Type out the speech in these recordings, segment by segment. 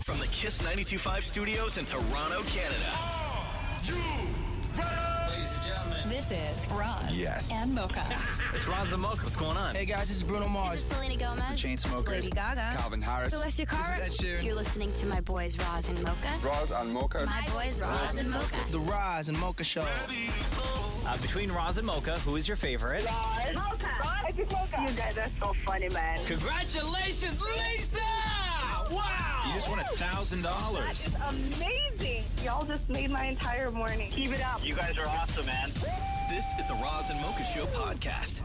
From the Kiss 92.5 studios in Toronto, Canada. Are you ready? Ladies and gentlemen. This is Roz and Mocha. It's Roz and Mocha. What's going on? Hey guys, this is Bruno Mars. This is Selena Gomez. The Chainsmokers. Lady Gaga. Calvin Harris. Celestia Cara. This is Ed Sheeran. You're listening to my boys Roz and Mocha. Roz and Mocha. My boys Roz and Mocha. The Roz and Mocha Show. Between Roz and Mocha, who is your favorite? Mocha. Roz. Mocha. You guys are so funny, man. Congratulations, Lisa! Wow! You just won $1,000. That is amazing. Y'all just made my entire morning. Keep it up. You guys are awesome, man. This is the Roz and Mocha Show podcast.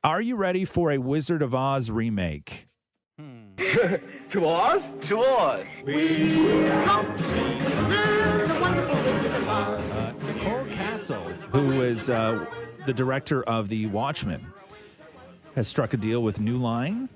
Are you ready for a Wizard of Oz remake? To Oz? To Oz. Nicole Castle, who is the director of The Watchmen, has struck a deal with New Line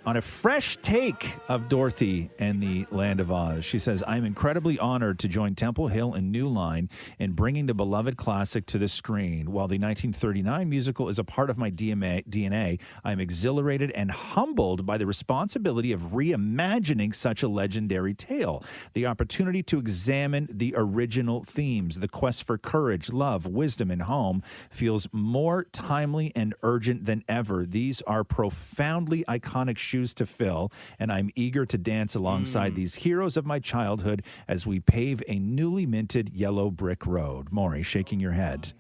on a fresh take of Dorothy and the Land of Oz. She says, I'm incredibly honored to join Temple Hill and New Line in bringing the beloved classic to the screen. While the 1939 musical is a part of my DNA, I'm exhilarated and humbled by the responsibility of reimagining such a legendary tale. The opportunity to examine the original themes, the quest for courage, love, wisdom, and home, feels more timely and urgent than ever. These are profoundly iconic shoes to fill, and I'm eager to dance alongside these heroes of my childhood as we pave a newly minted yellow brick road. Maury, shaking your head.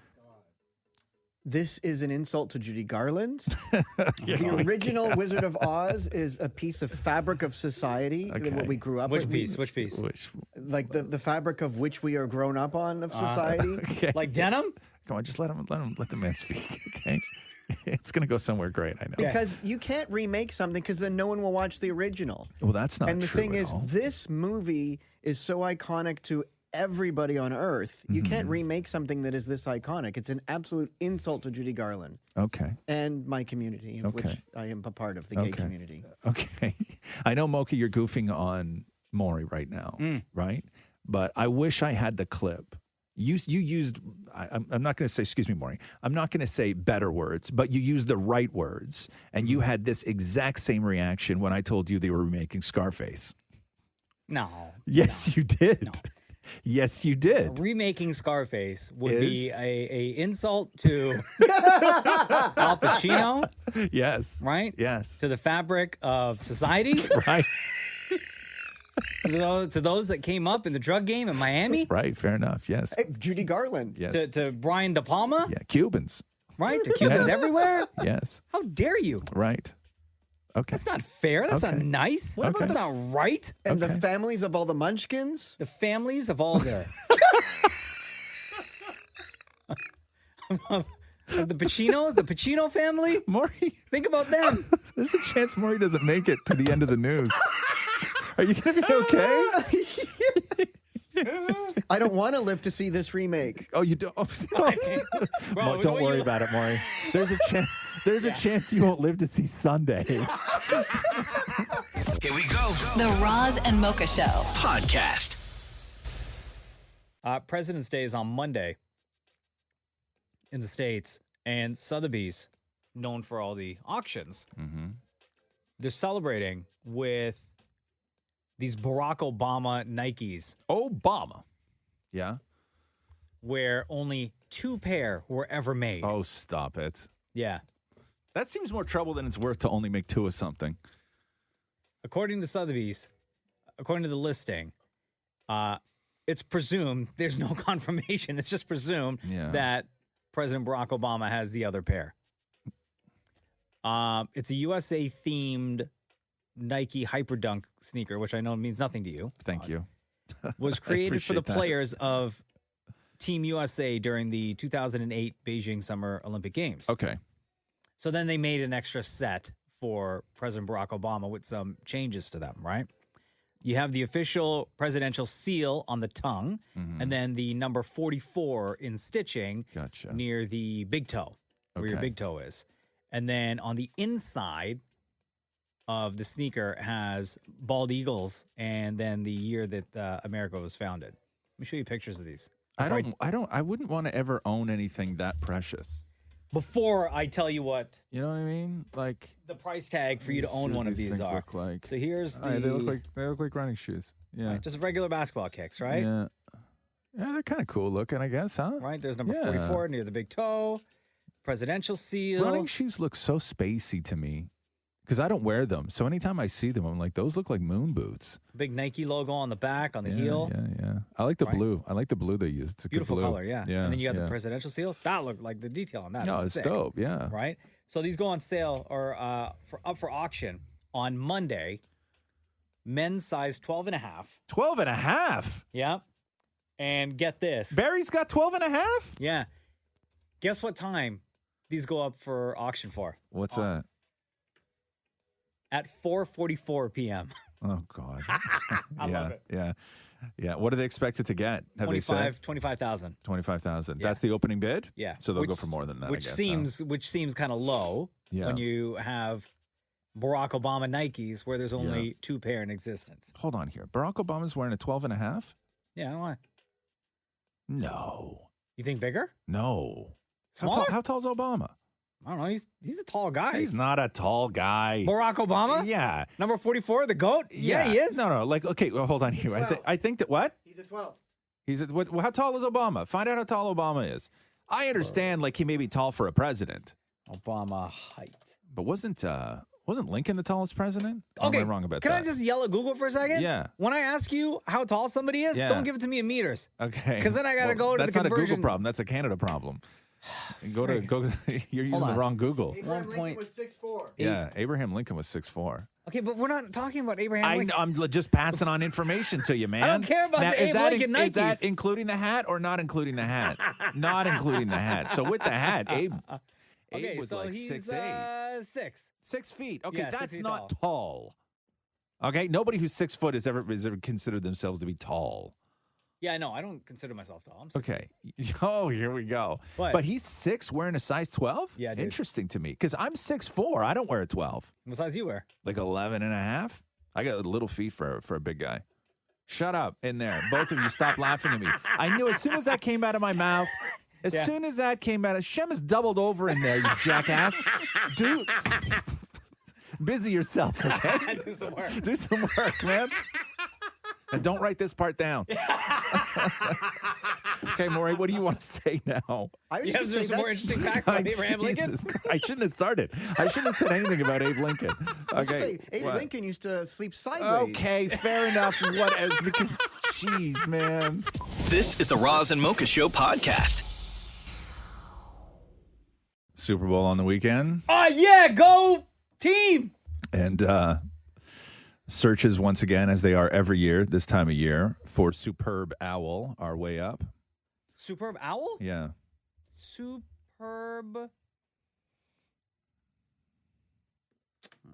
This is an insult to Judy Garland. The original Wizard of Oz is a piece of fabric of society, what we grew up with. Which piece? Like the fabric of which we are grown up on of society. Okay. Like denim? Come on, just let the man speak, okay? It's going to go somewhere great, I know. Because you can't remake something because then no one will watch the original. Well, that's not true. And the thing at is, all. this movie is so iconic to everybody on Earth. You can't remake something that is this iconic. It's an absolute insult to Judy Garland. Okay. And my community, of which I am a part of, the gay community. Okay. I know, Mocha, you're goofing on Maury right now, right? But I wish I had the clip. You used, I'm not going to say, excuse me, Maury, I'm not going to say better words, but you used the right words. And you had this exact same reaction when I told you they were remaking Scarface. No. Yes, you did. No. Yes, you did. Remaking Scarface would be a insult to Al Pacino. Yes. Right? Yes. To the fabric of society. Right. To those that came up in the drug game in Miami. Right, fair enough, yes. Hey, Judy Garland. Yes. To Brian De Palma. Yeah, Cubans. Right? To Cubans everywhere. Yes. How dare you? Right. Okay. That's not fair. That's not nice. That's not right. And the families of all the Munchkins? The families of all the... of the Pacinos, the Pacino family. Maury. Think about them. There's a chance Maury doesn't make it to the end of the news. Are you going to be okay? I don't want to live to see this remake. Oh, you don't? Bro, don't worry about it, Maury. There's a chance. There's a chance you won't live to see Sunday. Here we go. The Roz and Mocha Show Podcast. President's Day is on Monday in the States, and Sotheby's, known for all the auctions, they're celebrating with these Barack Obama Nikes. Obama. Yeah. Where only 2 pair were ever made. Oh, stop it. Yeah. That seems more trouble than it's worth to only make 2 of something. According to Sotheby's, according to the listing, it's presumed, there's no confirmation, it's just presumed that President Barack Obama has the other pair. It's a USA-themed Nike Hyperdunk sneaker, which I know means nothing to you. Thank you. Was created for the players of Team USA during the 2008 Beijing Summer Olympic Games. Okay. So then they made an extra set for President Barack Obama with some changes to them, right? You have the official presidential seal on the tongue, and then the number 44 in stitching near the big toe, where your big toe is. And then on the inside of the sneaker has bald eagles and then the year that America was founded. Let me show you pictures of these. I wouldn't want to ever own anything that precious. before I tell you what You know what I mean? Like the price tag for you to let me own see one what of these these things are. look like. So here's the. They look like running shoes. Yeah. Right, just regular basketball kicks, right? Yeah. Yeah, they're kind of cool looking, I guess, huh? Right. There's number Yeah. 44 near the big toe. Presidential seal. Running shoes look so spacey to me because I don't wear them. So anytime I see them, I'm like, those look like moon boots. Big Nike logo on the back, on the heel. Yeah. I like the Right. blue. I like the blue they use. It's a Beautiful good blue. color, yeah. And then you got the presidential seal. That looked like the detail on that. No, is it's sick, dope. Yeah. Right. So these go on sale or up for auction on Monday. Men's size 12 and a half. 12 and a half. Yeah. And get this. Barry's got 12 and a half? Yeah. Guess what time these go up for auction for? What's that? At 4:44 p.m. Oh, God. I love it. Yeah. What do they expect it to get? Have they said? 25,000. 25,000. Yeah. That's the opening bid? Yeah. So they'll go for more than that, Which I guess, seems kind of low Yeah. when you have Barack Obama Nikes where there's only two pair in existence. Hold on here. Barack Obama's wearing a 12 and a half? Yeah, why? No. You think bigger? No. Smaller? How tall is Obama? I don't know. He's a tall guy. He's not a tall guy. Barack Obama? Yeah. Number 44, the GOAT? Yeah, he is. No. Like, okay, well, hold on here. I think that what? He's a 12. How tall is Obama? Find out how tall Obama is. I understand, like, he may be tall for a president. Obama height. But wasn't Lincoln the tallest president? Or Okay, am I wrong about can that? I just yell at Google for a second? Yeah. When I ask you how tall somebody is, Yeah. don't give it to me in meters. Okay. 'Cause then I gotta go to the That's not a conversion. Google problem. That's a Canada problem. Go to. You're using the on. wrong Google. Abraham point- Lincoln was 6'4". Yeah, Abraham Lincoln was 6'4". Okay, but we're not talking about Abraham Lincoln. I'm just passing on information to you, man. I don't care about the is Abe that Lincoln Is that Nikes. including the hat or not including the hat? Not including the hat. So with the hat, Abe Okay, was so like he's 6'8". 6. 6 feet. Okay, Yeah, 6 that's feet not tall. Okay, nobody who's 6 foot has ever considered themselves to be tall. Yeah, no, I don't consider myself tall. I'm 6. Okay. Oh, here we go. What? But he's 6 wearing a size 12? Yeah, dude. Interesting to me because I'm 6'4". I don't wear a 12. What size you wear? Like 11 and a half. I got little feet for a big guy. Shut up in there. Both of you stop laughing at me. I knew as soon as that came out of my mouth, soon as that came out, Shem has doubled over in there, you jackass. Dude, busy yourself, okay? Do some work. Do some work, man. And don't write this part down. Okay, Maury, what do you want to say now? I was You gonna have say some more that's- interesting facts about Abraham Lincoln? Jesus Christ. I shouldn't have started. I shouldn't have said anything about Abe Lincoln. I was gonna Okay. say, Abe what? Lincoln used to sleep sideways. Okay, fair enough. What else? Because, jeez, man. This is the Roz and Mocha Show podcast. Super Bowl on the weekend. Oh, yeah, go team. And searches once again, as they are every year, this time of year, for Superb Owl are way up. Superb owl? Yeah. Superb. Let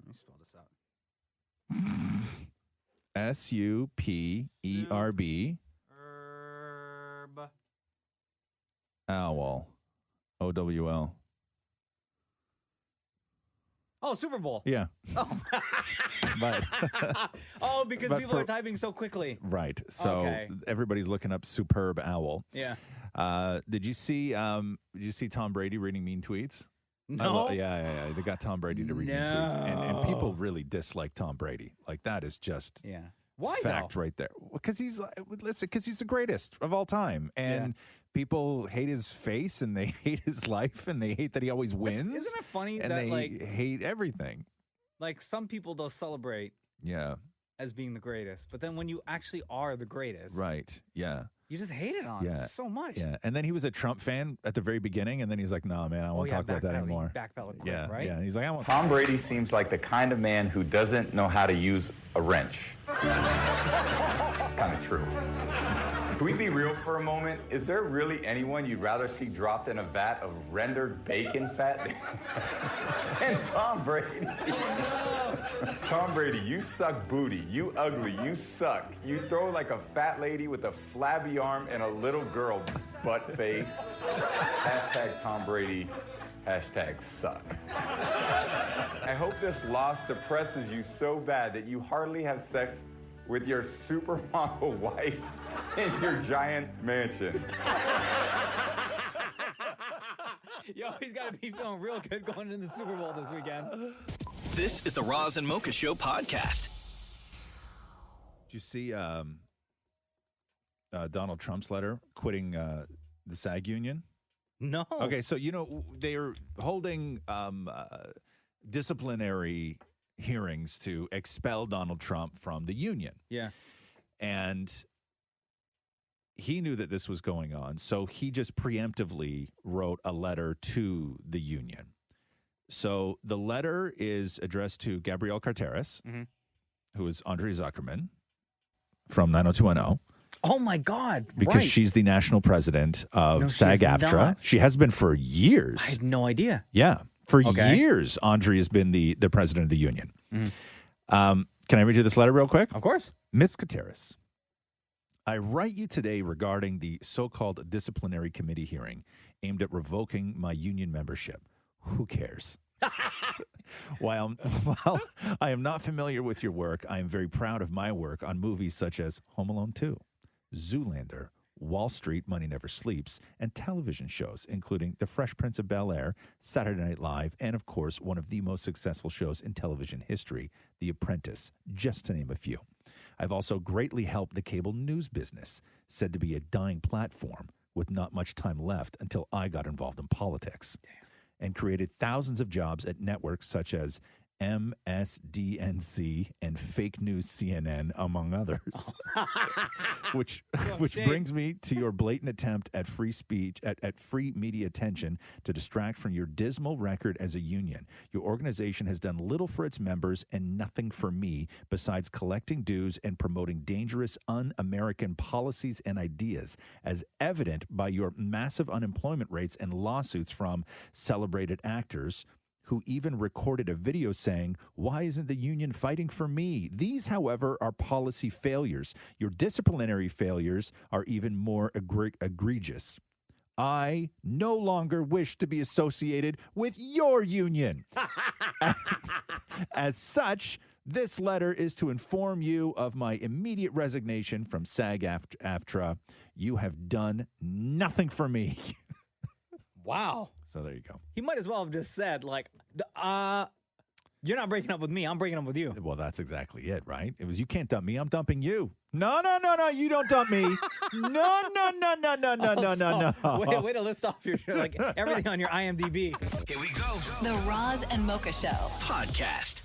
me spell this out. SUPERB. Herb. Owl. OWL. Oh, Super Bowl. Yeah. But Oh, because But people for- are typing so quickly. right. So Okay. everybody's looking up Superb Owl. Yeah. Did you see Tom Brady reading mean tweets? No. Yeah. They got Tom Brady to read mean tweets. And people really dislike Tom Brady. Like that is just Yeah. Why fact though? right there. Because he's the greatest of all time. And people hate his face and they hate his life and they hate that he always wins. Isn't it funny and that they like hate everything. some people don't celebrate Yeah. as being the greatest, but then when you actually are the greatest, Right. Yeah. you just hate it on Yeah. so much. Yeah. And then he was a Trump fan at the very beginning, and then he's like, "No, man, I don't want to talk about that anymore." Backpedal quick, Yeah. right? Yeah. He's like, "I want." Tom Brady seems like the kind of man who doesn't know how to use a wrench. It's kind of true. Can we be real for a moment? Is there really anyone you'd rather see dropped in a vat of rendered bacon fat than Tom Brady? Tom Brady, you suck booty. You ugly. You suck. You throw like a fat lady with a flabby arm and a little girl butt face. Hashtag Tom Brady. Hashtag suck. I hope this loss depresses you so bad that you hardly have sex with your supermodel wife in your giant mansion. Yo, he's got to be feeling real good going into the Super Bowl this weekend. This is the Roz and Mocha Show podcast. Did you see Donald Trump's letter quitting the SAG union? No. Okay, so, they're holding disciplinary hearings to expel Donald Trump from the union. Yeah. And he knew that this was going on, so he just preemptively wrote a letter to the union. So the letter is addressed to Gabrielle Carteris, who is Andre Zuckerman from 90210. Oh, my God. Because she's the national president of SAG-AFTRA. She has been for years. I had no idea. Yeah. For years, Andre has been the president of the union. Can I read you this letter real quick? Of course. Ms. Carteris, I write you today regarding the so-called disciplinary committee hearing aimed at revoking my union membership. Who cares? While I am not familiar with your work, I am very proud of my work on movies such as Home Alone 2, Zoolander, Wall Street, Money Never Sleeps, and television shows, including The Fresh Prince of Bel-Air, Saturday Night Live, and, of course, one of the most successful shows in television history, The Apprentice, just to name a few. I've also greatly helped the cable news business, said to be a dying platform with not much time left until I got involved in politics, and created thousands of jobs at networks such as MSDNC and Fake News CNN, among others. which brings me to your blatant attempt at free speech, at free media attention to distract from your dismal record as a union. Your organization has done little for its members and nothing for me besides collecting dues and promoting dangerous, un-American policies and ideas, as evident by your massive unemployment rates and lawsuits from celebrated actors who even recorded a video saying, "Why isn't the union fighting for me?" These, however, are policy failures. Your disciplinary failures are even more egregious. I no longer wish to be associated with your union. As such, this letter is to inform you of my immediate resignation from SAG-AFTRA. You have done nothing for me. Wow. So there you go. He might as well have just said, like, you're not breaking up with me. I'm breaking up with you. Well, that's exactly it, right? It was, you can't dump me. I'm dumping you. No, you don't dump me. No. Way to list off your like everything on your IMDb. Here we go. The Roz and Mocha Show Podcast.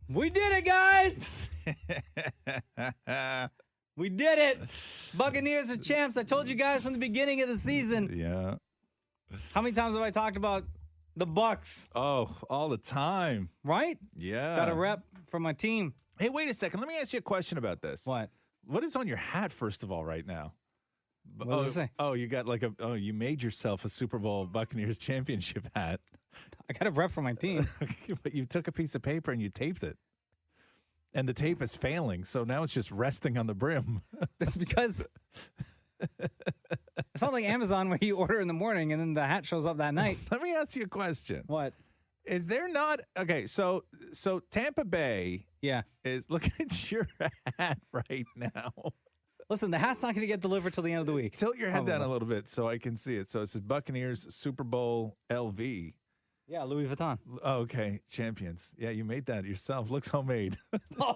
We did it, guys. We did it. Buccaneers are champs. I told you guys from the beginning of the season. Yeah. How many times have I talked about the Bucs? Oh, all the time. Right? Yeah. Got a rep for my team. Hey, wait a second. Let me ask you a question about this. What? What is on your hat, first of all, right now? What does it say? Oh, you got you made yourself a Super Bowl Buccaneers championship hat. I got a rep for my team. But you took a piece of paper and you taped it. And the tape is failing, so now it's just resting on the brim. That's because it's not like Amazon where you order in the morning and then the hat shows up that night. Let me ask you a question. What? Is there not okay? So Tampa Bay, is look at your hat right now. Listen, the hat's not going to get delivered till the end of the week. Tilt your head down a little bit so I can see it. So it says Buccaneers Super Bowl LV. Yeah, Louis Vuitton. Oh, okay, champions. Yeah, you made that yourself. Looks homemade.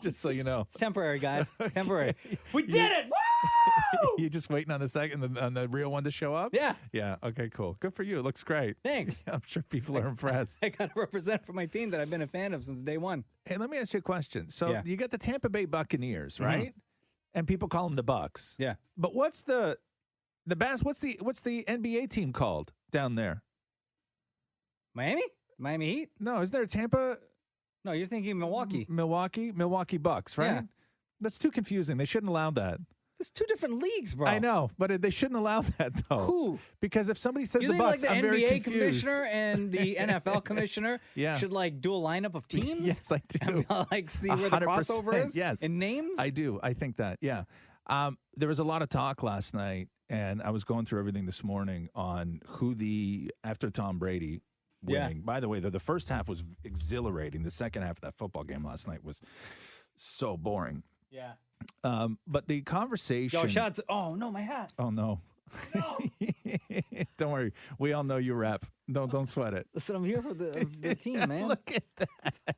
Just so you know, it's temporary, guys. Temporary. We did it! Woo! You just waiting on the real one to show up? Yeah. Yeah. Okay. Cool. Good for you. It looks great. Thanks. I'm sure people are impressed. I got to represent for my team that I've been a fan of since day one. Hey, let me ask you a question. So you got the Tampa Bay Buccaneers, right? Mm-hmm. And people call them the Bucks. Yeah. But what's the what's the NBA team called down there? Miami Heat? No, is there a Tampa? No, you're thinking Milwaukee. Milwaukee Bucks, right? Yeah. That's too confusing. They shouldn't allow that. There's two different leagues, bro. I know, but they shouldn't allow that, though. Who? Because if somebody says you the think Bucks, like the I'm very NBA confused. commissioner and the NFL commissioner should like do a lineup of teams? Yes, I do. And, like see where the 100%, crossover is? Yes. In names? I do. I think that, yeah. There was a lot of talk last night, and I was going through everything this morning on who after Tom Brady winning. Yeah. By the way, the first half was exhilarating. The second half of that football game last night was so boring. Yeah. But the conversation. Yo, shots. Oh, no, my hat. Oh, no. No. Don't worry. We all know you rap. Don't sweat it. Listen, I'm here for the team, man. Look at that.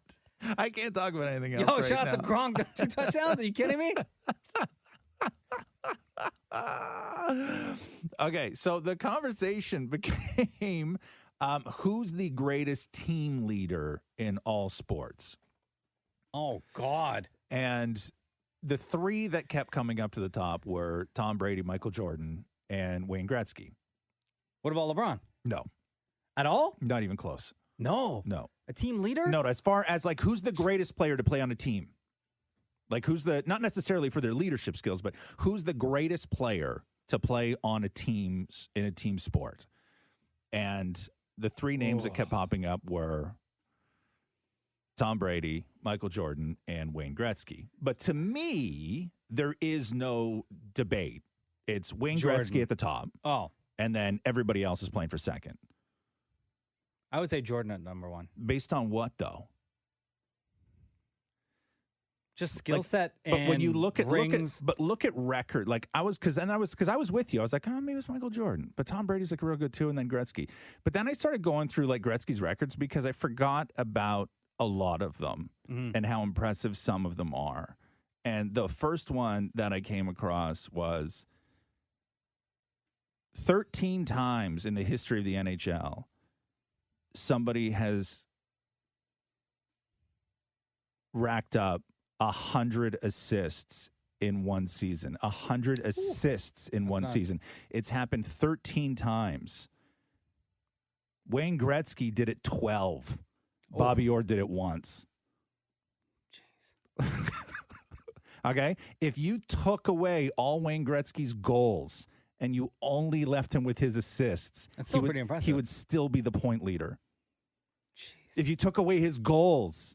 I can't talk about anything else. Yo, right shots now. of Gronk. 2 touchdowns. Are you kidding me? Okay, so the conversation became who's the greatest team leader in all sports? Oh, God. And the three that kept coming up to the top were Tom Brady, Michael Jordan, and Wayne Gretzky. What about LeBron? No. At all? Not even close. No. No. A team leader? No, as far as like who's the greatest player to play on a team? Like who's the, not necessarily for their leadership skills, but who's the greatest player to play on a team, in a team sport? And the three names that kept popping up were Tom Brady, Michael Jordan, and Wayne Gretzky. But to me, there is no debate. It's Wayne Gretzky at the top. Oh. And then everybody else is playing for second. I would say Jordan at number 1. Based on what, though? Just skill set and but when you look at rings. look at record, like I was with you. I was like, oh, maybe it's Michael Jordan, but Tom Brady's like real good too, and then Gretzky. But then I started going through like Gretzky's records because I forgot about a lot of them and how impressive some of them are. And the first one that I came across was 13 times in the history of the NHL, somebody has racked up 100 assists in one season. 100 assists in one season. It's happened 13 times. Wayne Gretzky did it 12. Bobby Orr did it once. Jeez. Okay? If you took away all Wayne Gretzky's goals and you only left him with his assists, That's still pretty impressive. He would still be the point leader. Jeez. If you took away his goals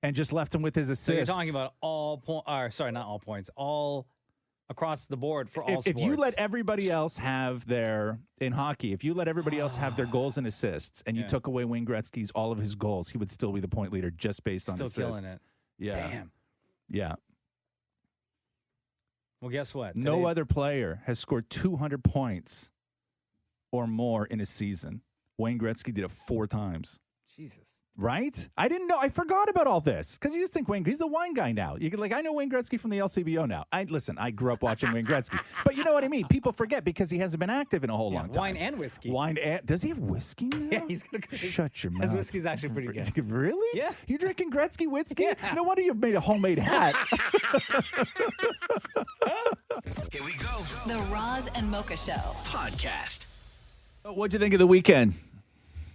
and just left him with his assists. So you're talking about all not all points, all across the board for all sports. If you let everybody else have their, in hockey, if you let everybody else have their goals and assists and you took away Wayne Gretzky's, all of his goals, he would still be the point leader just based on assists. Still killing it. Yeah. Damn. Yeah. Well, guess what? No other player has scored 200 points or more in a season. Wayne Gretzky did it 4 times. Jesus. Right? I didn't know. I forgot about all this because you just think he's the wine guy now. You can, like, I know Wayne Gretzky from the LCBO now. I grew up watching Wayne Gretzky, but you know what I mean. People forget because he hasn't been active in a whole long time. Wine and whiskey. Does he have whiskey now? Yeah, he's gonna shut your mouth. His whiskey's actually pretty good. Really? Yeah. You drinking Gretzky whiskey? Yeah. No wonder you made a homemade hat. Here we go. The Roz and Mocha Show. Podcast. What'd you think of the weekend?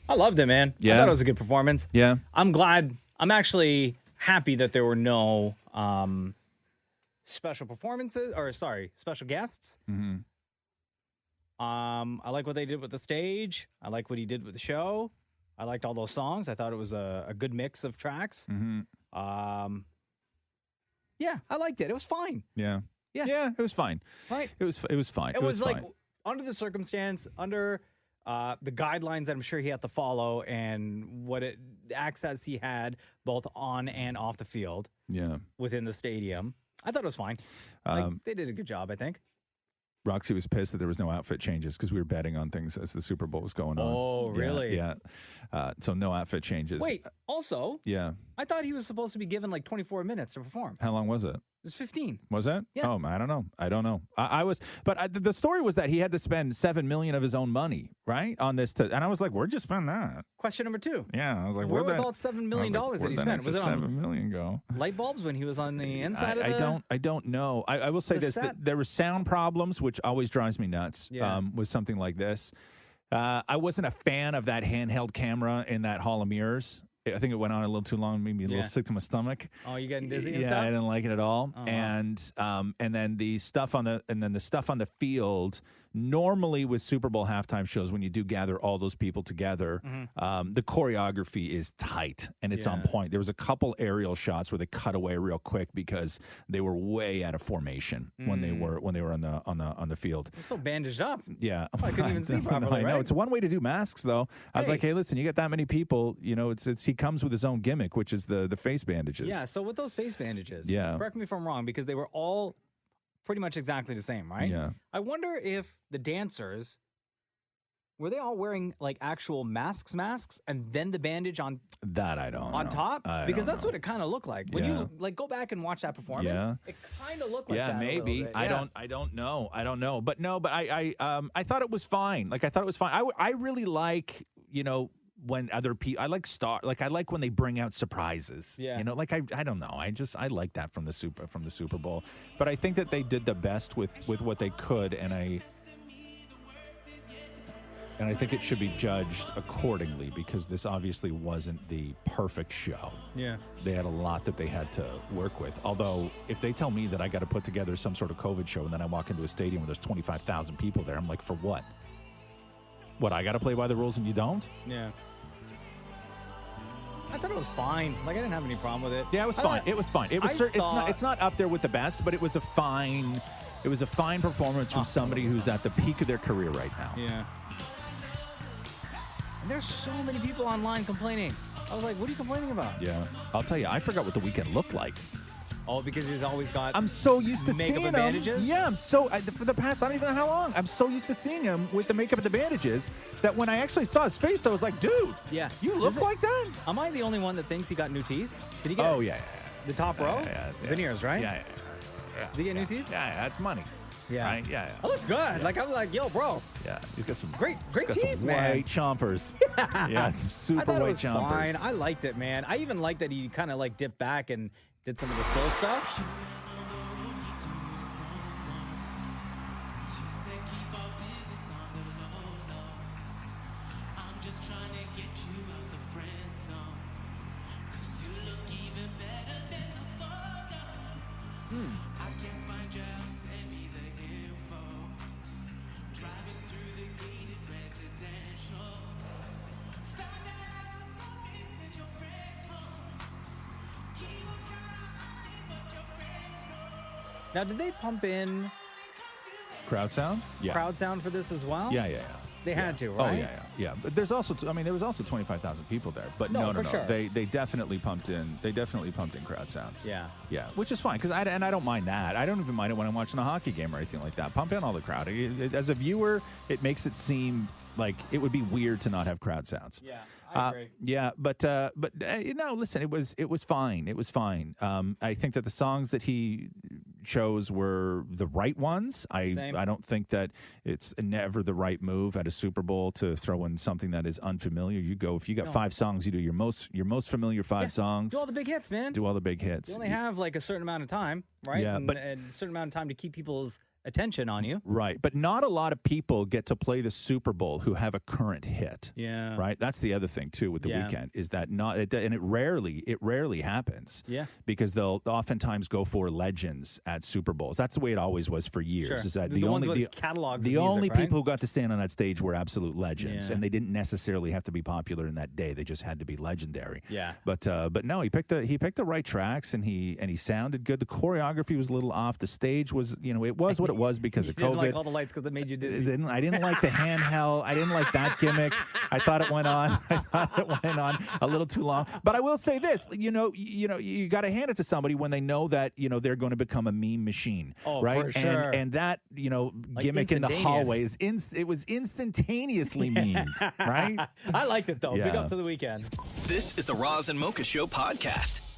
I loved it, man. Yeah. I thought it was a good performance. Yeah. I'm glad. I'm actually happy that there were no special guests. Mm-hmm. I like what they did with the stage. I like what he did with the show. I liked all those songs. I thought it was a good mix of tracks. Mm-hmm. Yeah, I liked it. It was fine. Yeah. Yeah. Yeah, it was fine. Right. It was fine. It was like fine. under the circumstance, under the guidelines that I'm sure he had to follow, and access he had both on and off the field. Yeah. Within the stadium, I thought it was fine. They did a good job, I think. Roxy was pissed that there was no outfit changes because we were betting on things as the Super Bowl was going on. Oh, really? Yeah. So no outfit changes. Wait, also, Yeah. I thought he was supposed to be given like 24 minutes to perform. How long was it? It was 15. Was it? Yeah. Oh, I don't know. The story was that he had to spend $7 million of his own money, right, on this. And I was like, where'd you spend that? Question number 2. Yeah, I was like, where was all $7 million that he spent? Was it on $7 million go? light bulbs when he was on the inside of the... I don't know. I will say the this: set? there were sound problems, which always drives me nuts. Yeah. With something like this, I wasn't a fan of that handheld camera in that Hall of Mirrors. I think it went on a little too long, made me a little sick to my stomach. Oh, you getting dizzy and yeah, stuff? I didn't like it at all. Uh-huh. And then the stuff on the field normally with Super Bowl halftime shows, when you do gather all those people together, the choreography is tight and it's on point. There was a couple aerial shots where they cut away real quick because they were way out of formation when they were on the field. They're so bandaged up. Yeah, I couldn't even see properly. I know. Right? It's one way to do masks, though. I was like, hey, listen, you get that many people, it's he comes with his own gimmick, which is the face bandages. Yeah. So with those face bandages, Yeah. correct me if I'm wrong, because they were all pretty much exactly the same, right? Yeah. I wonder if the dancers were they all wearing like actual masks, and then the bandage on that I don't on know. top? I Because don't that's know. what it kind of looked like when Yeah. you like go back and watch that performance. Yeah. It kind of looked like Yeah, that. a little maybe. bit. I Yeah. don't know. But I thought it was fine. Like I thought it was fine. I really like, when other people, I like when they bring out surprises. Yeah. I don't know. I like that from the Super Bowl. But I think that they did the best with what they could, and I think it should be judged accordingly, because this obviously wasn't the perfect show. Yeah. They had a lot that they had to work with. Although, if they tell me that I got to put together some sort of COVID show and then I walk into a stadium where there's 25,000 people there, I'm like, for what? What, I got to play by the rules and you don't? Yeah. I thought it was fine. Like, I didn't have any problem with it. Yeah, it was fine. It was fine. It's not up there with the best, but it was a fine performance from somebody who's at the peak of their career right now. Yeah. And there's so many people online complaining. I was like, what are you complaining about? Yeah. I'll tell you, I forgot what the weekend looked like. Oh, because he's always got I'm so used to makeup seeing and bandages? him. Yeah, for the past, I don't even know how long, I'm so used to seeing him with the makeup and the bandages that when I actually saw his face, I was like, dude, Yeah. you look like that? Am I the only one that thinks he got new teeth? Did he get Oh, yeah. the top row? Yeah. Veneers, right? Yeah. Did he get new teeth? Yeah, that's money. Yeah. Right? Yeah. That looks good. Like, I'm like, yo, bro. Yeah, he's got some Great he's got teeth, some man. white chompers. Yeah, some I super thought it white was chompers. fine. I liked it, man. I even liked that he kind of like dipped back and did some of the soul stuff. Now, did they pump in Crowd sound? Yeah. crowd sound for this as well? Yeah. They had to, Oh, right? yeah. But there was also 25,000 people there. But No, no. for sure. They definitely pumped in. They definitely pumped in crowd sounds. Yeah. Yeah, which is fine, because I don't mind that. I don't even mind it when I'm watching a hockey game or anything like that. Pump in all the crowd. As a viewer, it makes it seem like it would be weird to not have crowd sounds. Yeah, I agree. Yeah, but listen, it was fine. It was fine. I think that the songs that he chose were the right ones. Same. I don't think that it's never the right move at a Super Bowl to throw in something that is unfamiliar. If you got 5 songs, you do your most familiar 5 songs. Do all the big hits, man. Do all the big hits. You only have like a certain amount of time, right? Yeah, but- and a certain amount of time to keep people's attention on you. Right, but not a lot of people get to play the Super Bowl who have a current hit. Yeah. Right? That's the other thing too with the Yeah. weekend, is that it rarely happens. Yeah. Because they'll oftentimes go for legends at Super Bowls. That's the way it always was for years. Sure. Is that The ones with catalogs the of music, only right? people who got to stand on that stage were absolute legends, Yeah. and they didn't necessarily have to be popular in that day. They just had to be legendary. Yeah. But no, he picked the right tracks, and he sounded good. The choreography was a little off. The stage was, it was what it was because of You didn't COVID. like all the lights because they made you dizzy. I didn't like the handheld. I didn't like that gimmick. I thought it went on a little too long. But I will say this, you got to hand it to somebody when they know that, they're going to become a meme machine. Oh, right? for sure. And that, gimmick in the instantaneous. hallway it was instantaneously memed, right? I liked it, though. Big Yeah. up to the weekend. This is the Roz and Mocha Show podcast.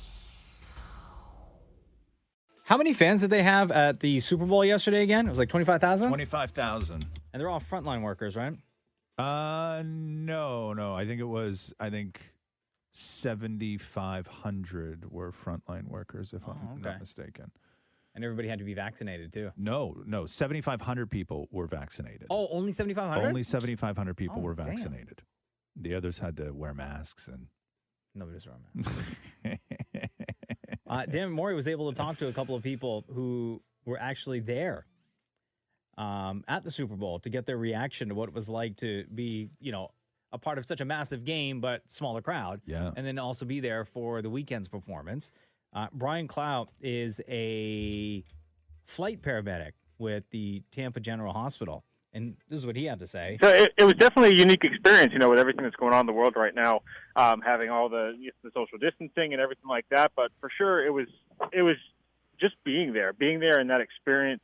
How many fans did they have at the Super Bowl yesterday again? It was like 25,000? 25,000. And they're all frontline workers, right? No. I think 7,500 were frontline workers, if I'm not mistaken. And everybody had to be vaccinated, too. No. 7,500 people were vaccinated. Oh, only 7,500? Only 7,500 people were damn. vaccinated. The others had to wear masks and. Nobody's wearing masks. Dan Morey was able to talk to a couple of people who were actually there. at the Super Bowl to get their reaction to what it was like to be, a part of such a massive game, but smaller crowd. Yeah. And then also be there for the weekend's performance. Brian Clout is a flight paramedic with the Tampa General Hospital. And this is what he had to say. So it was definitely a unique experience, with everything that's going on in the world right now, having all the social distancing and everything like that. But for sure, it was just being there in that experience,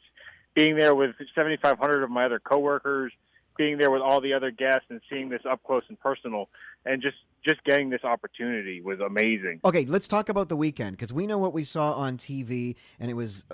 being there with 7,500 of my other coworkers, being there with all the other guests and seeing this up close and personal, and just getting this opportunity was amazing. Okay, let's talk about the weekend, because we know what we saw on TV, and it was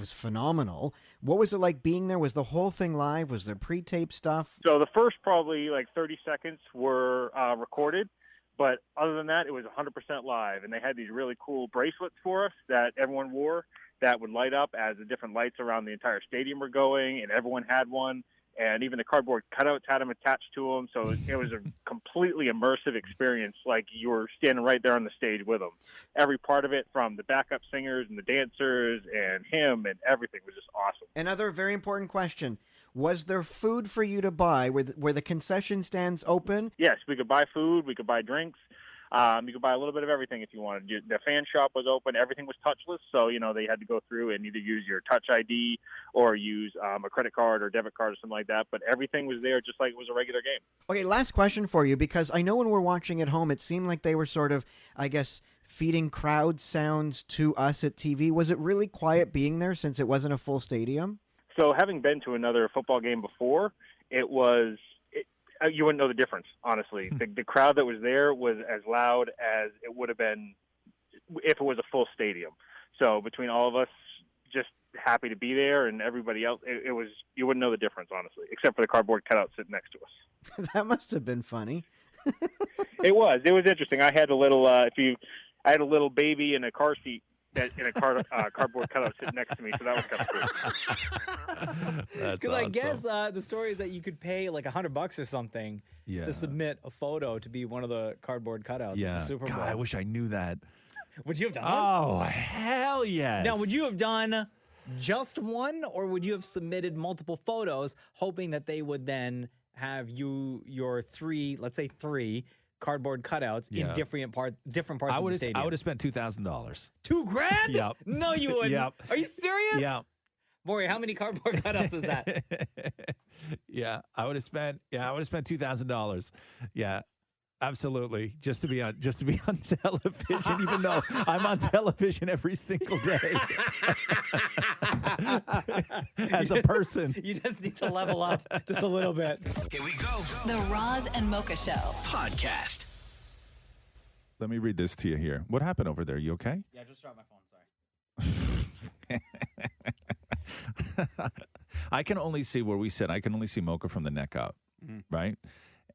phenomenal. What was it like being there? Was the whole thing live? Was there pre-tape stuff? So the first probably 30 seconds were recorded, but other than that, it was 100% live, and they had these really cool bracelets for us that everyone wore that would light up as the different lights around the entire stadium were going, and everyone had one. And even the cardboard cutouts had them attached to them. So it was a completely immersive experience, like you were standing right there on the stage with them. Every part of it, from the backup singers and the dancers and him and everything, was just awesome. Another very important question. Was there food for you to buy? Were the concession stands open? Yes, we could buy food. We could buy drinks. You could buy a little bit of everything if you wanted. The fan shop was open. Everything was touchless, so they had to go through and either use your Touch ID or use a credit card or debit card or something like that. But everything was there, just like it was a regular game. Okay, last question for you, because I know when we're watching at home, it seemed like they were sort of, I guess, feeding crowd sounds to us at TV. Was it really quiet being there since it wasn't a full stadium? So having been to another football game before, it was. You wouldn't know the difference, honestly. The crowd that was there was as loud as it would have been if it was a full stadium. So between all of us, just happy to be there, and everybody else, it was, you wouldn't know the difference, honestly, except for the cardboard cutout sitting next to us. That must have been funny. It was interesting. I had a little, I had a little baby in a car seat in a cardboard cutout sitting next to me, so that was kind of cool. Because I guess the story is that you could pay like $100 or something to submit a photo to be one of the cardboard cutouts at the Super Bowl. God, I wish I knew that. Would you have done it? Oh, hell yes. Now, would you have done just one, or would you have submitted multiple photos hoping that they would then have your three cardboard cutouts in different parts of the stadium? I would have spent $2,000. $2,000? Yep. No, you wouldn't. Yep. Are you serious? Yeah. Maury, how many cardboard cutouts is that? Yeah, I would have spent $2,000. Yeah. Absolutely. Just to be on television, even though I'm on television every single day. As a person. You just need to level up just a little bit. Here we go. The Roz and Mocha Show Podcast. Let me read this to you here. What happened over there? You okay? Yeah, just dropped my phone. Sorry. I can only see where we sit. I can only see Mocha from the neck up, right?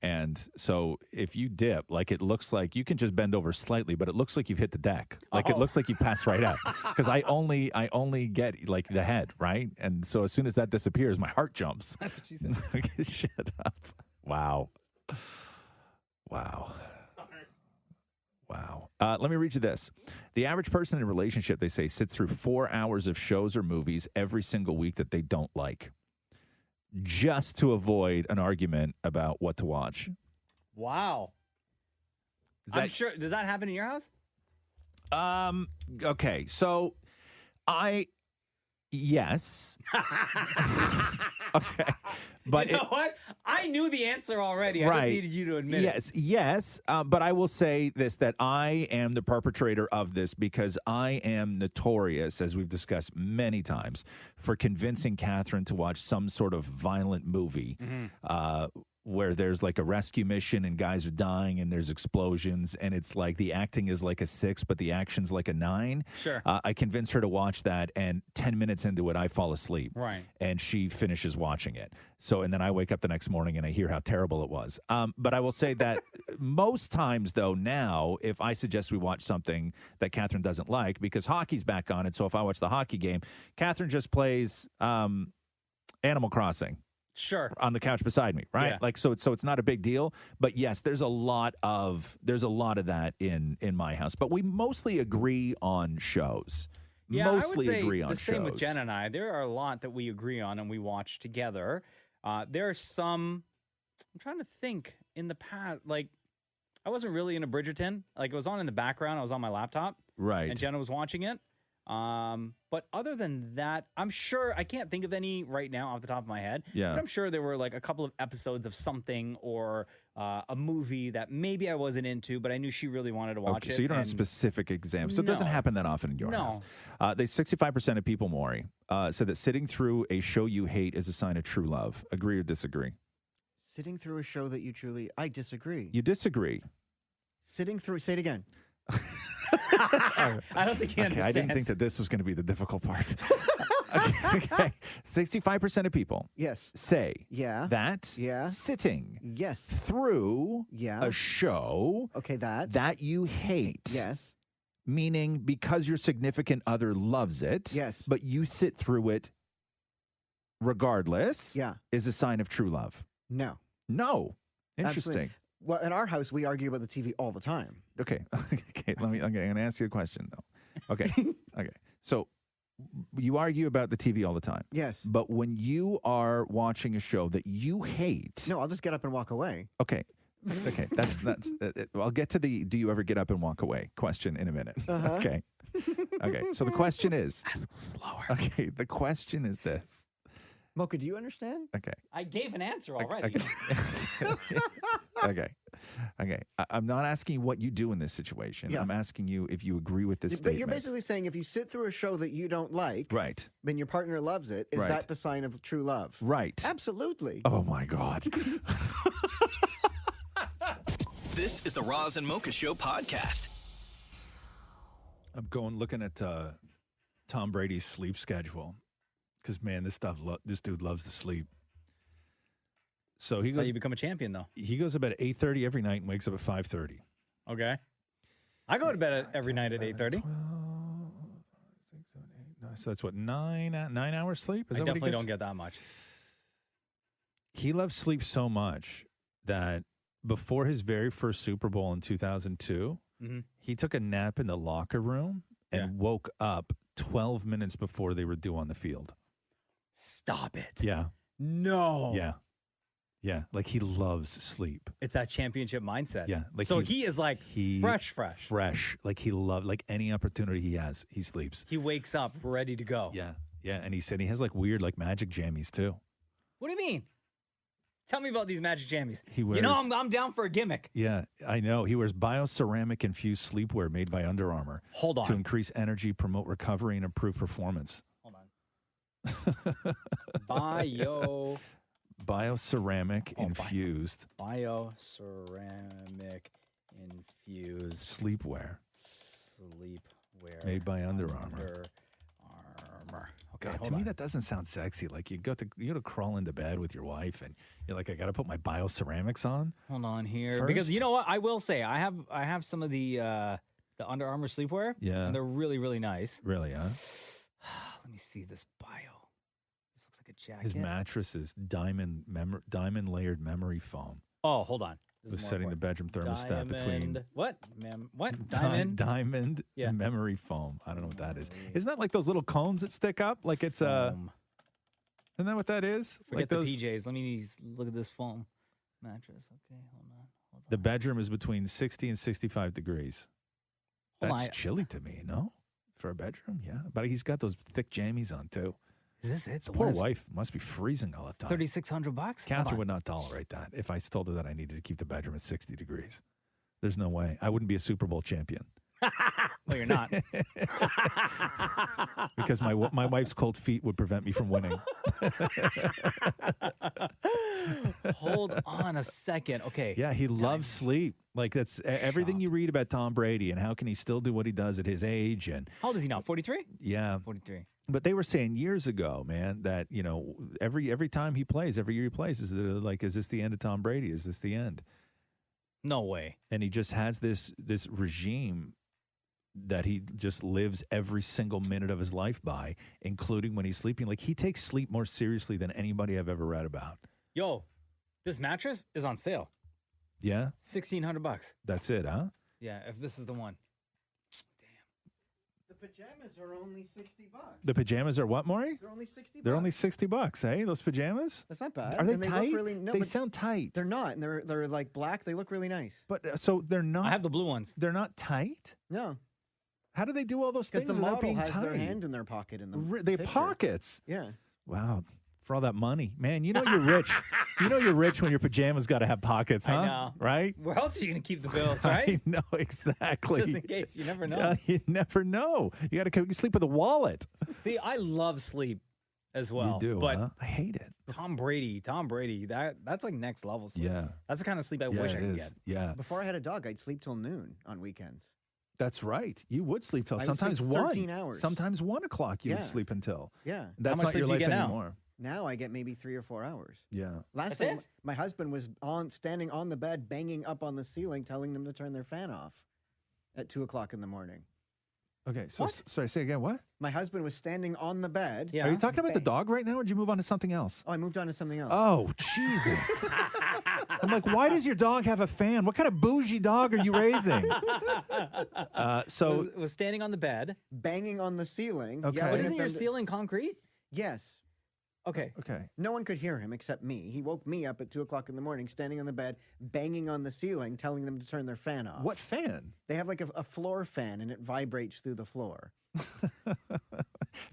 And so if you dip, like it looks like you can just bend over slightly, but it looks like you've hit the deck. Like it looks like you passed right out. Because I only get like the head, right? And so as soon as that disappears, my heart jumps. That's what she said. Shut up. Wow. Let me read you this. The average person in a relationship, they say, sits through 4 hours of shows or movies every single week that they don't like, just to avoid an argument about what to watch. Wow. I'm sure. Does that happen in your house? Okay. So yes. Okay. But you know what? I knew the answer already. I just needed you to admit it. Yes. But I will say this, that I am the perpetrator of this because I am notorious, as we've discussed many times, for convincing Catherine to watch some sort of violent movie where there's like a rescue mission and guys are dying and there's explosions and it's like the acting is like a 6, but the action's like a 9. Sure. I convince her to watch that, and 10 minutes into it, I fall asleep. Right. And she finishes watching it. So, and then I wake up the next morning and I hear how terrible it was. But I will say that most times, though, now, if I suggest we watch something that Catherine doesn't like, because hockey's back on it, so if I watch the hockey game, Catherine just plays Animal Crossing. Sure. On the couch beside me, right? Yeah. Like so it's not a big deal. But yes, there's a lot of that in my house. But we mostly agree on shows. Yeah, mostly I would say agree on the same with shows. Jen and I. There are a lot that we agree on and we watch together. There are some. I'm trying to think. In the past, like I wasn't really into Bridgerton. Like it was on in the background. I was on my laptop, Right. and Jenna was watching it. But other than that, I'm sure I can't think of any right now off the top of my head. Yeah. But I'm sure there were like a couple of episodes of something or a movie that maybe I wasn't into, but I knew she really wanted to watch Okay, it. so you don't have and- specific examples. So it doesn't No. happen that often in your No. house. 65% of people, Maury, said that sitting through a show you hate is a sign of true love. Agree or disagree? Sitting through a show that you truly, I disagree. You disagree. Sitting through, say it again. I don't think he Okay, understands. I didn't think that this was going to be the difficult part. Okay. 65% of people Yes. say Yeah. that Yeah. sitting Yes. through Yeah. a show Okay, that. that you hate. Yes. Meaning because your significant other loves it. Yes. But you sit through it regardless. Yeah. Is a sign of true love. No. No. Absolutely. Interesting. Well, in our house, we argue about the TV all the time. Okay. Okay. I'm going to ask you a question though. Okay. Okay. So you argue about the TV all the time. Yes. But when you are watching a show that you hate. No, I'll just get up and walk away. Okay. Okay. That's I'll get to the do you ever get up and walk away question in a minute. Uh-huh. Okay. Okay. So the question is. Ask slower. Okay. The question is this. Mocha, do you understand? Okay. I gave an answer already. Okay. Okay. I'm not asking you what you do in this situation. Yeah. I'm asking you if you agree with this But statement. you're basically saying if you sit through a show that you don't like, Right. then your partner loves it, is Right. that the sign of true love? Right. Absolutely. Oh my God. This is the Roz and Mocha Show podcast. I'm looking at Tom Brady's sleep schedule because man, this dude loves to sleep. So That's how you become a champion, though. He goes to bed at 8:30 every night and wakes up at 5:30. Okay. I go to bed every night at 8:30. So that's what 9 hours sleep. I Is that what he definitely gets? don't get that much. He loves sleep so much that before his very first Super Bowl in 2002, Mhm. he took a nap in the locker room and woke up 12 minutes before they were due on the field. Stop it. Yeah. No. Yeah. Yeah. Like he loves sleep. It's that championship mindset. Yeah. Like so he is like fresh. Fresh. Like he loved, like any opportunity he has, he sleeps. He wakes up ready to go. Yeah. Yeah. And he said he has like weird, like magic jammies too. What do you mean? Tell me about these magic jammies. He You know, wears- I'm down for a gimmick. Yeah, I know. He wears bioceramic infused sleepwear made by Under Armour. Hold on. To increase energy, promote recovery, and improve performance. Hold on. Bioceramic infused Bioceramic infused sleepwear sleepwear made by Under Armour. Armour. Okay, God, hold to me on. that doesn't sound sexy. Like you go to crawl into bed with your wife and you're like, I got to put my bioceramics on. Hold on here, First? because you know what? I will say I have some of the Under Armour sleepwear. Yeah. and they're really really nice. Really, huh? Let me see this bio. This looks like a jacket. His mattress is diamond layered memory foam. Oh, hold on. This Was is more setting the important. bedroom thermostat between Diamond- what diamond? diamond Yeah. memory foam. I don't know what that is. Isn't that like those little cones that stick up? Like it's Foam. Isn't that what that is? Forget Like the those. PJs. Let me look at this foam mattress. Okay, hold on. The bedroom is between 60 and 65 degrees. Hold That's on. chilly to me, no? For a bedroom, yeah. But he's got those thick jammies on too. Is this it? His The poor one is wife must be freezing all the time. $3,600. Catherine would not tolerate that if I told her that I needed to keep the bedroom at 60 degrees. There's no way. I wouldn't be a Super Bowl champion. Well, you're not. Because my wife's cold feet would prevent me from winning. Hold on a second. Okay. Yeah, he loves sleep. Like that's everything you read about Tom Brady and how can he still do what he does at his age and How old is he now? 43? yeah. 43. But they were saying years ago, man, that every time he plays, every year he plays, is this the end of Tom Brady? Is this the end? No way. And he just has this regime that he just lives every single minute of his life by, including when he's sleeping. Like he takes sleep more seriously than anybody I've ever read about. Yo, this mattress is on sale. Yeah, $1,600. that's it, huh? Yeah, if this is the one. The pajamas are only $60. The pajamas are what, Maury? They're only $60. They're only $60, eh? Those pajamas? That's not bad. Are they And tight? Look really, no, they but sound tight. they're not, and they're like black. They look really nice. But so they're not. I have the blue ones. They're not tight. No, How do they do all those things because the without model being has tight? their hand in their pocket in the They have picture. pockets. Yeah. Wow. For all that money, man, you know you're rich. You know you're rich when your pajamas got to have pockets, huh? I know. Right? Where else are you going to keep the bills, right? I know exactly. Just in case. You never know. You never know. You got to sleep with a wallet. See, I love sleep as well. You do, but huh? I hate it. Tom Brady, that's like next level sleep. Yeah. That's the kind of sleep I wish I could get. Yeah. Before I had a dog, I'd sleep till noon on weekends. That's right. You would sleep till I would sometimes sleep 1. 13 hours. Sometimes 1 o'clock you would Yeah. sleep until. Yeah. That's much not sleep your do you life get now? anymore. Now I get maybe 3 or 4 hours. Yeah. Last That's time, it? my husband was standing on the bed, banging up on the ceiling, telling them to turn their fan off at 2 o'clock in the morning. Okay. So What? sorry. Say again. What? My husband was standing on the bed. Yeah. Are you talking about the Bang. dog right now, or did you move on to something else? Oh, I moved on to something else. Oh, Jesus. I'm like, why does your dog have a fan? What kind of bougie dog are you raising? was standing on the bed. Banging on the ceiling. Okay. yelling But at isn't your them to- ceiling concrete? Yes. Okay. Okay. No one could hear him except me. He woke me up at 2 o'clock in the morning, standing on the bed, banging on the ceiling, telling them to turn their fan off. What fan? They have like a floor fan, and it vibrates through the floor.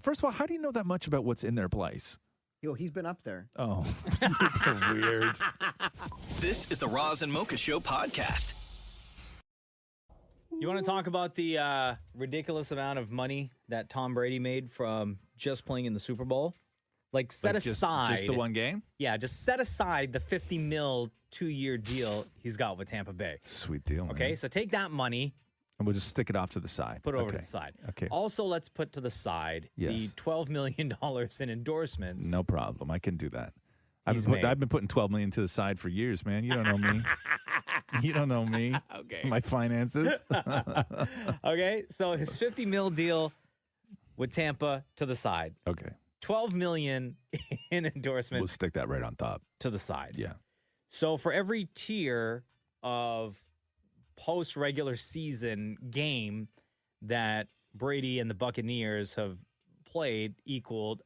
First of all, how do you know that much about what's in their place? Yo, he's been up there. Oh, super weird. This is the Roz and Mocha Show podcast. You want to talk about the ridiculous amount of money that Tom Brady made from just playing in the Super Bowl? Like, set Like aside. just the one game? Yeah, just set aside the $50 million 2-year deal he's got with Tampa Bay. Sweet deal, man. Okay, so take that money, And we'll just stick it off to the side. put it over Okay. to the side. Okay. Also, let's put to the side Yes. the $12 million in endorsements. No problem. I can do that. He's made. I've been putting $12 million to the side for years, man. You don't know me. You don't know me. Okay. My finances. Okay, so his $50 million deal with Tampa to the side. Okay. $12 million in endorsements We'll stick that right on top. to the side. Yeah. So for every tier of post-regular season game that Brady and the Buccaneers have played equaled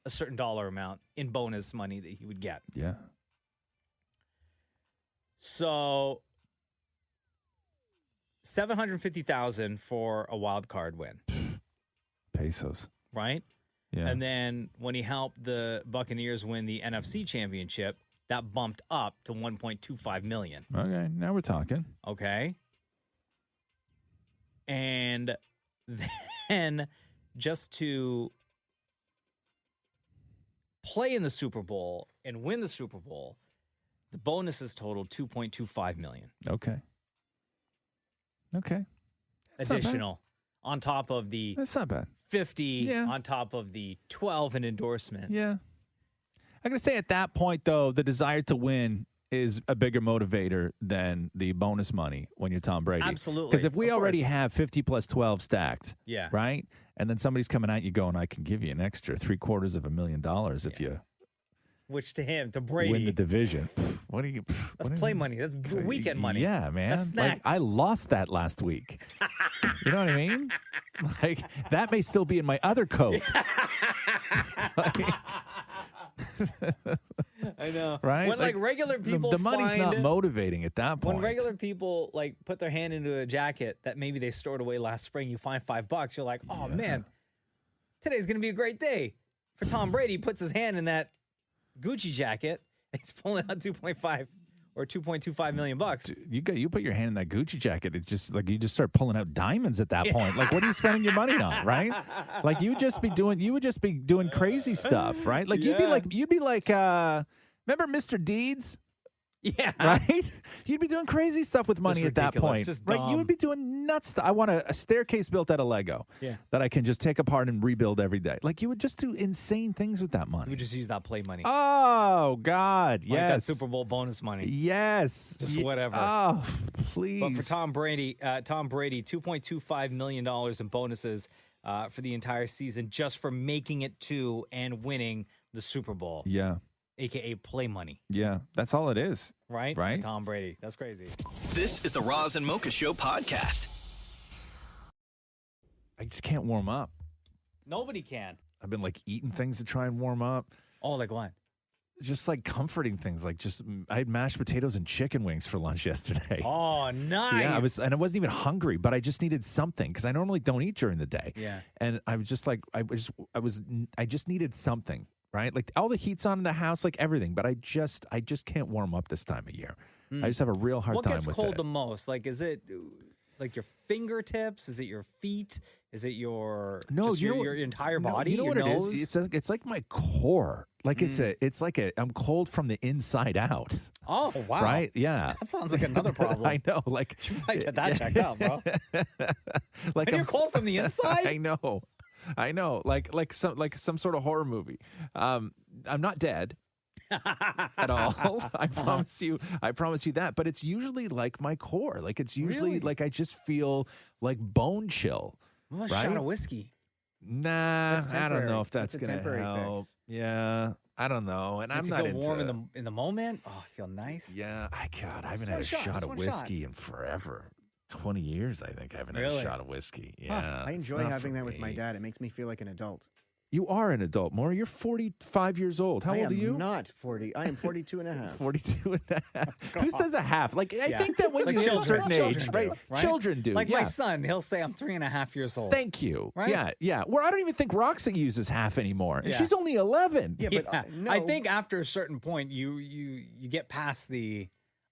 a certain dollar amount in bonus money that he would get. Yeah. So $750,000 for a wild card win, Pesos. right? Yeah. And then when he helped the Buccaneers win the NFC Championship, that bumped up to $1.25 million. Okay. Now we're talking. Okay. And then just to play in the Super Bowl and win the Super Bowl, the bonuses totaled $2.25 million. Okay. Okay. That's not bad. Additional on top of the That's not bad. 50, Yeah. on top of the 12 in endorsements. Yeah. I'm going to say at that point, though, the desire to win is a bigger motivator than the bonus money when you're Tom Brady. Absolutely. Because if we Of already course. have 50 plus 12 stacked, Yeah. right? And then somebody's coming at you going, I can give you an extra $750,000 if you Which to him, to Brady, win the division. Pff, what do you? that's play money. That's weekend money. Yeah, man. That's Like, snacks. I lost that last week. You know what I mean? Like that may still be in my other coat. I know. Right? When like regular people the money's find not motivating at that point. When regular people like put their hand into a jacket that maybe they stored away last spring, you find $5. You're like, oh man, today's gonna be a great day for Tom Brady. He puts his hand in that Gucci jacket. He's pulling out 2.5 or 2.25 million bucks. You put your hand in that Gucci jacket. It just like you just start pulling out diamonds at that point. Like, what are you spending your money on, right? Like you would just be doing crazy stuff, right? Like you'd be like, remember Mr. Deeds? Yeah. Right? You'd be doing crazy stuff with money Just at that ridiculous, point. just right? You dumb. would be doing nuts stuff. I want a staircase built out of Lego that I can just take apart and rebuild every day. Like you would just do insane things with that money. We just use that play money. Oh, God. Like that Yes. Super Bowl bonus money. Yes. Just whatever. Oh, please. But for Tom Brady, $2.25 million in bonuses for the entire season just for making it to and winning the Super Bowl. Yeah. AKA play money. Yeah. That's all it is. Right? Right. For Tom Brady. That's crazy. This is the Roz and Mocha Show podcast. I just can't warm up. Nobody can. I've been like eating things to try and warm up. Oh, like what? Just like comforting things, like I had mashed potatoes and chicken wings for lunch yesterday. Oh, nice. Yeah, I wasn't even hungry, but I just needed something because I normally don't eat during the day. Yeah. And I was just like, I just needed something, right? Like all the heat's on in the house, like everything, but I just can't warm up this time of year. I just have a real hard time with it. What gets cold the most? Like, is it like your fingertips? Is it your feet? Is it your your entire body? You know your what nose? it is? It's like my core. Like it's like I'm cold from the inside out. Oh wow! Right? Yeah. That sounds like another problem. I know. Like you might get that checked out, bro. Like you're cold from the inside. I know. Like some sort of horror movie. I'm not dead. At all. I promise you that. But it's usually like my core. Like it's usually like I just feel like bone chill. Well, a right? shot of whiskey. Nah, I don't know if that's gonna help. Fix. Yeah, I don't know. And Makes I'm you not feel warm in the moment. Oh, I feel nice. Yeah, I haven't had a shot of whiskey in forever. 20 years, I think. I haven't had a shot of whiskey. Yeah, I enjoy having that with my dad. It makes me feel like an adult. You are an adult, Maury. You're 45 years old. How old are you? I am not 40. I am 42 and a half. 42 and a half. Who says a half? Like, I think that when you hit a certain age, right? Children do. Like my son, he'll say, I'm 3.5 years old. Thank you. Right? Yeah. Well, I don't even think Roxy uses half anymore. And she's only 11. Yeah, but no. I think after a certain point, you get past the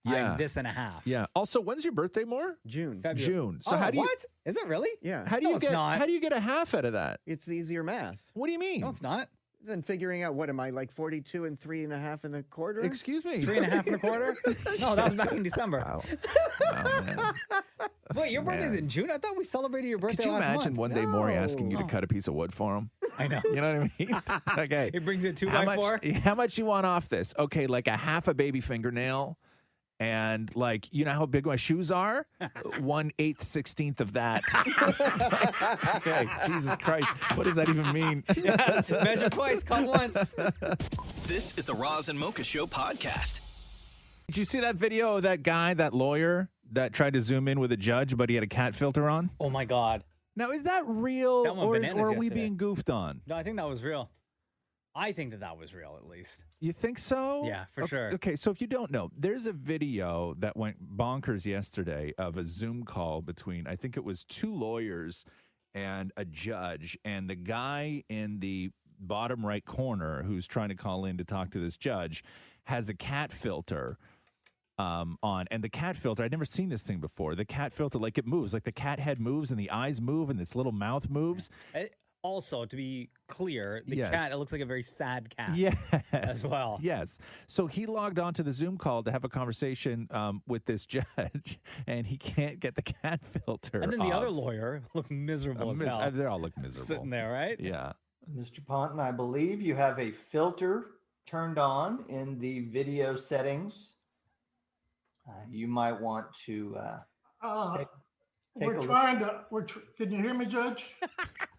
I'm this and a half. Yeah. Also, when's your birthday, More? June. February. June. So oh, how do you? What? Is it really? Yeah. How do you get a half out of that? It's easier math. What do you mean? No, it's not. Then figuring out what am I like 42 and 3.5 and a quarter? Excuse me. 3.5 and a quarter? No, that was back in December. Wow. Man. Wait, your birthday's in June? I thought we celebrated your birthday Could you last imagine month. one day Maury asking you to cut a piece of wood for him? I know. You know what I mean? Okay. It brings you a 2x4. How much you want off this? Okay, like a half a baby fingernail. And like, you know how big my shoes are? 1/8, 16th of that. Okay, Jesus Christ. What does that even mean? Yeah, measure twice, cut once. This is the Roz and Mocha Show podcast. Did you see that video of that guy, that lawyer, that tried to zoom in with a judge, but he had a cat filter on? Oh my God. Now, is that real, That went or bananas are we yesterday. being goofed on? No, I think that was real. I think that was real, at least. You think so? Yeah, for sure. Okay, so if you don't know, there's a video that went bonkers yesterday of a Zoom call between, I think it was 2 lawyers and a judge, and the guy in the bottom right corner who's trying to call in to talk to this judge has a cat filter on, and the cat filter, I'd never seen this thing before. The cat filter, like it moves, like the cat head moves and the eyes move and this little mouth moves. Also, to be clear, the Yes. cat, it looks like a very sad cat. Yes. As well. Yes. So he logged on to the Zoom call to have a conversation with this judge, and he can't get the cat filter. And then the off. other lawyer looks miserable as hell. They all look miserable. Sitting there, right? Yeah. Mr. Ponton, I believe you have a filter turned on in the video settings. You might want to take we're a trying to. Can you hear me, Judge?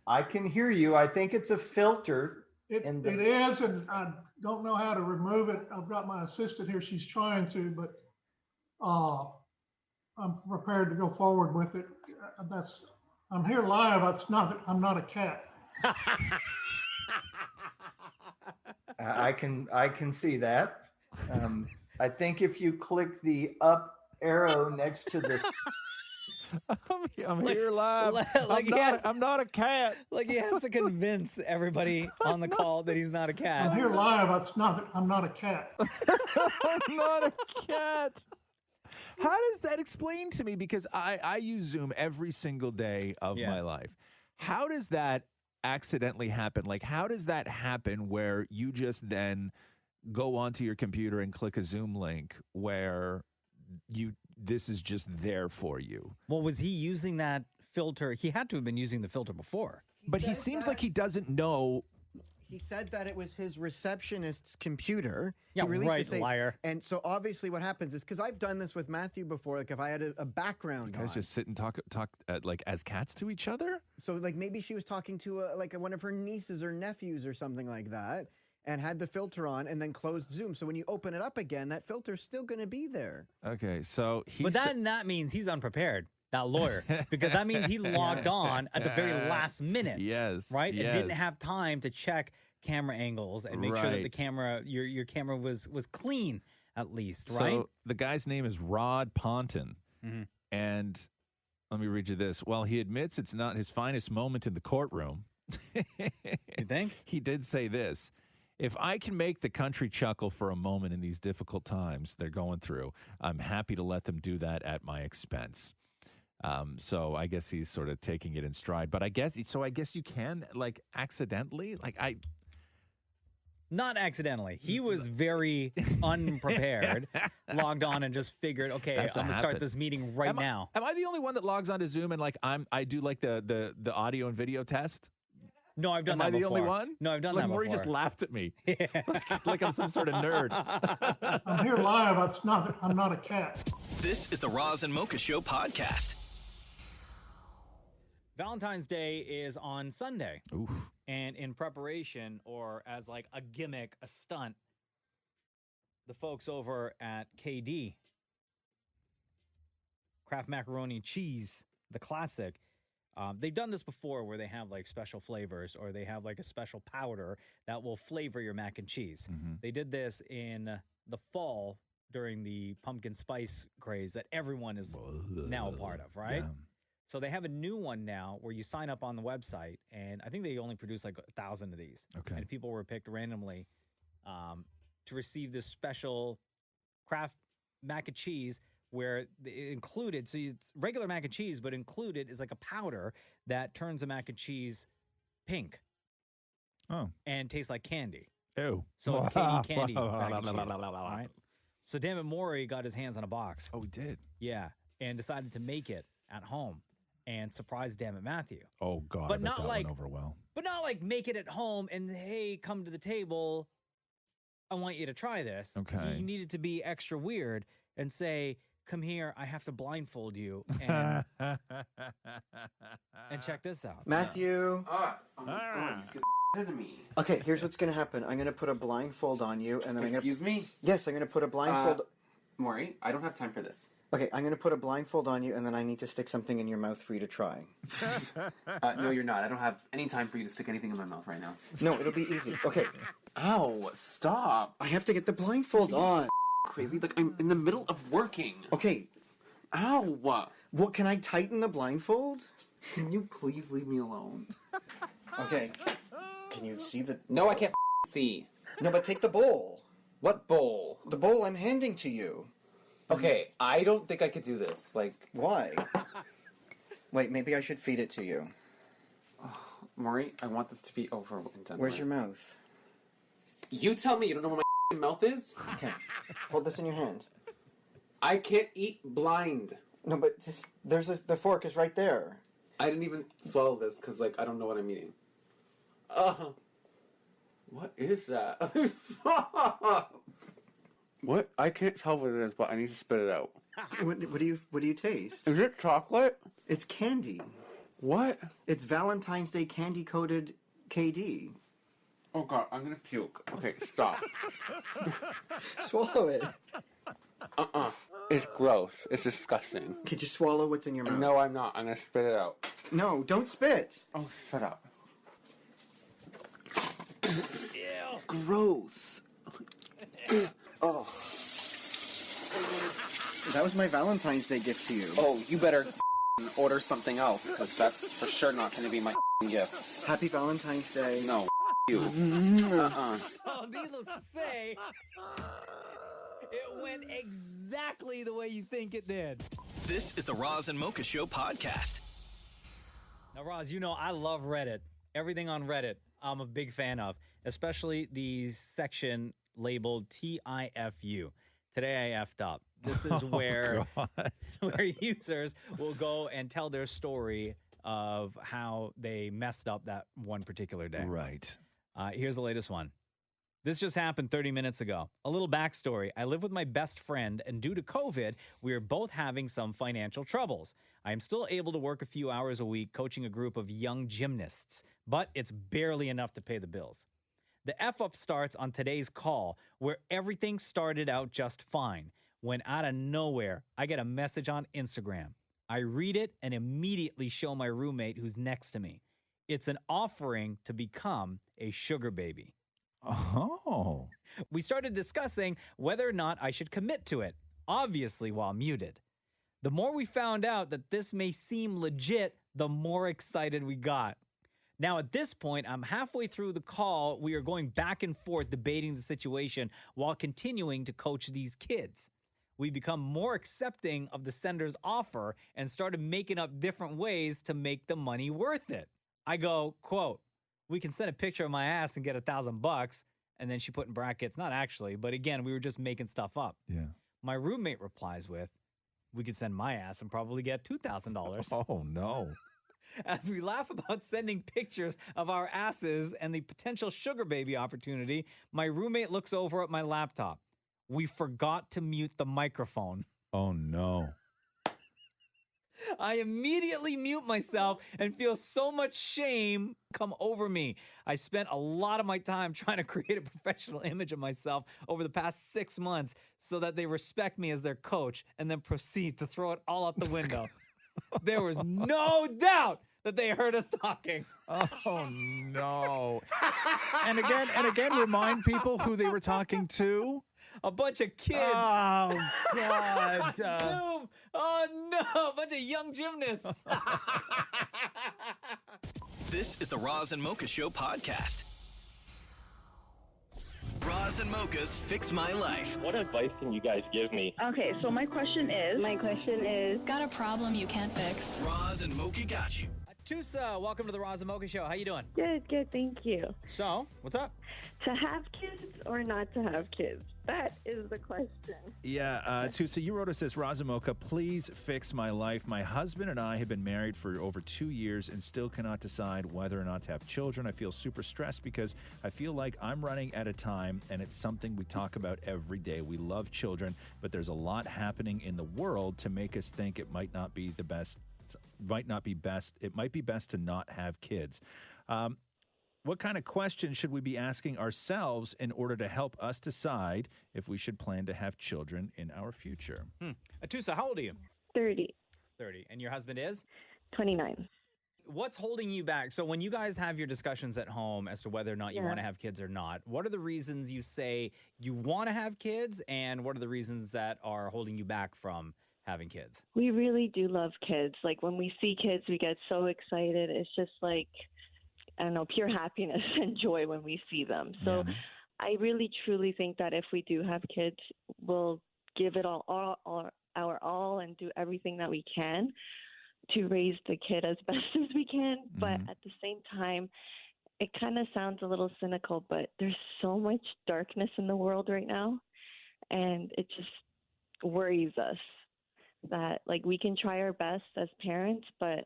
I can hear you. I think it's a filter. It is, and I don't know how to remove it. I've got my assistant here. She's trying to, but I'm prepared to go forward with it. I'm here live. I'm not a cat. I can see that. I think if you click the up arrow next to this. I'm here live. I'm not a cat. Like he has to convince everybody on the call that he's not a cat. I'm here live. I'm not a cat. I'm not a cat. How does that explain to me? Because I use Zoom every single day of my life. How does that accidentally happen? Like, how does that happen where you just then go onto your computer and click a Zoom link where this is just there for you? Well, was he using that filter? He had to have been using the filter before. But he seems like he doesn't know. He said that it was his receptionist's computer. Yeah, he released right, this thing. liar. And so obviously what happens is, because I've done this with Matthew before, like if I had a background You guys on. just sit and talk like as cats to each other? So like maybe she was talking to one of her nieces or nephews or something like that, and had the filter on and then closed Zoom. So when you open it up again, that filter's still going to be there. Okay, so But that means he's unprepared. that lawyer, because that means he logged on at the very last minute. Yes. Right? Yes. And didn't have time to check camera angles and make sure that the camera, your camera was clean at least, right? So the guy's name is Rod Ponton. And let me read you this. While he admits it's not his finest moment in the courtroom, you think? He did say this. If I can make the country chuckle for a moment in these difficult times they're going through, I'm happy to let them do that at my expense. So I guess he's sort of taking it in stride. But I guess you can, like, accidentally, Not accidentally. He was very unprepared, logged on and just figured, okay, That's I'm going to start happens. this meeting right now. Am I the only one that logs on to Zoom and I do like the audio and video test? No, I've done Am that I the before. only one? No, I've done like that Maury before. just laughed at me. like I'm some sort of nerd. I'm here live. I'm not a cat. This is the Roz and Mocha Show podcast. Valentine's Day is on Sunday. Oof. And in preparation, or as like a gimmick, a stunt, the folks over at KD, Kraft Macaroni Cheese, the classic, they've done this before where they have like special flavors or they have like a special powder that will flavor your mac and cheese. They did this in the fall during the pumpkin spice craze that everyone is now a part of, right? Yeah. So they have a new one now where you sign up on the website, and I think they only produce like 1,000 of these. Okay. And people were picked randomly to receive this special Kraft mac and cheese where it included, so it's regular mac and cheese, but included is like a powder that turns the mac and cheese pink. Oh. And tastes like candy. Ew. So it's candy mac and cheese. All right. So Dammit Maury got his hands on a box. Oh, he did? Yeah. And decided to make it at home and surprise Dammit Matthew. Oh, God. But I bet not that like, went over well. But not like make it at home and, hey, come to the table. I want you to try this. Okay. He needed to be extra weird and say, come here, I have to blindfold you and, and check this out. Matthew. Me. Okay, here's what's going to happen. I'm going to put a blindfold on you, and then Excuse me? Yes, I'm going to put a blindfold. Maury, I don't have time for this. Okay, I'm going to put a blindfold on you, and then I need to stick something in your mouth for you to try. No, you're not. I don't have any time for you to stick anything in my mouth right now. No, it'll be easy. Okay. Ow, stop. I have to get the blindfold on. Crazy? Like, I'm in the middle of working. Okay. Ow. Well, can I tighten the blindfold? Can you please leave me alone? Okay. Can you see the... No, I can't see. No, but take the bowl. What bowl? The bowl I'm handing to you. Okay, I don't think I could do this. Like... Why? Wait, maybe I should feed it to you. Maury, I want this to be over and done Where's with. your mouth? You tell me you don't know where my mouth is? Okay. Hold this in your hand. I can't eat blind. No, but just, the fork is right there. I didn't even swallow this because, like, I don't know what I'm eating. What is that? What? I can't tell what it is, but I need to spit it out. What do you taste? Is it chocolate? It's candy. What? It's Valentine's Day candy coated KD. Oh god, I'm gonna puke. Okay, stop. Swallow it. It's gross. It's disgusting. Could you swallow what's in your mouth? No, I'm not. I'm gonna spit it out. No, don't spit. Oh, shut up. Gross. Oh. That was my Valentine's Day gift to you. Oh, you better order something else, because that's for sure not going to be my gift. Happy Valentine's Day. No, you. Oh, needless to say, it went exactly the way you think it did. This is the Roz and Mocha Show podcast. Now, Roz, you know I love Reddit. Everything on Reddit, I'm a big fan of, especially the section labeled TIFU. Today I effed up. This is where users will go and tell their story of how they messed up that one particular day. Right. Here's the latest one. This just happened 30 minutes ago. A little backstory. I live with my best friend, and due to COVID, we are both having some financial troubles. I am still able to work a few hours a week coaching a group of young gymnasts, but it's barely enough to pay the bills. The F-up starts on today's call, where everything started out just fine, when out of nowhere, I get a message on Instagram. I read it and immediately show my roommate who's next to me. It's an offering to become a sugar baby. Oh. We started discussing whether or not I should commit to it, obviously while muted. The more we found out that this may seem legit, the more excited we got. Now, at this point, I'm halfway through the call. We are going back and forth debating the situation while continuing to coach these kids. We become more accepting of the sender's offer and started making up different ways to make the money worth it. I go, quote, we can send a picture of my ass and get $1,000. And then she put in brackets, not actually, but again, we were just making stuff up. Yeah. My roommate replies with, we could send my ass and probably get $2,000. Oh, no. As we laugh about sending pictures of our asses and the potential sugar baby opportunity, my roommate looks over at my laptop. We forgot to mute the microphone. Oh, no. I immediately mute myself and feel so much shame come over me. I spent a lot of my time trying to create a professional image of myself over the past 6 months so that they respect me as their coach and then proceed to throw it all out the window. There was no doubt that they heard us talking. Oh, no. And again, remind people who they were talking to. A bunch of kids. Oh, God. Zoom. Oh, no. A bunch of young gymnasts. This is the Roz and Mocha Show podcast. Roz and Mocha's Fix My Life. What advice can you guys give me? Okay, so my question is... Got a problem you can't fix? Roz and Mocha got you. Tusa, welcome to the Roz and Mocha Show. How you doing? Good, thank you. So, what's up? To have kids or not to have kids? That is the question. Yeah, Tusa, you wrote us this, Razamoka, please fix my life. My husband and I have been married for over 2 years and still cannot decide whether or not to have children. I feel super stressed because I feel like I'm running out of time, and it's something we talk about every day. We love children, but there's a lot happening in the world to make us think it might not be the best. It might be best to not have kids. What kind of questions should we be asking ourselves in order to help us decide if we should plan to have children in our future? Atusa, how old are you? 30. 30. And your husband is? 29. What's holding you back? So when you guys have your discussions at home as to whether or not you want to have kids or not, what are the reasons you say you want to have kids, and what are the reasons that are holding you back from having kids? We really do love kids. Like, when we see kids, we get so excited. It's just like, I don't know, pure happiness and joy when we see them. So I really, truly think that if we do have kids, we'll give it our all and do everything that we can to raise the kid as best as we can. But at the same time, it kind of sounds a little cynical, but there's so much darkness in the world right now. And it just worries us that, like, we can try our best as parents, but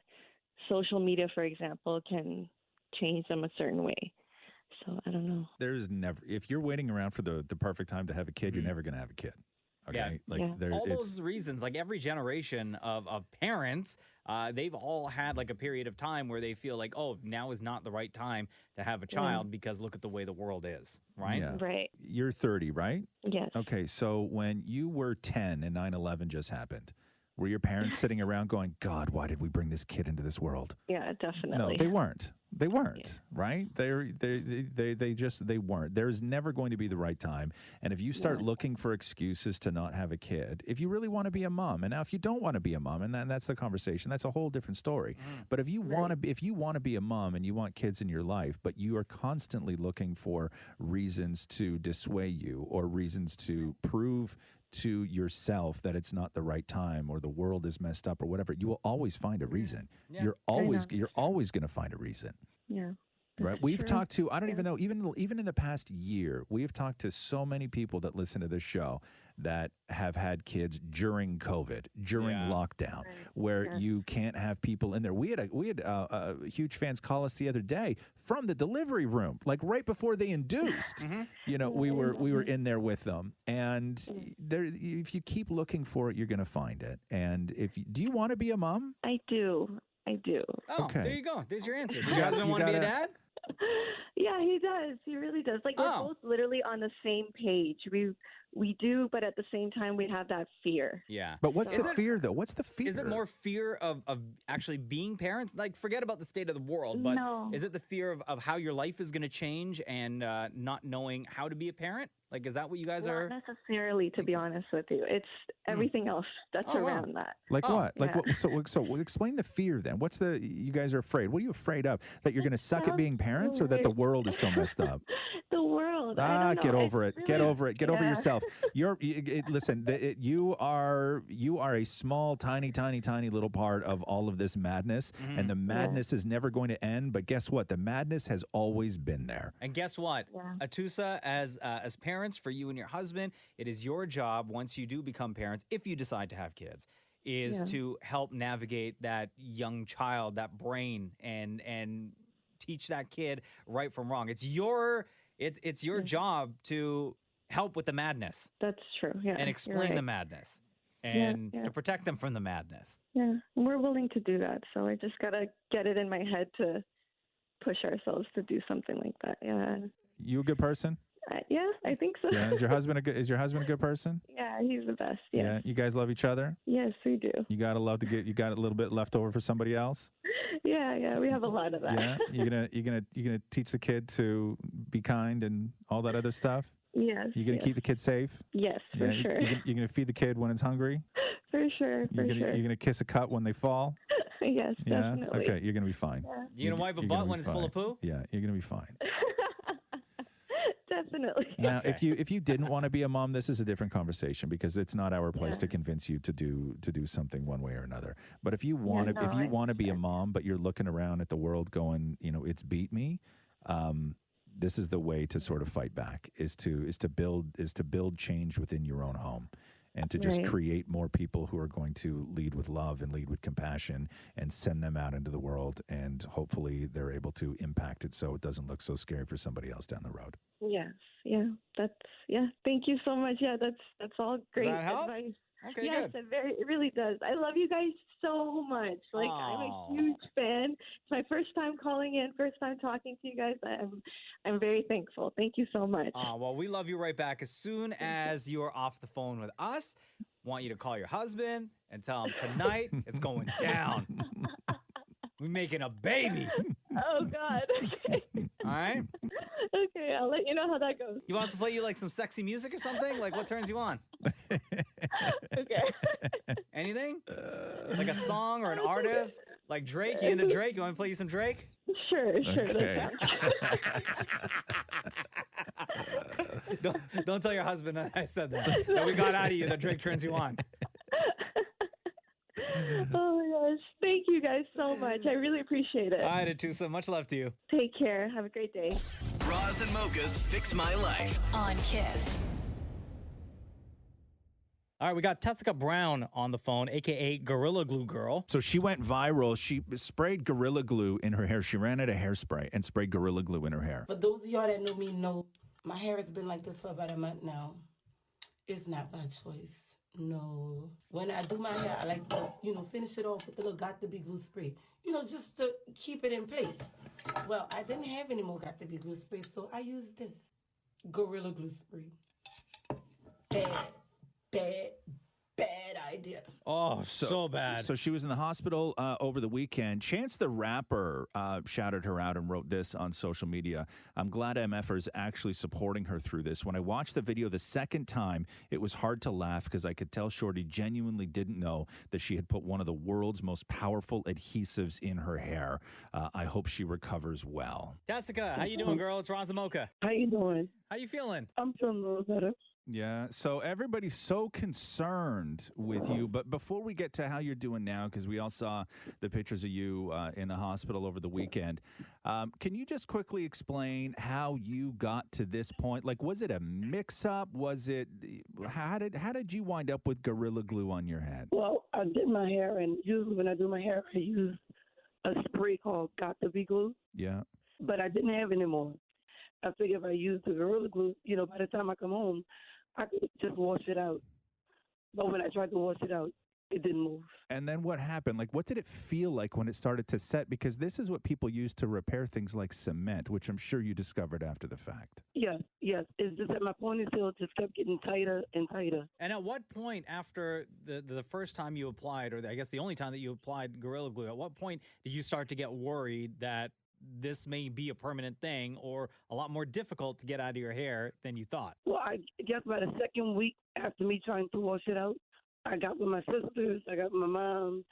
social media, for example, can change them a certain way. So I don't know. There's never, if you're waiting around for the perfect time to have a kid, you're never going to have a kid. Okay. All those reasons, like every generation of parents, they've all had like a period of time where they feel like, oh, now is not the right time to have a child because look at the way the world is, right? Yeah. Right. You're 30, right? Yes. Okay, so when you were 10 and 9/11 just happened, were your parents sitting around going, God, why did we bring this kid into this world? Yeah, definitely. No, they weren't. They weren't, right? They weren't. There's never going to be the right time. And if you start looking for excuses to not have a kid, if you really want to be a mom, and now if you don't want to be a mom, and that's the conversation, that's a whole different story. But if you want to be a mom and you want kids in your life, but you are constantly looking for reasons to dissuade you or reasons to prove to yourself that it's not the right time or the world is messed up or whatever, you will always find a reason. Yeah. You're always going to find a reason. Yeah. Right. We've talked to, I don't even know, even in the past year, we've talked to so many people that listen to this show that have had kids during COVID, during lockdown, where you can't have people in there. We had huge fans call us the other day from the delivery room, like right before they induced. You know, we were in there with them, and if you keep looking for it, you're going to find it. And do you want to be a mom? I do. Oh, okay. There you go. There's your answer. Does your husband want to be a dad? Yeah, he does. He really does. Like, we're both literally on the same page. We we do, but at the same time, we have that fear. Yeah. But what's the fear, though? What's the fear? Is it more fear of actually being parents? Like, forget about the state of the world, but No. is it the fear of how your life is going to change and not knowing how to be a parent? Like, is that what you guys are? Not necessarily, to be honest with you. It's everything else that's Oh, wow. around that. Like what? Like yeah. what? So explain the fear then. What's the? You guys are afraid. What are you afraid of? That you're going to suck at being parents, or that the world is so messed up? The world. I Ah, don't know. get over It's it. Get really- over it. Get over yeah. yourself. Listen. You are a small, tiny little part of all of this madness, and the madness is never going to end. But guess what? The madness has always been there. And guess what? Atusa, as parents, for you and your husband, it is your job once you do become parents, if you decide to have kids, is to help navigate that young child, that brain, and teach that kid right from wrong. It's your job to help with the madness. That's true. Yeah. And you're explain the right. madness and Yeah. to protect them from the madness. Yeah, we're willing to do that. So I just gotta get it in my head to push ourselves to do something like that. Yeah. You a good person? Yeah, I think so. Yeah. Is your husband a good person? Yeah, he's the best. Yes. Yeah. You guys love each other? Yes, we do. You got a little bit left over for somebody else? Yeah, we have a lot of that. Yeah. You're gonna teach the kid to be kind and all that other stuff? Yes. You're gonna yes. keep the kid safe? Yes, for Yeah, sure. You're gonna feed the kid when it's hungry? For sure. You're gonna kiss a cut when they fall? Yes, Yeah. definitely. Okay, you're gonna be fine. Yeah. You gonna wipe a You're butt gonna be when it's full of fine. poo? Yeah, you're gonna be fine. Definitely. Now, if you didn't want to be a mom, this is a different conversation because it's not our place to convince you to do something one way or another. But if you want to be a mom, but you're looking around at the world going, it's beat me. This is the way to sort of fight back is to build change within your own home. And to just Right. create more people who are going to lead with love and lead with compassion and send them out into the world. And hopefully they're able to impact it so it doesn't look so scary for somebody else down the road. Yes. Yeah. Thank you so much. Yeah, that's all great that help? advice. Okay, yes, good. it really does. I love you guys so much. Like I'm a huge fan. It's my first time calling in, first time talking to you guys. I'm very thankful. Thank you so much. Well, we love you right back. As soon as you're off the phone with us, want you to call your husband and tell him tonight it's going down. We're making a baby. Oh God. Okay. All right. Okay, I'll let you know how that goes. You want us to play you like some sexy music or something? Like what turns you on? Okay. Anything? Like a song or an artist? Like Drake? You into Drake? You want me to play you some Drake? Sure. Okay. Don't tell your husband that I said that. That we got out of you that Drake turns you on. Oh my gosh. Thank you guys so much. I really appreciate it. All right, Atusa. Much love to you. Take care. Have a great day. Roz and Mocha's Fix My Life. On Kiss. All right, we got Tessica Brown on the phone, a.k.a. Gorilla Glue Girl. So she went viral. She sprayed Gorilla Glue in her hair. She ran out of hairspray and sprayed Gorilla Glue in her hair. For those of y'all that know me know my hair has been like this for about a month now. It's not by choice. No. When I do my hair, I like to, finish it off with a little Got to Be Glue spray. Just to keep it in place. Well, I didn't have any more Got to Be Glue spray, so I used this Gorilla Glue spray. Bad idea. Oh, so bad. So she was in the hospital over the weekend. Chance the Rapper shouted her out and wrote this on social media. I'm glad MFR is actually supporting her through this. When I watched the video the second time, it was hard to laugh because I could tell Shorty genuinely didn't know that she had put one of the world's most powerful adhesives in her hair. I hope she recovers well. Tessica, how you doing, girl? It's Roz and Mocha. How you doing? How you feeling? I'm feeling a little better. Yeah, so everybody's so concerned with you. But before we get to how you're doing now, because we all saw the pictures of you in the hospital over the weekend, can you just quickly explain how you got to this point? Like, was it a mix-up? How did you wind up with Gorilla Glue on your head? Well, I did my hair, and usually when I do my hair, I use a spray called Got to Be Glue. Yeah. But I didn't have any more. I figured if I used the Gorilla Glue, by the time I come home, I could just wash it out. But when I tried to wash it out, it didn't move. And then what happened? Like, what did it feel like when it started to set? Because this is what people use to repair things like cement, which I'm sure you discovered after the fact. Yes. It's just that my ponytail just kept getting tighter and tighter. And at what point after the first time you applied, or I guess the only time that you applied Gorilla Glue, at what point did you start to get worried that this may be a permanent thing or a lot more difficult to get out of your hair than you thought? Well, I guess by the second week after me trying to wash it out, I got with my sisters, I got with my mom.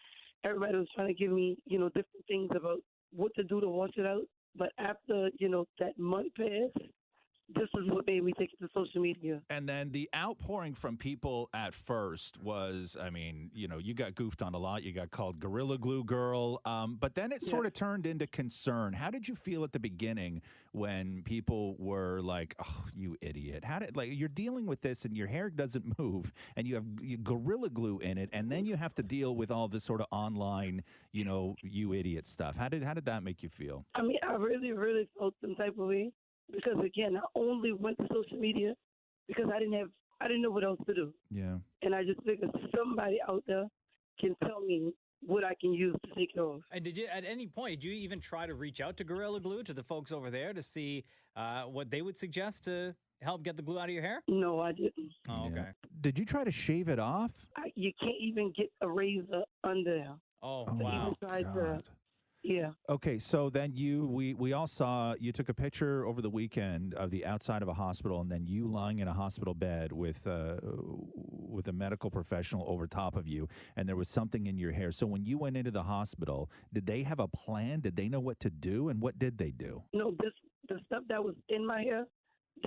Everybody was trying to give me, different things about what to do to wash it out. But after, that month passed, this is what made me take it to social media. And then the outpouring from people at first was, I mean, you got goofed on a lot. You got called Gorilla Glue Girl. But then it sort of turned into concern. How did you feel at the beginning when people were like, oh, you idiot? You're dealing with this and your hair doesn't move and you have Gorilla Glue in it. And then you have to deal with all this sort of online, you idiot stuff. How did that make you feel? I mean, I really, really felt some type of way. Because again, I only went to social media because I didn't know what else to do. Yeah. And I just figured somebody out there can tell me what I can use to take it off. And did you, at any point, did you even try to reach out to Gorilla Glue, to the folks over there, to see what they would suggest to help get the glue out of your hair? No, I didn't. Oh, okay. Yeah. Did you try to shave it off? You can't even get a razor under there. Oh, So wow. even tried to, yeah. Okay, so then we all saw, you took a picture over the weekend of the outside of a hospital and then you lying in a hospital bed with a medical professional over top of you, and there was something in your hair. So when you went into the hospital, did they have a plan? Did they know what to do, and what did they do? No, the stuff that was in my hair,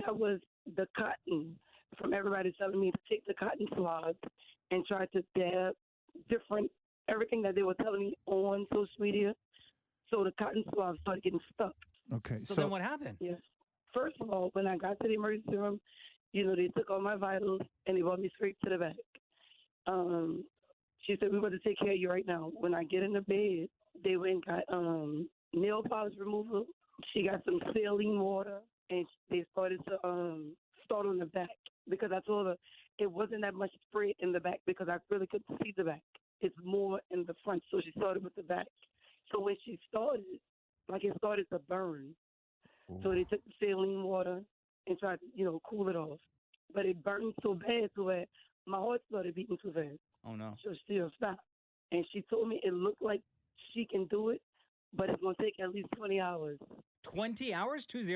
that was the cotton from everybody telling me to take the cotton swabs and try to dab everything that they were telling me on social media. So the cotton swabs started getting stuck. Okay. So then what happened? Yes. First of all, when I got to the emergency room, they took all my vitals and they brought me straight to the back. She said, we're going to take care of you right now. When I get in the bed, they went and got nail polish removal. She got some saline water, and they started to start on the back because I told her it wasn't that much spray in the back because I really couldn't see the back. It's more in the front, so she started with the back. So when she started, it started to burn. Ooh. So they took the saline water and tried to, cool it off. But it burned so bad to where my heart started beating too fast. Oh, no. So she stopped. And she told me it looked like she can do it, but it's going to take at least 20 hours. 20 hours? 20?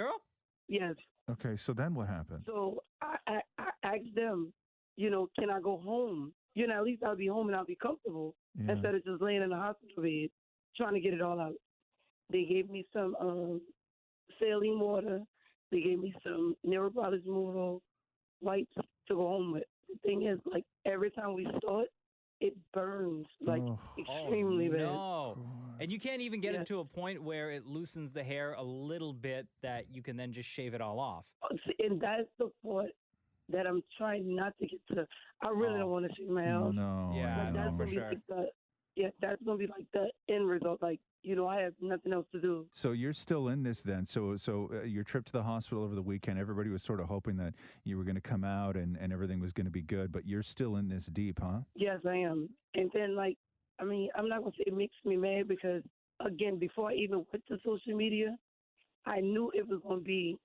Yes. Okay, so then what happened? So I asked them, can I go home? At least I'll be home and I'll be comfortable instead of just laying in the hospital bed trying to get it all out. They gave me some saline water. They gave me some nail polish removal wipes to go home with. The thing is, every time we start, it burns extremely bad. No. And you can't even get it to a point where it loosens the hair a little bit that you can then just shave it all off. And that's the part that I'm trying not to get to. I really don't want to shave my hair off. No. Yeah, that's for sure. That's going to be the end result. I have nothing else to do. So you're still in this then. So your trip to the hospital over the weekend, everybody was sort of hoping that you were going to come out and everything was going to be good, but you're still in this deep, huh? Yes, I am. And then, I'm not going to say it makes me mad because, again, before I even went to social media, I knew it was going to be,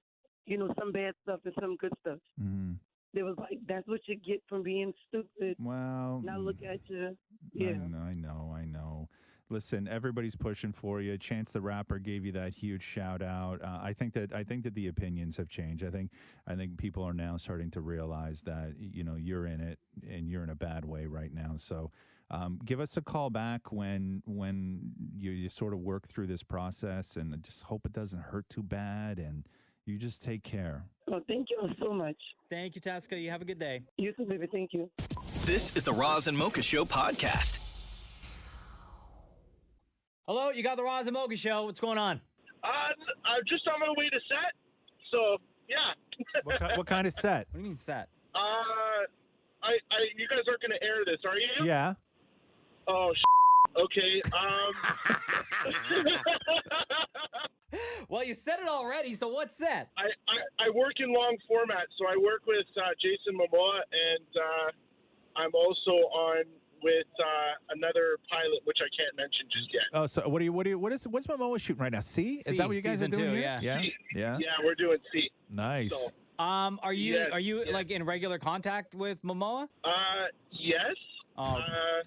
some bad stuff and some good stuff. Mm-hmm. They was that's what you get from being stupid. Well, now look at you. Yeah. I know. Listen, everybody's pushing for you. Chance the Rapper gave you that huge shout out. I think that the opinions have changed. I think people are now starting to realize that you're in it and you're in a bad way right now. So give us a call back when you sort of work through this process, and I just hope it doesn't hurt too bad, and you just take care. Well, thank you so much. Thank you, Tessica. You have a good day. You too, baby. Thank you. This is the Roz and Mocha Show podcast. Hello, you got the Roz and Mocha Show. What's going on? I'm just on my way to set. So, yeah. What kind of set? What do you mean set? You guys aren't going to air this, are you? Yeah. Oh, okay. Well, you said it already, so what's set? I work in long format, so I work with Jason Momoa, and I'm also on with another pilot, which I can't mention just yet. Oh, so what's Momoa shooting right now? C? Is that what you guys are season doing 2, here? yeah. Yeah. Yeah, we're doing C. Nice. So, Are you like in regular contact with Momoa? Yes.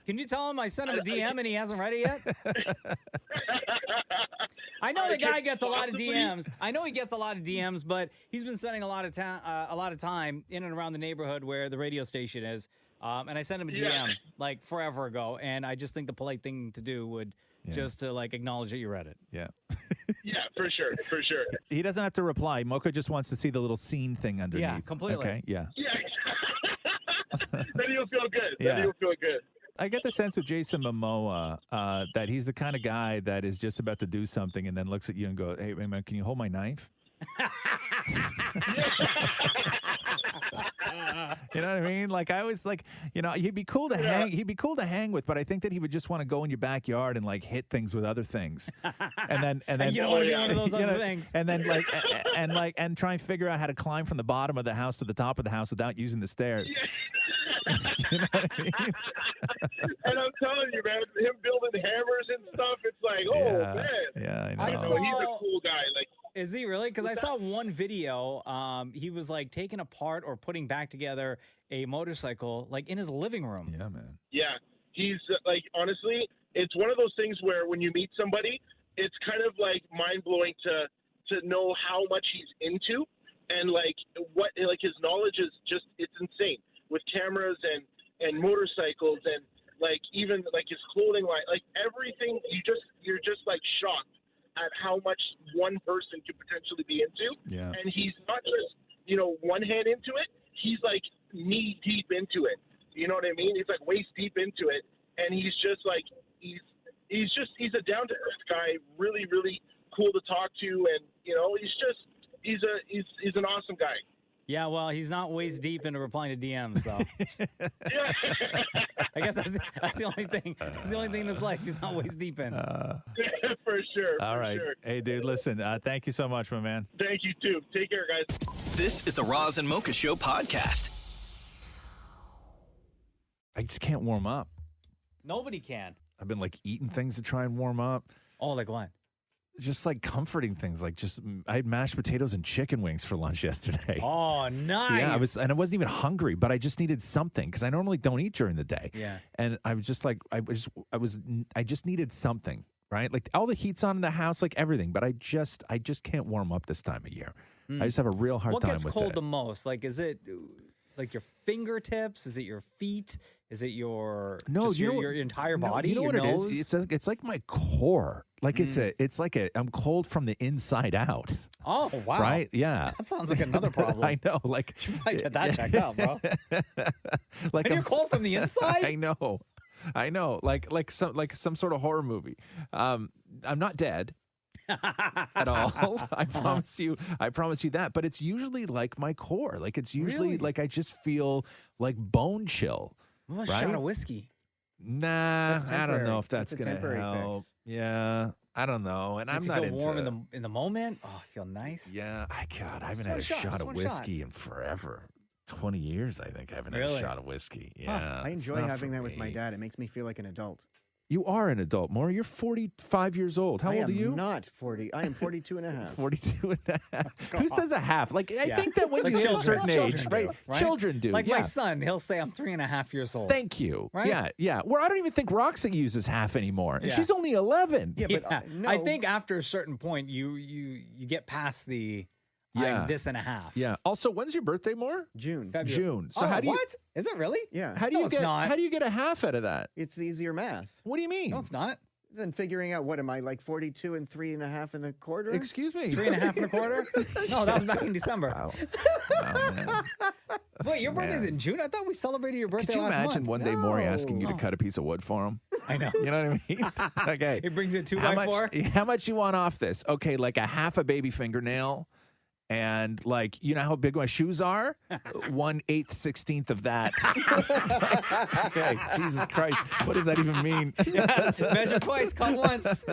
Can you tell him I sent him a DM and he hasn't read it yet? I know the guy gets a lot of DMs. I know he gets a lot of DMs, but he's been spending a lot of time in and around the neighborhood where the radio station is. And I sent him a DM like forever ago, and I just think the polite thing to do would just to like acknowledge that you read it. Yeah. Yeah, for sure. He doesn't have to reply. Mocha just wants to see the little scene thing underneath. Yeah, completely. Okay, yeah. Yeah. Then you'll feel good. Yeah. Then you'll feel good. I get the sense with Jason Momoa that he's the kind of guy that is just about to do something and then looks at you and goes, "Hey, man, can you hold my knife?" You know what I mean? Like I always like, he'd be cool to hang. He'd be cool to hang with, but I think that he would just want to go in your backyard and like hit things with other things, and then you don't want to be one of those other things, and then and try and figure out how to climb from the bottom of the house to the top of the house without using the stairs. You know what I mean? And I'm telling you, man, him building hammers and stuff, it's like, oh man. Yeah, I know. He's a cool guy. Like, is he really? Because I saw one video. He was like taking apart or putting back together a motorcycle, like in his living room. Yeah, man. Yeah, he's like, honestly, it's one of those things where when you meet somebody, it's kind of like mind blowing to know how much he's into, and like what his knowledge is just, it's insane with cameras and motorcycles and like even like his clothing line, like everything. You're just like shocked at how much one person could potentially be into. Yeah. And he's not just, one hand into it. He's like knee deep into it. You know what I mean? He's like waist deep into it. And he's just like, he's a down to earth guy, really, really cool to talk to. And, he's an awesome guy. Yeah, well, he's not waist deep into replying to DMs, so. I guess that's the only thing. That's the only thing in his life he's not waist deep in. For sure. All right. Sure. Hey, dude, listen, thank you so much, my man. Thank you, too. Take care, guys. This is the Roz and Mocha Show podcast. I just can't warm up. Nobody can. I've been like eating things to try and warm up. Oh, like what? Just like comforting things, like I had mashed potatoes and chicken wings for lunch yesterday. Oh, nice. Yeah, I wasn't even hungry, but I just needed something because I normally don't eat during the day. Yeah. And I was just like, I just needed something, right? Like all the heat's on in the house, like everything, but I just can't warm up this time of year. I just have a real hard time with it. What gets cold the most? Like, is it like your fingertips? Is it your feet? Is it your your entire body? You know your what nose? it is? It's like my core. Like it's like I'm cold from the inside out. Oh wow! Right? Yeah. That sounds like another problem. I know. Like you might get that checked out, bro. Like you're cold from the inside. I know. Like some sort of horror movie. I'm not dead. At all. I promise you that. But it's usually like my core. Like it's usually like I just feel like bone chill. What right? shot of whiskey? Nah, I don't know if that's gonna help. Fix. Yeah, I don't know. And Makes I'm you not feel warm in the moment. Oh, I feel nice. Yeah, I haven't had a shot of whiskey in forever. 20 years, I think. I haven't had a shot of whiskey. Yeah, I enjoy having that with my dad. It makes me feel like an adult. You are an adult, Maury. You're 45 years old. How old are you? I am not 40. I am 42 and a half. 42 and a half. Who says a half? Like, I think that when like you hit a certain age, do, right? Children do. Like my son, he'll say I'm 3.5 years old. Thank you. Right? Yeah. Well, I don't even think Roxa uses half anymore. And Yeah. she's only 11. Yeah, but no. I think after a certain point, you get past the I'm this and a half. Yeah. Also, when's your birthday, More? June. February. June. So oh, how do you? What? Is it really? Yeah. How do you get? How do you get a half out of that? It's easier math. What do you mean? No, it's not. Then figuring out what am I like 42 and 3.5 and a quarter? Excuse me. 3.5 and a quarter? No, that was back in December. Wow, man. Wait, your birthday's in June? I thought we celebrated your birthday Could you last imagine month. one day Maury asking you to cut a piece of wood for him? I know. You know what I mean? Okay. It brings you a 2x4. How much you want off this? Okay, like a half a baby fingernail. And like, you know how big my shoes are? 1/8, 16th of that. Okay, Jesus Christ. What does that even mean? Yeah, measure twice, cut once.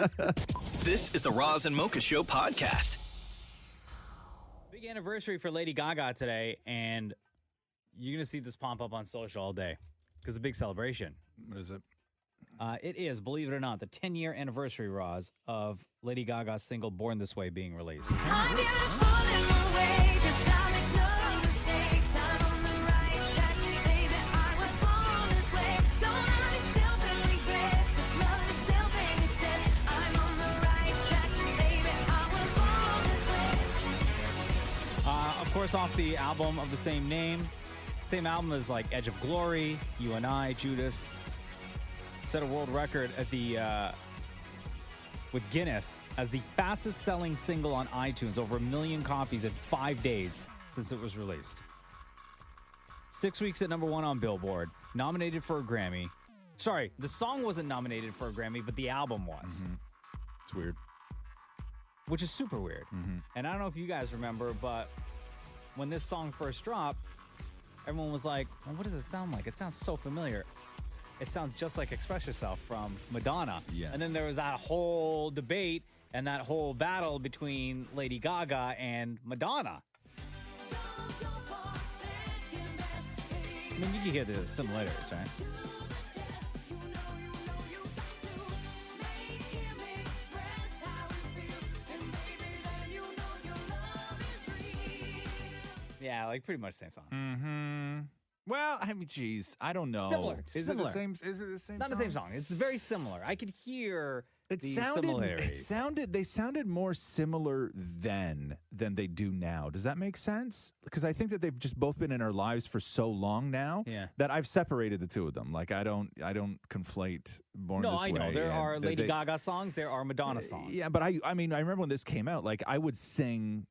This is the Roz and Mocha Show podcast. Big anniversary for Lady Gaga today, and you're going to see this pop up on social all day. because a big celebration. What is it? It is, believe it or not, the 10-year anniversary, Roz, of Lady Gaga's single Born This Way being released. Of course, off the album of the same name. Same album as like Edge of Glory, You and I, Judas. Set a world record at the with Guinness as the fastest selling single on iTunes, over 1 million copies in 5 days since it was released. 6 weeks at number 1 on Billboard, nominated for a Grammy. Sorry, the song wasn't nominated for a Grammy, but the album was. Mm-hmm. It's weird. Which is super weird. Mm-hmm. And I don't know if you guys remember, but when this song first dropped, everyone was like, well, what does it sound like? It sounds so familiar. It sounds just like Express Yourself from Madonna. Yes. And then there was that whole debate and that whole battle between Lady Gaga and Madonna. I mean, you can hear the similarities, right? Yeah, like pretty much the same song. Mm-hmm. Well, I mean, geez, I don't know. Similar. Is Similar. it the same? Is it the same? Not song? the same song. It's very similar. I could hear It the sounded. similarities. They sounded more similar then than they do now. Does that make sense? Because I think that they've just both been in our lives for so long now that I've separated the two of them. Like I don't conflate Born This Way. No, I know. There and are Lady Gaga songs. There are Madonna songs. Yeah, but I mean, I remember when this came out. Like I would sing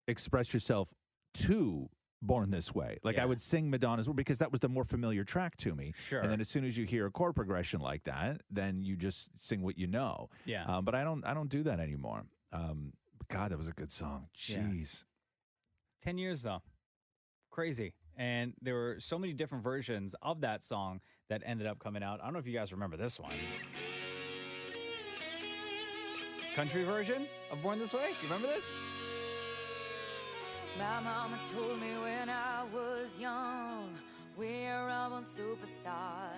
"Express Yourself" to Born This Way. Like I would sing Madonna's because that was the more familiar track to me. Sure. And then as soon as you hear a chord progression like that, then you just sing what you know. Yeah. But I don't do that anymore. God, that was a good song. Jeez. 10 years, though. Crazy. And there were so many different versions of that song that ended up coming out. I don't know if you guys remember this one. Country version of Born This Way? You remember this? My mama told me when I was young, we're all born superstars.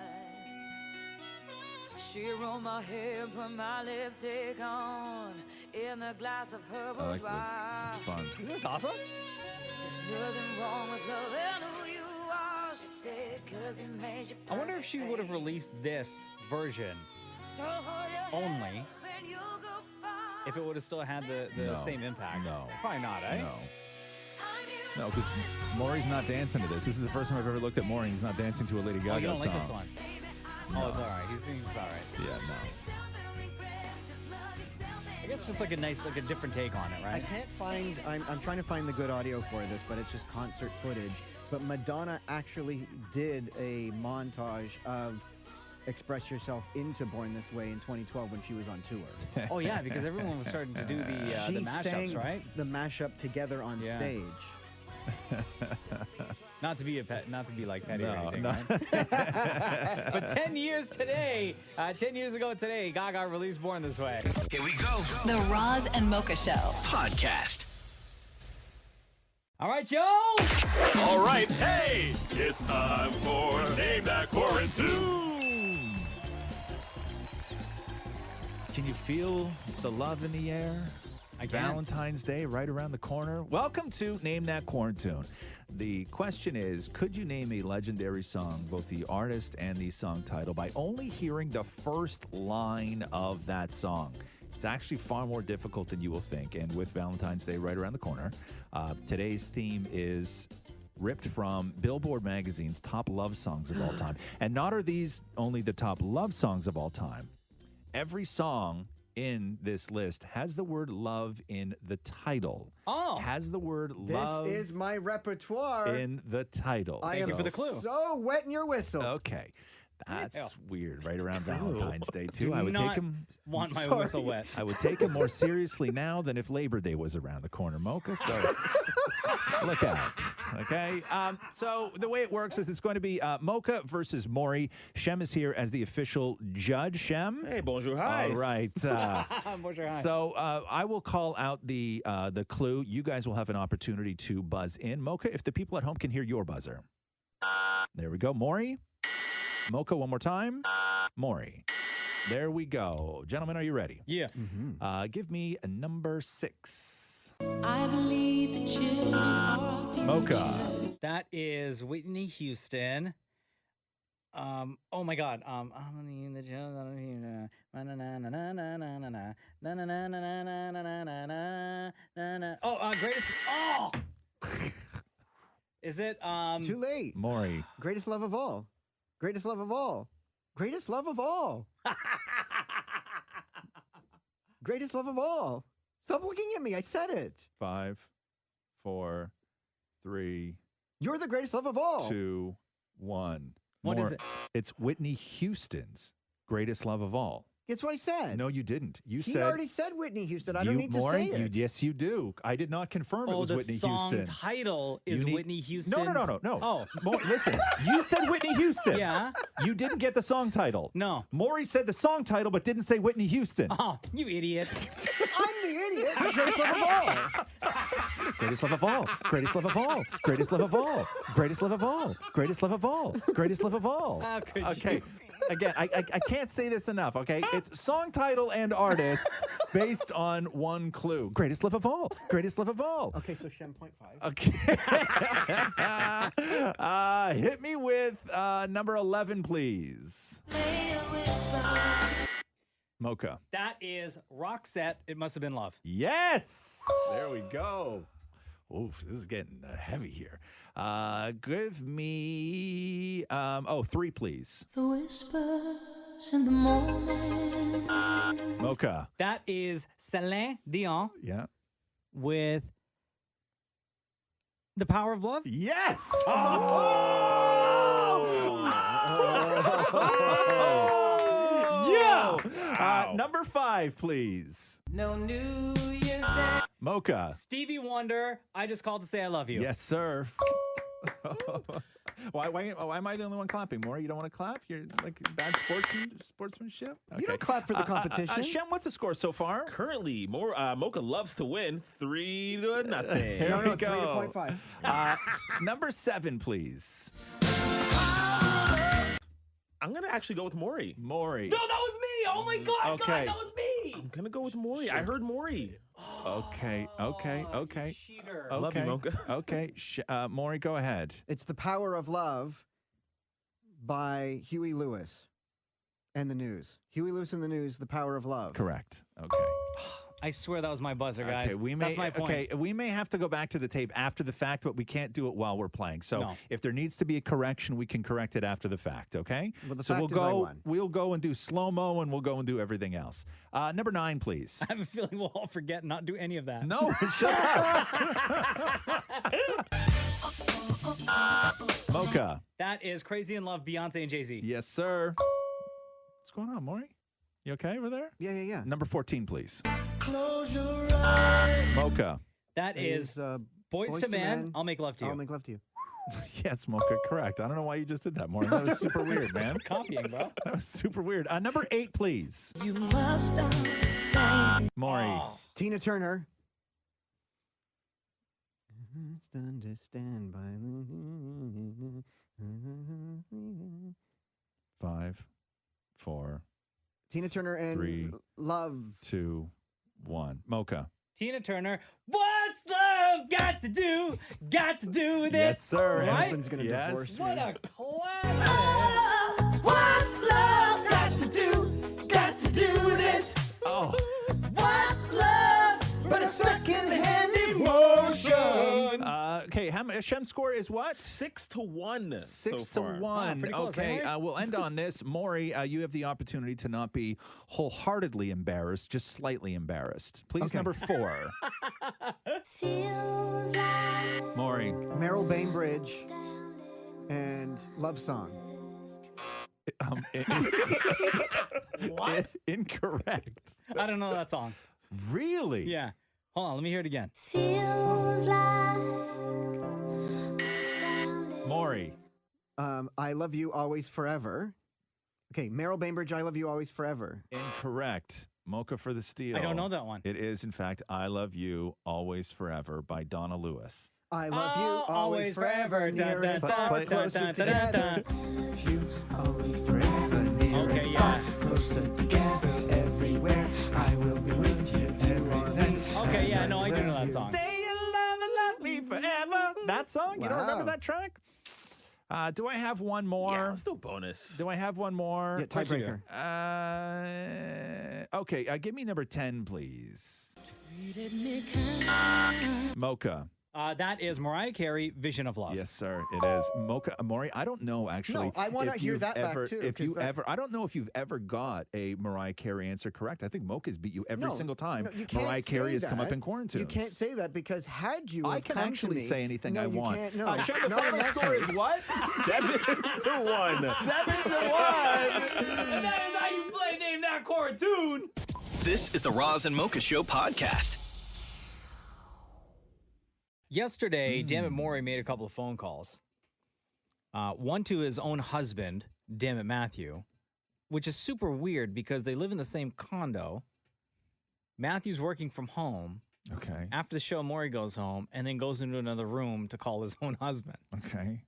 She rolled my hair, put my lipstick on, in the glass of her I like boudoir. it. It's fun. Isn't this awesome? There's nothing wrong with loving who you are, she said, 'cause he made you I wonder if she would have released this version so hold your only head up and you'll go far. if it would have still had the No. same impact. No. Probably not, eh? No, because Maury's not dancing to this. This is the first time I've ever looked at Maury. He's not dancing to a Lady Gaga Oh, you don't song. like this one? Oh, it's all right. He's thinking it's all right. Yeah, no. I guess just like a nice, like a different take on it, I right? can't find. I'm trying to find the good audio for this, but it's just concert footage. But Madonna actually did a montage of Express Yourself into Born This Way in 2012 when she was on tour. Oh yeah, because everyone was starting to do the She mashups, sang right? the mashup together on Yeah. stage. Not to be not to be like petty or No, anything, no. right? But 10 years today, 10 years ago today, Gaga released Born This Way. Here we go. The Roz and Mocha Show. Podcast. All right, Joe. All right. Hey, it's time for Name That Quarantune. Can you feel the love in the air? I can. Valentine's Day right around the corner. Welcome to Name That Quarantune. The question is, could you name a legendary song, both the artist and the song title, by only hearing the first line of that song? It's actually far more difficult than you will think. And with Valentine's Day right around the corner, today's theme is ripped from Billboard magazine's top love songs of all time. And not are these only the top love songs of all time. Every song in this list has the word love in the title. Oh. Has the word love This is my repertoire. in the title. I am so wet in your whistle. Okay. That's Ew. weird. Right around Valentine's Day, too. Do I would not take him. want my Sorry. whistle wet. I would take him more seriously now than if Labor Day was around the corner, Mocha. So look out. Okay. So the way it works is it's going to be Mocha versus Maury. Shem is here as the official judge. Shem. Hey, bonjour, hi. All right. Bonjour, hi. So I will call out the clue. You guys will have an opportunity to buzz in. Mocha, if the people at home can hear your buzzer. There we go. Maury, Mocha, one more time. Maury. There we go. Gentlemen, are you ready? Yeah. Give me a number 6. I believe the children are our future. Mocha. That is Whitney Houston. Oh my God. I'm in the greatest. Oh, is it? Too late. Maury. Greatest love of all. Greatest love of all. Greatest love of all. Greatest love of all. Stop looking at me. I said it. 5, 4, 3. You're the greatest love of all. 2, 1. What is it? It's Whitney Houston's Greatest Love of All. That's what I said. No, you didn't. You He said already said Whitney Houston. I don't need to Maury, say it. yes, you do. I did not confirm it Oh, was the Whitney song Houston. title is Whitney Houston. No. Oh, Listen, you said Whitney Houston. Yeah. You didn't get the song title. No. Maury said the song title, but didn't say Whitney Houston. Oh, you idiot. I'm the idiot. The greatest love of all. Greatest love of all. Greatest love of all. Greatest love of all. Greatest love of all. Greatest love of all. Greatest love of all. How could Okay. you? Again, I can't say this enough, okay? It's song title and artists based on one clue. Greatest love of all. Greatest love of all. Okay, so Shem 0.5. Okay. Hit me with number 11, please. Mocha. That is Roxette. It must have been love. Yes. There we go. Oof, this is getting heavy here. Give me 3, please. The whispers in the morning. Mocha. That is Celine Dion Yeah. with The Power of Love. Yes. Yeah. Number 5, please. No New Year's Day. Mocha. Stevie Wonder. I just called to say I love you. Yes, sir. Why am I the only one clapping? Maury, you don't want to clap? You're like bad sportsmanship? You don't clap for the competition. Shem, what's the score so far? Currently, Mocha loves to win 3-0. Here we go. 3 to 0.5. Number 7, please. I'm going to actually go with Maury. Maury. No, that was me. Oh my God, Okay. guys, that was me. I'm going to go with Maury. I heard Maury. Okay. Cheater. Okay. Love you, Mocha. Okay. Maury, go ahead. It's The Power of Love by Huey Lewis and the News. Huey Lewis and the News, The Power of Love. Correct. Okay. I swear that was my buzzer, guys. Okay, That's my point. Okay, we may have to go back to the tape after the fact, but we can't do it while we're playing. So No. if there needs to be a correction, we can correct it after the fact, okay? Well, the so fact is I won. we'll go and do slow-mo and we'll go and do everything else. Number 9, please. I have a feeling we'll all forget and not do any of that. No, shut up. Mocha. That is Crazy in Love, Beyonce and Jay-Z. Yes, sir. What's going on, Maury? You okay over there? Yeah. Number 14, please. Close your eyes. Mocha. That is Boys to Men, I'll Make Love to You. I'll make love to you. Yes, Mocha, correct. I don't know why you just did that, Maury. That was super weird, man. Copying, bro. That was super weird. Number 8, please. You must understand. Maury. Oh. Tina Turner. Understand by 5, 4, Tina Turner and 3, Love. 2, 1. Mocha. Tina Turner, what's love got to do? Got to do with it. Yes, sir. My Right? husband's gonna divorce me. What a classic. What's love got to do? Got to do with it. Oh. What's love but a second-hand emotion? Okay, Shem's score is what? 6-1. 6 so to far. 1. pretty close, Okay, eh? we'll end on this. Maury, you have the opportunity to not be wholeheartedly embarrassed, just slightly embarrassed. Please, Okay. number 4. Feels like Maury. Meryl Bainbridge and Love Song. What? Incorrect. I don't know that song. Really? Yeah. Hold on, let me hear it again. feels like Maury. I Love You Always Forever. Okay, Meryl Bainbridge, I Love You Always Forever. Incorrect. Mocha for the steal. I don't know that one. It is, in fact, I Love You Always Forever by Donna Lewis. I love you, Oh, always, forever, near and far, closer together. You always forever near Okay, and yeah. far, closer together everywhere. I will be with you everything. Okay, yeah, no, I do know that song. Say you love me forever. That song? You don't remember Wow. that track? Do I have one more? Yeah, let's do a bonus. Do I have one more? Yeah, tiebreaker. Okay, give me number 10, please. Mocha. That is Mariah Carey, Vision of Love. Yes, sir, it is. Mocha Amori, I don't know, actually. No, I wanna if hear you've that back, ever, too, If 'cause you that- ever, I don't know if you've ever got a Mariah Carey answer correct. I think Mocha's beat you every No, single time. no, you can't Mariah Carey say has come up that. in Quarantune. You can't say that because had you I have can come to actually me- say anything no, I you want. Can't, no, Shem, the not in final that score case. is what? 7-1. 7-1. And that is how you play Name That Quarantune. This is the Roz and Mocha Show podcast. Yesterday, Dammit Maury made a couple of phone calls. One to his own husband, Dammit Matthew, which is super weird because they live in the same condo. Matthew's working from home. Okay. After the show, Maury goes home and then goes into another room to call his own husband. Okay.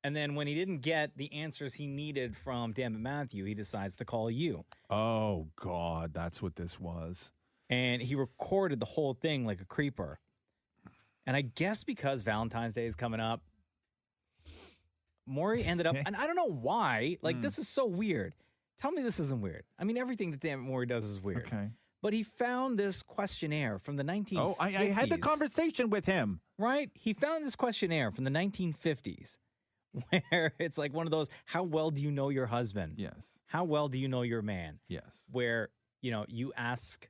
And then when he didn't get the answers he needed from Dammit Matthew, he decides to call you. Oh, God, that's what this was. And he recorded the whole thing like a creeper. And I guess because Valentine's Day is coming up, Maury ended up, and I don't know why, like this is so weird. Tell me this isn't weird. I mean, everything that Dammit Maury does is weird. Okay. But he found this questionnaire from the 1950s. Oh, I had the conversation with him. Right? He found this questionnaire from the 1950s where it's like one of those, how well do you know your husband? Yes. How well do you know your man? Yes. Where, you ask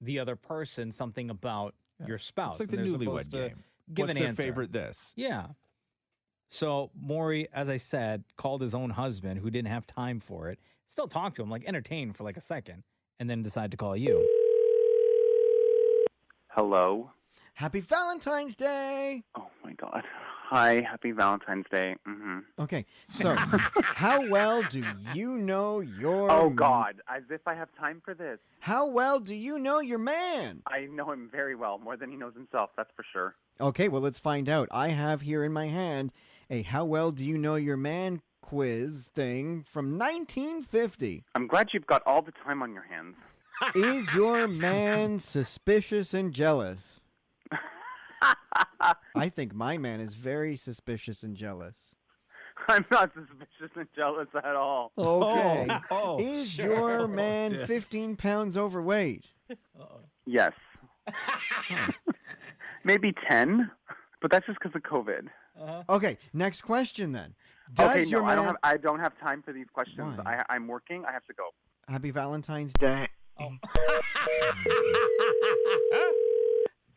the other person something about your spouse. It's like the and they're newlywed supposed to game. Give What's an their answer. favorite this? Yeah. So Maury, as I said, called his own husband who didn't have time for it. Still talked to him, like entertained for like a second, and then decided to call you. Hello. Happy Valentine's Day. Oh my God. Hi. Happy Valentine's Day. Mm-hmm. Okay, so how well do you know your... Oh God. As if I have time for this. How well do you know your man? I know him very well, more than he knows himself. That's for sure. Okay, well, let's find out. I have here in my hand a How Well Do You Know Your Man quiz thing from 1950. I'm glad you've got all the time on your hands. Is your man suspicious and jealous? I think my man is very suspicious and jealous. I'm not suspicious and jealous at all. Okay. Oh, is sure. your man Yes. 15 pounds overweight? Yes. Maybe 10, but that's just because of COVID. Okay, next question then. Does Okay, your no, man... I don't have time for these questions. Why? I'm working. I have to go. Happy Valentine's Day.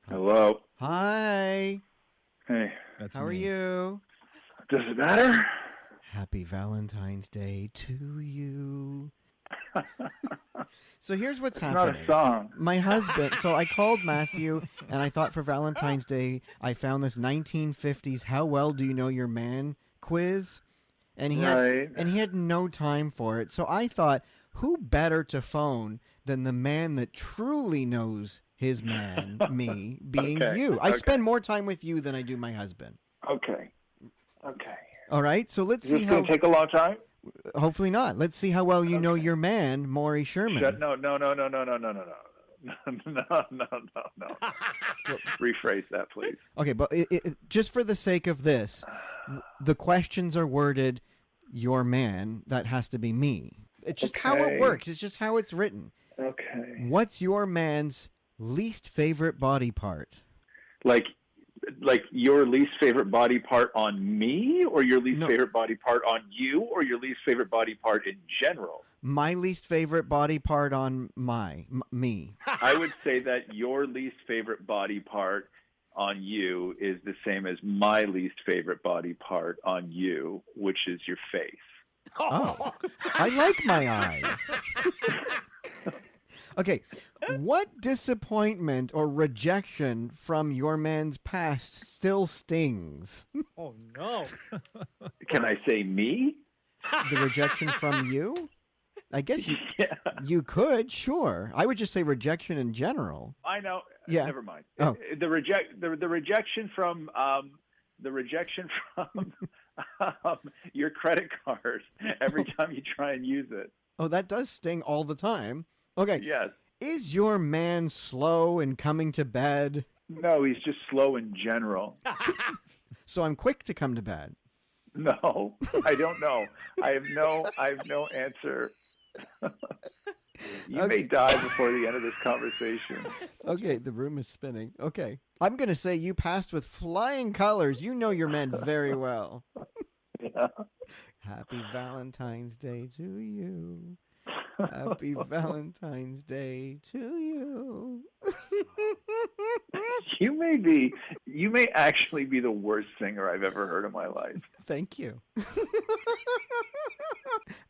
Hello. Hi. Hey. How are you? Does it matter? Happy Valentine's Day to you. So here's what's It's not happening. a song. My husband, so I called Matthew and I thought for Valentine's Day, I found this 1950s How Well Do You Know Your Man quiz. And he Right. had no time for it. So I thought, who better to phone than the man that truly knows his man, me, being Okay, you. I okay. spend more time with you than I do my husband. Okay. Okay. All right, so let's Is this see going how... to take a long time? Hopefully not. Let's see how well you know your man, Maury Sherman. No. Rephrase that, please. Okay, but just for the sake of this, the questions are worded, your man, that has to be me. It's just how Okay. it works. It's just how it's written. Okay. What's your man's least favorite body part? Like your least favorite body part on me, or your least favorite body part on you, or your least favorite body part in general? My least favorite body part on me. I would say that your least favorite body part on you is the same as my least favorite body part on you, which is your face. Oh, I like my eyes. Okay, what disappointment or rejection from your man's past still stings? Oh, no. Can I say me? The rejection from you? I guess you could, sure. I would just say rejection in general. I know. Yeah. Never mind. Oh. The rejection from your credit card every time you try and use it. Oh, that does sting all the time. Okay. Yes. Is your man slow in coming to bed? No, he's just slow in general. So I'm quick to come to bed. No, I don't know. I have no answer. You may die before the end of this conversation. Okay, the room is spinning. Okay. I'm going to say you passed with flying colors. You know your man very well. Yeah. Happy Valentine's Day to you. Happy Valentine's Day to you. You may actually be the worst singer I've ever heard in my life. Thank you.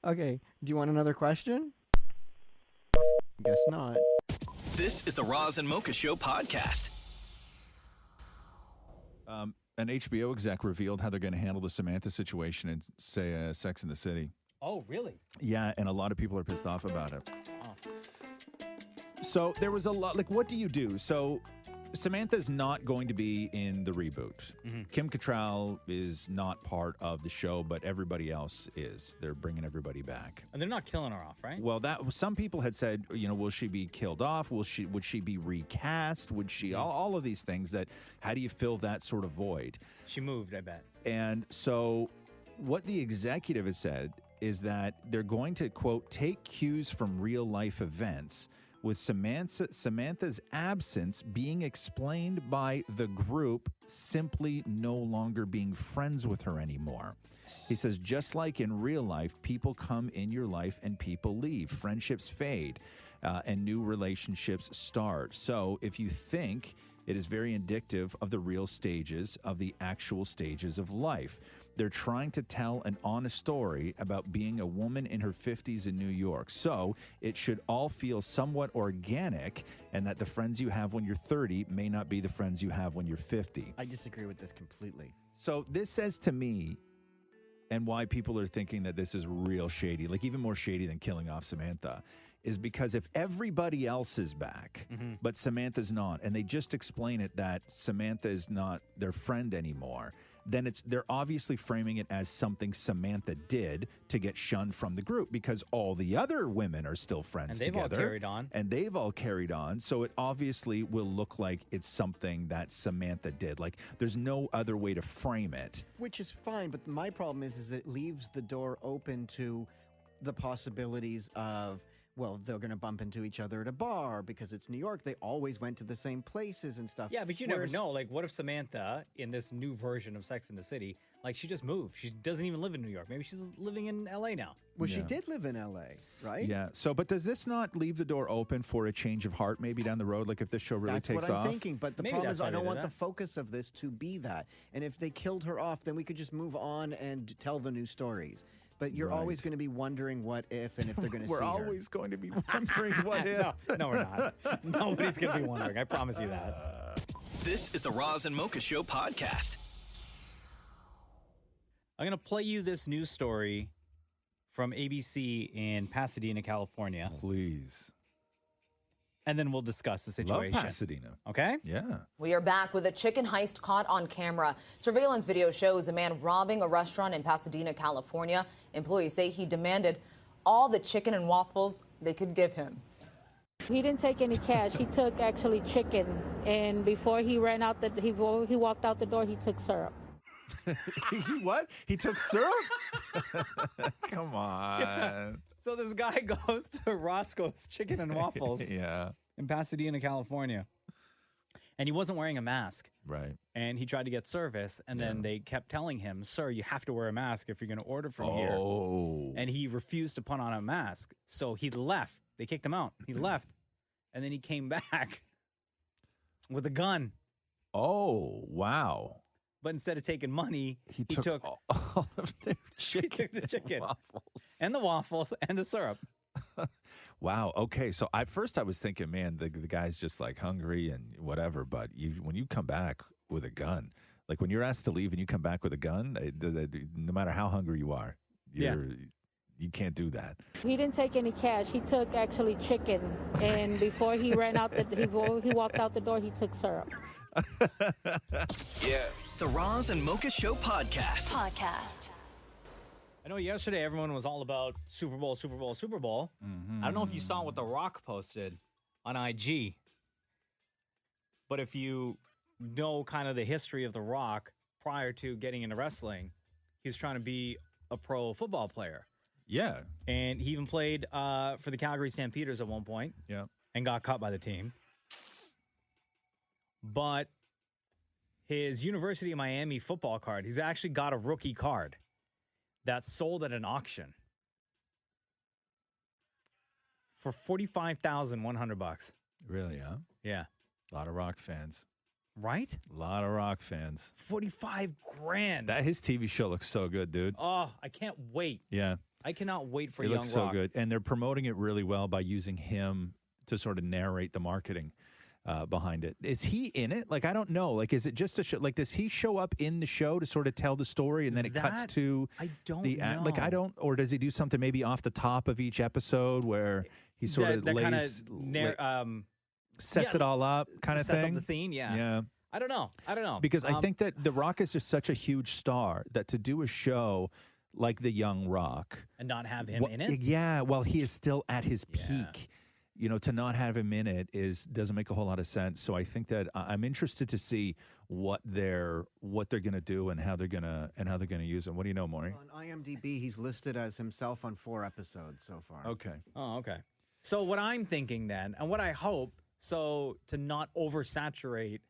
Okay, do you want another question? Guess not. This is the Roz and Mocha Show podcast. An HBO exec revealed how they're going to handle the Samantha situation in, say, Sex and the City. Oh, really? Yeah, and a lot of people are pissed off about it. So there was a lot, like, what do you do? So Samantha's not going to be in the reboot. Mm-hmm. Kim Cattrall is not part of the show, but everybody else is. They're bringing everybody back. And they're not killing her off, right? Well, that some people had said, will she be killed off? Would she be recast? Would she all of these things that how do you fill that sort of void? She moved, I bet. And so what the executive has said is that they're going to, quote, take cues from real life events, with Samantha's absence being explained by the group simply no longer being friends with her anymore. He says, just like in real life, people come in your life and people leave. Friendships fade and new relationships start. So if you think it is very indicative of the real stages of the actual stages of life. They're trying to tell an honest story about being a woman in her 50s in New York. So it should all feel somewhat organic, and that the friends you have when you're 30 may not be the friends you have when you're 50. I disagree with this completely. So this says to me, and why people are thinking that this is real shady, like even more shady than killing off Samantha, is because if everybody else is back, but Samantha's not, and they just explain it that Samantha is not their friend anymore, then they're obviously framing it as something Samantha did to get shunned from the group, because all the other women are still friends together. And they've all carried on. And they've all carried on. So it obviously will look like it's something that Samantha did. Like, there's no other way to frame it. Which is fine, but my problem is that it leaves the door open to the possibilities of, well, they're going to bump into each other at a bar because it's New York. They always went to the same places and stuff. Yeah, but you never know. Like, what if Samantha, in this new version of Sex and the City, like, she just moved. She doesn't even live in New York. Maybe she's living in L.A. now. Well, she did live in L.A., right? Yeah. So, but does this not leave the door open for a change of heart maybe down the road? Like, if this show really takes off? That's what I'm thinking. But the problem is I don't want the focus of this to be that. And if they killed her off, then we could just move on and tell the new stories. But you're always going to be wondering what if and if they're going to see her. We're always going to be wondering what if. No, we're not. Nobody's going to be wondering. I promise you that. This is the Roz and Mocha Show podcast. I'm going to play you this news story from ABC in Pasadena, California. Please. And then we'll discuss the situation. Love Pasadena. Okay? Yeah. We are back with a chicken heist caught on camera. Surveillance video shows a man robbing a restaurant in Pasadena, California. Employees say he demanded all the chicken and waffles they could give him. He didn't take any cash. He took actually chicken. And before he ran out, he walked out the door, he took syrup. What? He took syrup? Come on. So this guy goes to Roscoe's Chicken and Waffles in Pasadena, California. And he wasn't wearing a mask. Right. And he tried to get service, and then they kept telling him, sir, you have to wear a mask if you're going to order from here. And he refused to put on a mask. So he left. They kicked him out. He left. And then he came back with a gun. Oh, wow. But instead of taking money, he took all of their chicken. He took the chicken and the waffles and the syrup. Wow. Okay. So at first I was thinking, man, the guy's just like hungry and whatever. But when you come back with a gun, like when you're asked to leave and you come back with a gun, no matter how hungry you are, You can't do that. He didn't take any cash. He took actually chicken, and before he ran out before he walked out the door, he took syrup. Yeah. The Roz and Mocha Show podcast. I know yesterday everyone was all about Super Bowl, Super Bowl, Super Bowl. I don't know if you saw what The Rock posted on IG, but if you know kind of the history of The Rock prior to getting into wrestling, he was trying to be a pro football player. Yeah. And he even played for the Calgary Stampeders at one point. Yeah. And got cut by the team. But his University of Miami football card, he's actually got a rookie card that's sold at an auction for $45,100. Really, huh? Yeah. A lot of Rock fans. Right? A lot of Rock fans. 45 grand. That his TV show looks so good, dude. Oh, I can't wait. Yeah. I cannot wait for It Young looks so Rock. good. And they're promoting it really well by using him to sort of narrate the marketing behind it. Is he in it? Like, I don't know. Like, is it just a show? Like, does he show up in the show to sort of tell the story and then it cuts to I don't know. Like, know. or does he do something maybe off the top of each episode where he sort of lays, sets it all up kind of sets thing? up the scene, yeah. Yeah. I don't know. Because I think that The Rock is just such a huge star that to do a show like The Young Rock and not have him in it? Yeah, well, he is still at his peak. You know, to not have him in it doesn't make a whole lot of sense. So I think that I'm interested to see what they're going to do and how they're going to use him. What do you know, Maury? On IMDb, he's listed as himself on 4 episodes so far. Okay. Oh, okay. So what I'm thinking then, and what I hope, so to not oversaturate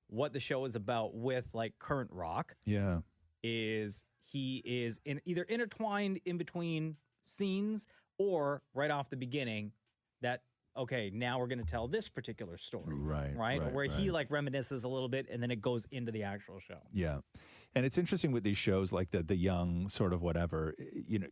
what the show is about with like current Rock, Yeah. is he is either intertwined in between scenes or right off the beginning that, okay, now we're going to tell this particular story. Right? Where he like reminisces a little bit and then it goes into the actual show. Yeah. And it's interesting with these shows like the young sort of whatever, you know,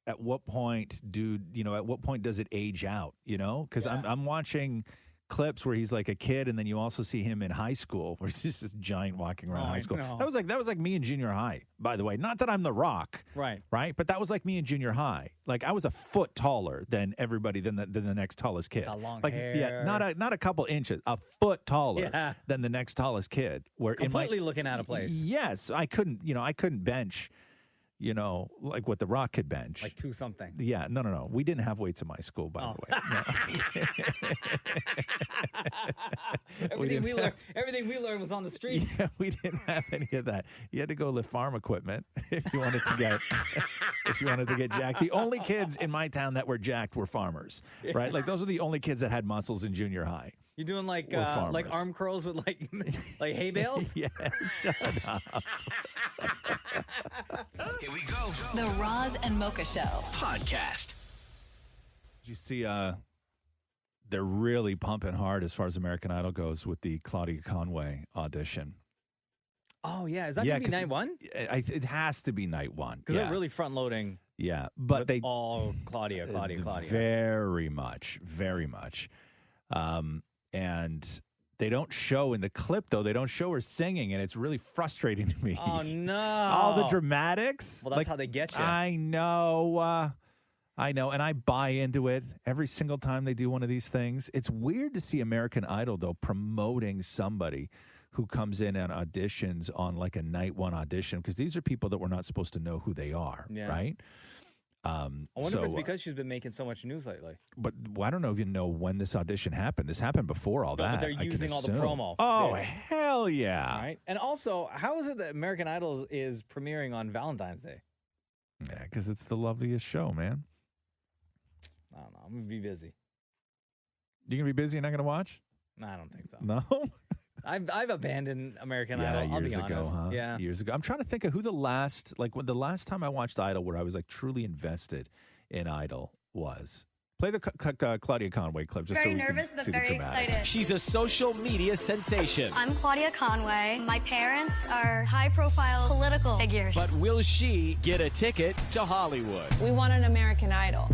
at what point does it age out, you know? Because I'm watching clips where he's like a kid and then you also see him in high school where he's just this giant walking around high school. know. That was like me in junior high, by the way. Not that I'm The Rock. Right. But that was like me in junior high. Like I was a foot taller than everybody than the next tallest kid. The long like hair. yeah, not a couple inches, a foot taller than the next tallest kid. Where Completely looking out of place. Yes, I couldn't bench, you know, like what The Rock could bench. Like 2 something. Yeah, no. We didn't have weights in my school, by the way. No. Everything we learned was on the streets. Yeah, we didn't have any of that. You had to go lift farm equipment if you wanted to get jacked. The only kids in my town that were jacked were farmers, right? Like those are the only kids that had muscles in junior high. You doing like farmers. arm curls with like hay bales? Yeah, shut up. Here we go. The Roz and Mocha Show podcast. Did you see they're really pumping hard as far as American Idol goes with the Claudia Conway audition. Oh, yeah. Is that going to be night one? It has to be night one. Because they're really front loading. Yeah, but they all Claudia. Very much. And they don't show in the clip, though. They don't show her singing, and it's really frustrating to me. Oh, no. All the dramatics. Well, that's how they get you. I know, and I buy into it every single time they do one of these things. It's weird to see American Idol, though, promoting somebody who comes in and auditions on like a night one audition, because these are people that we're not supposed to know who they are, right? I wonder if it's because she's been making so much news lately. But I don't know if you know when this audition happened. This happened before all that. But they're using all the promo. Oh, hell yeah. Right? And also, how is it that American Idol is premiering on Valentine's Day? Yeah, because it's the loveliest show, man. I don't know. I'm going to be busy. You going to be busy and not going to watch? No, I don't think so. No? I've abandoned American Idol. I'll be honest. Ago, huh? Yeah, years ago. I'm trying to think of who the last time I watched Idol where I was like truly invested in Idol was. Play the Claudia Conway clip just Very so we nervous, can but see very the dramatics. excited. She's a social media sensation. I'm Claudia Conway. My parents are high-profile political figures. But will she get a ticket to Hollywood? We want an American Idol.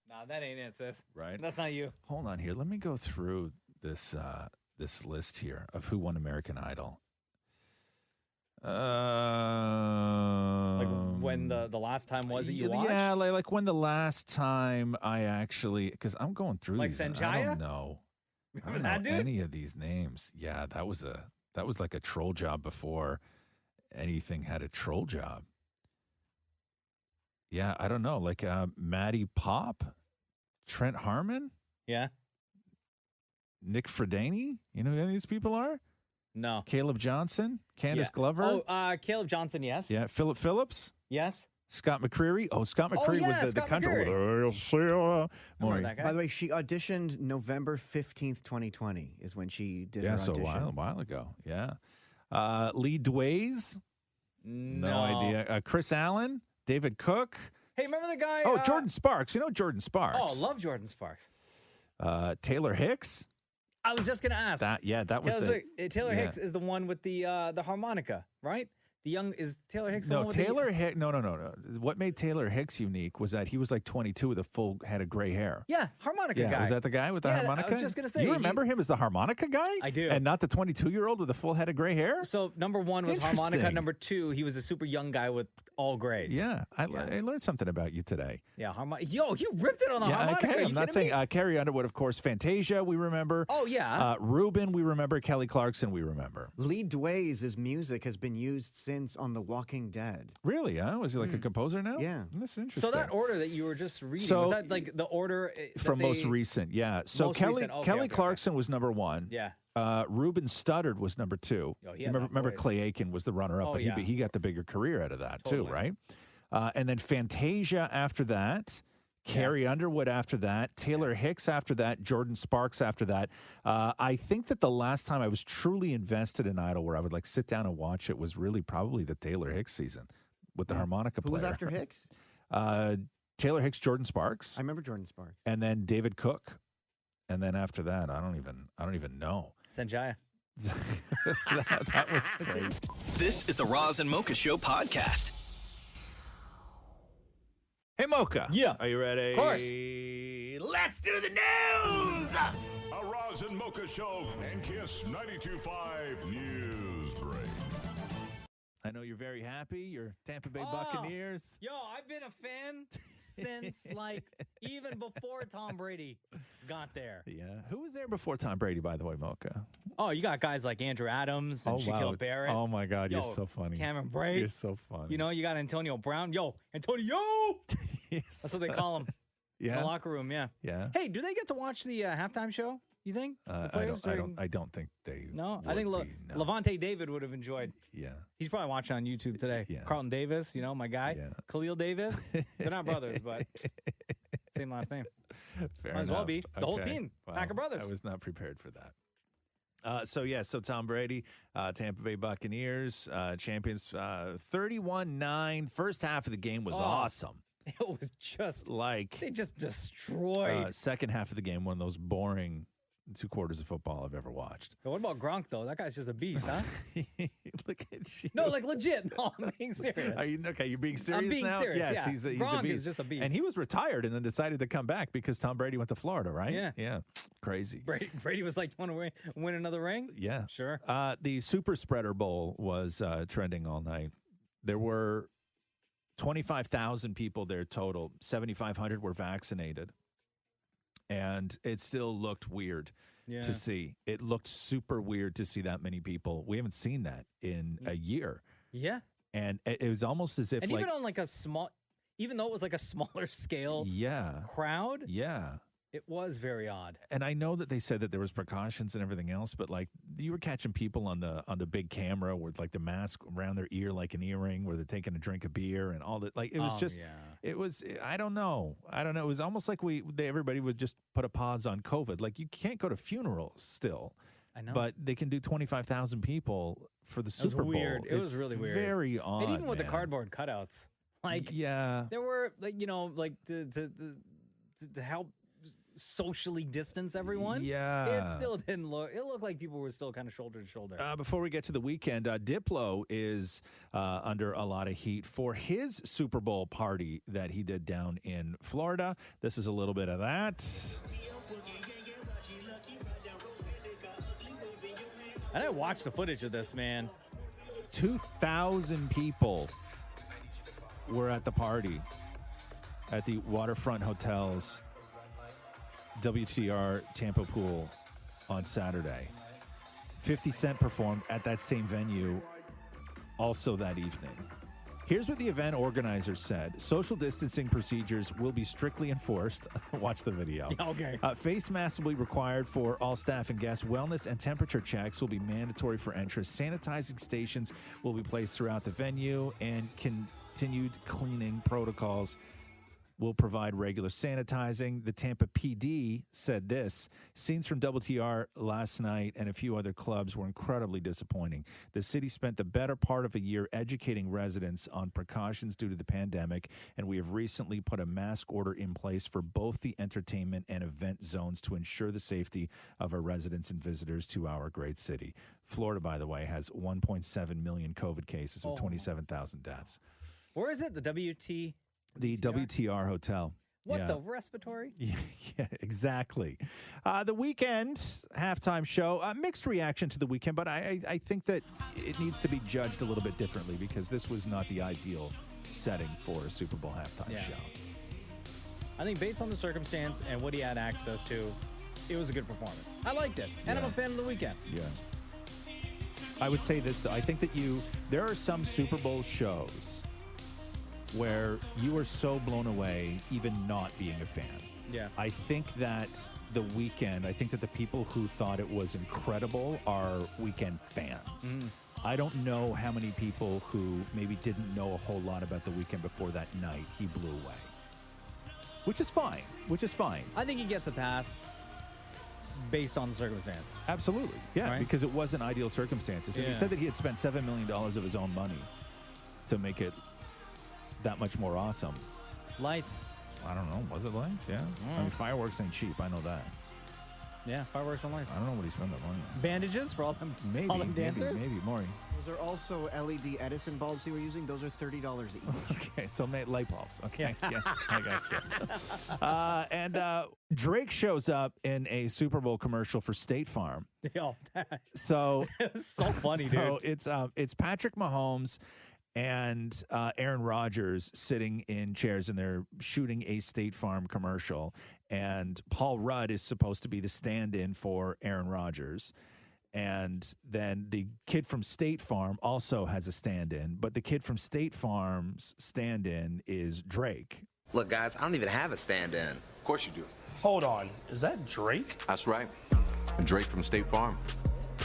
No, that ain't it, sis. Right? That's not you. Hold on here. Let me go through this this list here of who won American Idol. Like when the last time was that you watched? Yeah, like when the last time I actually, because I'm going through Like these. I Sanjaya? don't know. I Remember don't that know dude? any of these names. Yeah, that was like a troll job before anything had a troll job. Yeah, I don't know. Like Maddie Pop, Trent Harmon, Yeah. Nick Fredani. You know who any of these people are? No. Caleb Johnson, Candace Yeah. Glover. Oh, Caleb Johnson, yes. Yeah, Philip Phillips. Yes. Scott McCreery. Oh, Scott McCreery was the Scott country. McCreery. Maury. By the way, she auditioned November 15th, 2020 is when she did her Yeah, so audition. a while ago. Yeah. Lee Dways. No idea. Chris Allen, David Cook. Hey, remember the guy? Jordan Sparks. You know Jordan Sparks. Oh, love Jordan Sparks. Taylor Hicks. I was just gonna ask. That was Taylor yeah. Hicks is the one with the harmonica, right? The young is Taylor Hicks. The one with Taylor Hicks. No. What made Taylor Hicks unique was that he was like 22 with a full head of gray hair. Yeah, harmonica Yeah, guy. was that the guy with the harmonica? I was just gonna say. You remember him as the harmonica guy? I do. And not the 22-year-old with a full head of gray hair? So number one was harmonica. Interesting. Number two, he was a super young guy with all grays. Yeah, I learned something about you today. Yeah, harmonica. Yo, you ripped it on the harmonica. Okay. Are you I'm not kidding saying me? Carrie Underwood, of course. Fantasia, we remember. Oh, yeah. Ruben, we remember. Kelly Clarkson, we remember. Lee Dways' music has been used since on The Walking Dead. Really? Huh? Was he like a composer now? Yeah. That's interesting. So that order that you were just reading, So- was that like the order that From most they- recent, yeah. So Most Kelly recent, okay, Kelly okay, Clarkson was number one. Yeah. Ruben Studdard was number two. Oh, he had remember that voice. Clay Aiken was the runner-up, Oh, but yeah. he got the bigger career out of that Totally. too, right? And then Fantasia after that. Carrie Underwood after that, Taylor Hicks after that, Jordan Sparks after that. I think that the last time I was truly invested in Idol, where I would like sit down and watch it, was really probably the Taylor Hicks season with the harmonica Who player. was after Hicks? Taylor Hicks, Jordan Sparks, I remember Jordan Sparks. and then David Cook, and then after that, I don't even know. Sanjaya. that was great. This is the Roz and Mocha Show podcast. Hey, Mocha. Yeah. Are you ready? Of course. Let's do the news. A Roz and Mocha Show and Kiss 92.5 News Break. I know you're very happy. You're Tampa Bay Oh, Buccaneers. Yo, I've been a fan since like even before Tom Brady got there. Yeah. Who was there before Tom Brady, by the way, Mocha? Oh, you got guys like Andrew Adams and Shaquille Barrett. Oh, my God. You're Yo, so funny. Cameron Braid. You're so funny. You know, you got Antonio Brown. Yo, Antonio! That's what they call him. In Yeah. the locker room, yeah. Yeah. Hey, do they get to watch the halftime show, you think? The players I don't think they. No, I think would be, no. Levante David would have enjoyed. Yeah. He's probably watching on YouTube today. Yeah. Carlton Davis, you know, my guy. Khalil Davis. They're not brothers, but same last name. Fair Might as well enough. be. The whole Okay. team. Wow. Packer brothers. I was not prepared for that. So Tom Brady, Tampa Bay Buccaneers, champions, 31-9. First half of the game was awesome. It was just like they just destroyed. Second half of the game, one of those boring 2 quarters of football I've ever watched. What about Gronk though? That guy's just a beast, huh? Look at you. No, like legit. No, I'm being serious. Are you okay? You're being serious I'm being now? serious. Yes, Yeah, he's a Gronk beast. is just a beast. And he was retired and then decided to come back because Tom Brady went to Florida, right? Yeah. Yeah. Crazy. Brady was like, "Want to win another ring?" Yeah. Sure. The Super Spreader Bowl was trending all night. There were 25,000 people there total. 7,500 were vaccinated. And it still looked weird to see. It looked super weird to see that many people. We haven't seen that in a year. Yeah. And it was almost as if And like even on like a small, even though it was like a smaller scale crowd, Yeah. it was very odd. And I know that they said that there was precautions and everything else, but like you were catching people on the big camera with like the mask around their ear like an earring, where they're taking a drink of beer and all that. Like it was it was. I don't know. It was almost like everybody would just put a pause on COVID. Like you can't go to funerals still. I know. But they can do 25,000 people for the Super Bowl. Weird. It was really weird. Very odd. And even with the man. cardboard cutouts, like there were like like to help socially distance everyone. Yeah. It still didn't look. It looked like people were still kind of shoulder to shoulder. Before we get to the weekend, Diplo is under a lot of heat for his Super Bowl party that he did down in Florida. This is a little bit of that. And I watched the footage of this, man. 2,000 people were at the party at the Waterfront Hotel's WTR Tampa Pool on Saturday. 50 Cent performed at that same venue also that evening. Here's what the event organizers said. Social distancing procedures will be strictly enforced. Watch the video. Okay. Face masks will be required for all staff and guests. Wellness and temperature checks will be mandatory for entrance. Sanitizing stations will be placed throughout the venue, and continued cleaning protocols will provide regular sanitizing. The Tampa PD said this: scenes from WTR last night and a few other clubs were incredibly disappointing. The city spent the better part of a year educating residents on precautions due to the pandemic, and we have recently put a mask order in place for both the entertainment and event zones to ensure the safety of our residents and visitors to our great city. Florida, by the way, has 1.7 million COVID cases with 27,000 deaths. Where is it? The WT? The WTR Hotel. What, the respiratory? Yeah, exactly. The Weeknd halftime show, mixed reaction to the Weeknd, but I think that it needs to be judged a little bit differently because this was not the ideal setting for a Super Bowl halftime show. I think based on the circumstance and what he had access to, it was a good performance. I liked it, and I'm a fan of the Weeknd. Yeah. I would say this, though. I think that there are some Super Bowl shows where you are so blown away even not being a fan. Yeah. I think that the Weeknd, I think that the people who thought it was incredible are Weeknd fans. I don't know how many people who maybe didn't know a whole lot about the Weeknd before that night he blew away. Which is fine. I think he gets a pass based on the circumstance. Absolutely. Yeah, Right? because it wasn't ideal circumstances. And he said that he had spent $7 million of his own money to make it that much more awesome. Lights. I don't know. Was it lights? Yeah. I mean, fireworks ain't cheap. I know that. Yeah, fireworks and lights. I don't know what he spent that money on. Bandages for all them dancers? Maybe more. Those are also LED Edison bulbs he were using. Those are $30 each. Okay, so light bulbs. Okay, yeah, I got you. And Drake shows up in a Super Bowl commercial for State Farm. Yo, So it's so funny, so dude. it's Patrick Mahomes and Aaron Rodgers sitting in chairs, and they're shooting a State Farm commercial. And Paul Rudd is supposed to be the stand-in for Aaron Rodgers. And then the kid from State Farm also has a stand-in, but the kid from State Farm's stand-in is Drake. Look, guys, I don't even have a stand-in. Of course you do. Hold on, is that Drake? That's right. Drake from State Farm.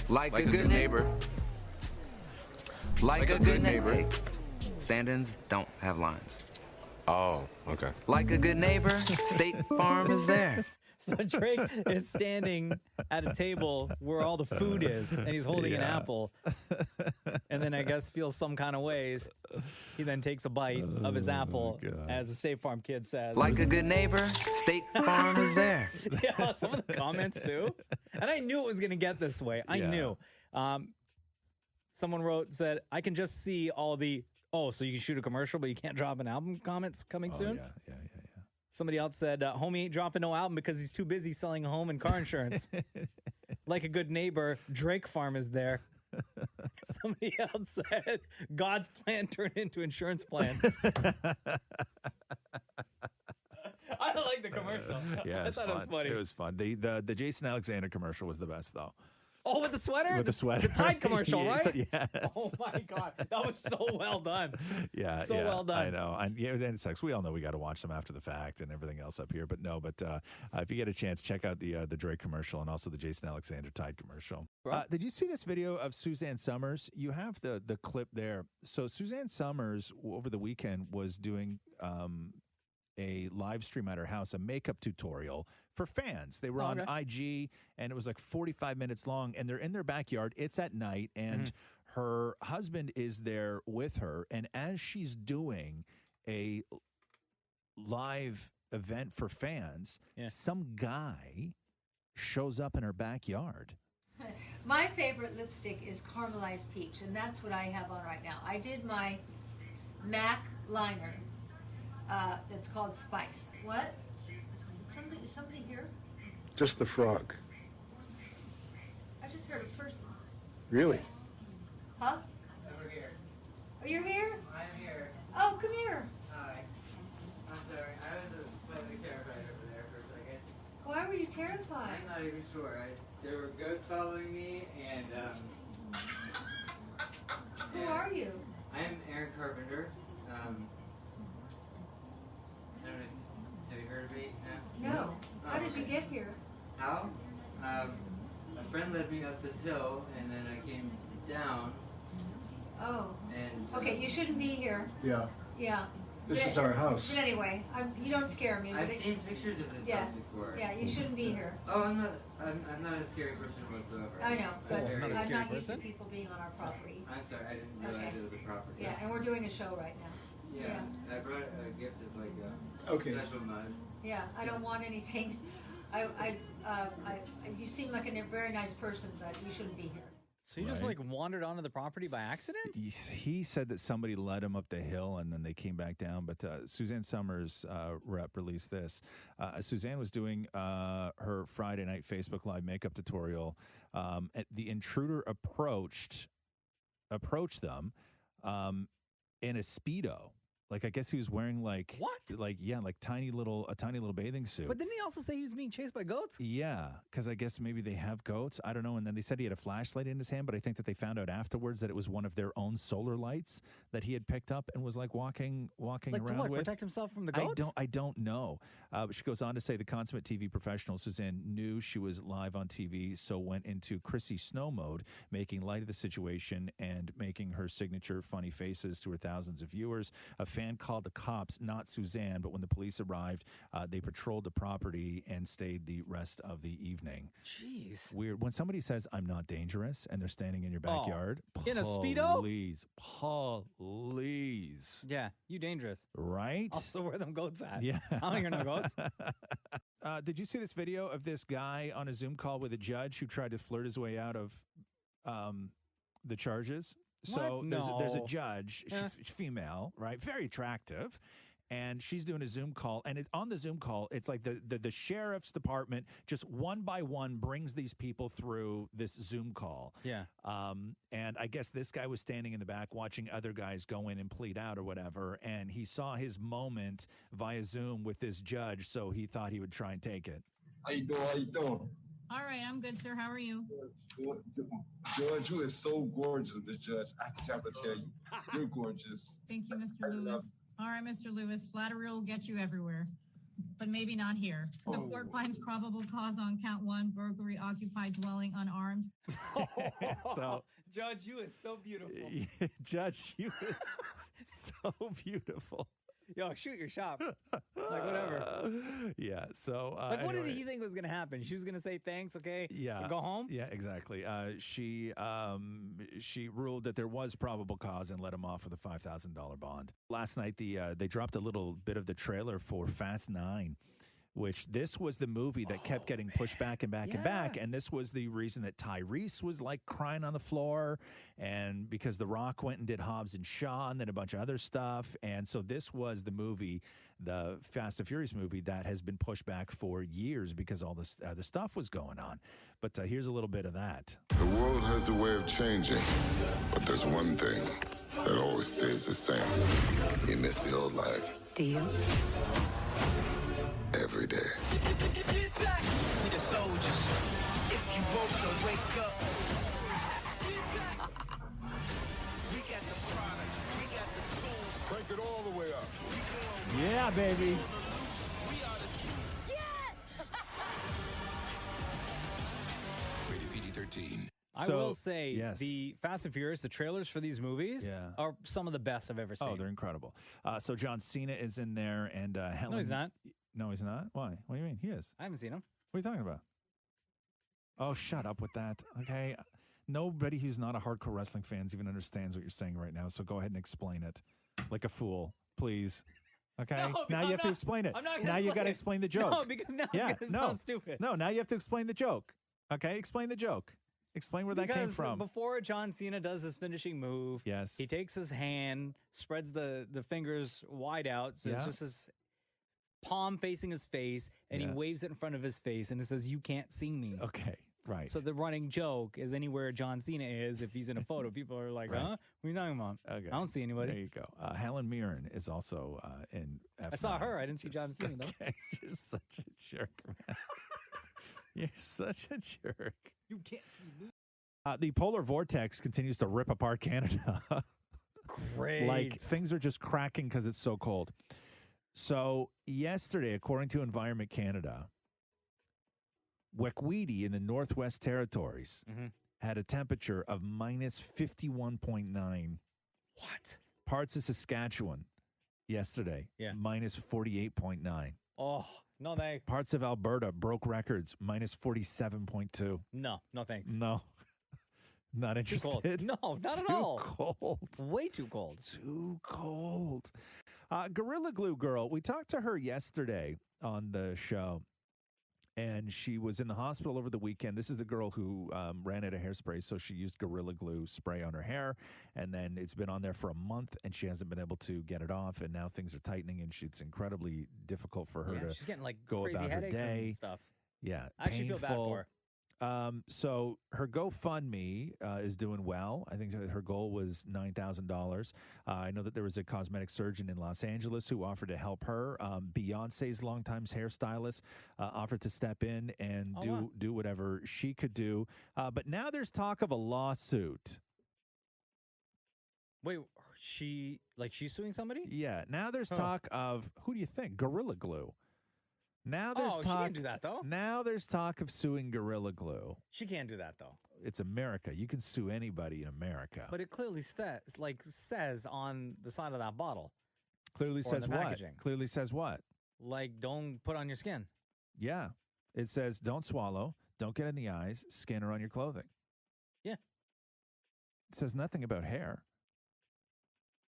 Like a good neighbor. Like a good neighbor. Stand-ins don't have lines. Oh, okay. Like a good neighbor, State Farm is there. So Drake is standing at a table where all the food is, and he's holding an apple. And then I guess feels some kind of ways. He then takes a bite of his apple, as the State Farm kid says. Like a good neighbor, State Farm is there. Yeah, some of the comments too. And I knew it was going to get this way. I knew. Someone said, I can just see all the, so you can shoot a commercial, but you can't drop an album comments coming soon? Yeah. Somebody else said, homie ain't dropping no album because he's too busy selling home and car insurance. Like a good neighbor, Drake Farm is there. Somebody else said, God's plan turned into insurance plan. I don't like the commercial. Yeah, I thought it was funny. It was fun. The Jason Alexander commercial was the best, though. Oh, with the sweater? With the sweater. The Tide commercial, right? Yes. Oh, my God. That was so well done. Yeah. So well done. I know. And it sucks. We all know we got to watch them after the fact and everything else up here. But if you get a chance, check out the Drake commercial and also the Jason Alexander Tide commercial. Did you see this video of Suzanne Summers? You have the clip there. So Suzanne Summers over the weekend was doing a live stream at her house, a makeup tutorial for fans. They were on IG, and it was like 45 minutes long, and they're in their backyard. It's at night, and her husband is there with her, and as she's doing a live event for fans, some guy shows up in her backyard. My favorite lipstick is Caramelized Peach, and that's what I have on right now. I did my MAC liner. That's called Spice. What? Is somebody here? Just the frog. I just heard a person. Really? Huh? Over here. Oh, you're here? I'm here. Oh, come here. you terrified? I'm not even sure. There were goats following me, and Who are you? I'm Aaron Carpenter. I don't know. Have you heard of me? No. How did you okay. get here? How? A friend led me up this hill, and then I came down. Oh. And Okay, you shouldn't be here. Yeah. Yeah. This is our house. But anyway, you don't scare me. I've seen pictures of this house before. Yeah, you shouldn't be here. Oh, I'm not a scary person whatsoever. I know, but I'm I'm not used to people being on our property. I'm sorry, I didn't realize it was a property. Yeah, and we're doing a show right now. Yeah, I brought a gift of like Okay. special mud. Yeah, I don't want anything. You seem like a very nice person, but you shouldn't be here. So you just like wandered onto the property by accident? He said that somebody led him up the hill and then they came back down. But Suzanne Summers' rep released this. Suzanne was doing her Friday night Facebook Live makeup tutorial. The intruder approached them in a Speedo. Like, I guess he was wearing like a tiny little bathing suit. But didn't he also say he was being chased by goats? Yeah, because I guess maybe they have goats. I don't know. And then they said he had a flashlight in his hand, but I think that they found out afterwards that it was one of their own solar lights that he had picked up and was like walking Like around to what? with. Protect himself from the goats? I don't know. But she goes on to say the consummate TV professional Suzanne knew she was live on TV, so went into Chrissy Snow mode, making light of the situation and making her signature funny faces to her thousands of viewers. A fan called the cops, not Suzanne, but when the police arrived, they patrolled the property and stayed the rest of the evening. Jeez. Weird. When somebody says, I'm not dangerous, and they're standing in your backyard. In a Speedo? Please. Yeah, you dangerous. Right? Also, where them goats at? Yeah. I don't hear no goats. Did you see this video of this guy on a Zoom call with a judge who tried to flirt his way out of the charges? So there's a judge, female, right? Very attractive. And she's doing a Zoom call. And on the Zoom call, it's like the sheriff's department just one by one brings these people through this Zoom call. Yeah. And I guess this guy was standing in the back watching other guys go in and plead out or whatever. And he saw his moment via Zoom with this judge. So he thought he would try and take it. How you doing? All right, I'm good, sir. How are you? Good. Judge, you is so gorgeous, Miss Judge. I just have to tell you, you're gorgeous. Thank you, Mr. Lewis. All right, Mr. Lewis, flattery will get you everywhere, but maybe not here. The court finds probable cause on count 1, burglary, occupied dwelling, unarmed. So, Judge, you is so beautiful. Judge, you is so beautiful. Yo, shoot your shot. Like, whatever. Yeah, so... what anyway. did he think was going to happen? She was going to say thanks, okay? Yeah. And go home? Yeah, exactly. She ruled that there was probable cause and let him off with a $5,000 bond. Last night, they dropped a little bit of the trailer for Fast 9, which this was the movie that kept getting pushed back and back and back. And this was the reason that Tyrese was like crying on the floor. And because The Rock went and did Hobbs and Shaw and then a bunch of other stuff. And so this was the movie, the Fast and Furious movie that has been pushed back for years because all this other stuff was going on. But here's a little bit of that. The world has a way of changing, but there's one thing that always stays the same. You miss the old life. Do you? Every day. We the soldiers. If you woke up, wake up. We got the product. We got the tools. Crank it all the way up. Yeah, baby. Yes! Rated PG-13. I will say, the Fast and Furious, the trailers for these movies are some of the best I've ever seen. Oh, they're incredible. So John Cena is in there, and Helen... No, he's not. No, he's not? Why? What do you mean? He is. I haven't seen him. What are you talking about? Oh, shut up with that, okay? Nobody who's not a hardcore wrestling fan even understands what you're saying right now, so go ahead and explain it like a fool, please. Okay? No, now you have to explain it. I'm not gonna now you got to explain explain the joke. No, because now it's going to sound stupid. No, now you have to explain the joke. Okay? Explain the joke. Explain where that came from. Before John Cena does his finishing move, he takes his hand, spreads the fingers wide out, so it's just his palm facing his face, and he waves it in front of his face, and it says, "You can't see me." Okay, right. So the running joke is anywhere John Cena is, if he's in a photo, people are like, "Huh? What are you talking about?" Okay. I don't see anybody. There you go. Helen Mirren is also in F9. I saw her. I didn't see John Cena, though. Okay, you're such a jerk, man. You're such a jerk. You can't see me. The polar vortex continues to rip apart Canada. Great. Like things are just cracking because it's so cold. So yesterday, according to Environment Canada, Wekwiti in the Northwest Territories had a temperature of minus 51.9. What? Parts of Saskatchewan yesterday, minus 48.9. Oh, no thanks. Parts of Alberta broke records, minus 47.2. No thanks. No. Not Too cold. interested. No, not at Too all. cold. Way too cold. Too cold. Gorilla Glue Girl, we talked to her yesterday on the show, and she was in the hospital over the weekend. This is the girl who ran out of hairspray, so she used Gorilla Glue spray on her hair, and then it's been on there for a month, and she hasn't been able to get it off, and now things are tightening, and it's incredibly difficult for her to she's getting like go crazy about her headaches day. and stuff. Yeah, I actually feel bad for her. So her GoFundMe is doing well. I think her goal was $9,000. I know that there was a cosmetic surgeon in Los Angeles who offered to help her. Beyonce's longtime hairstylist offered to step in and do whatever she could do. But now there's talk of a lawsuit. Wait, she's suing somebody? Yeah. Now there's talk of, who do you think? Gorilla Glue. Now there's she can't do that, though. Now there's talk of suing Gorilla Glue. She can't do that, though. It's America. You can sue anybody in America. But it clearly says on the side of that bottle. Clearly or says the what? packaging. Clearly says what? Like, don't put on your skin. Yeah. It says don't swallow, don't get in the eyes, skin, or on your clothing. Yeah. It says nothing about hair.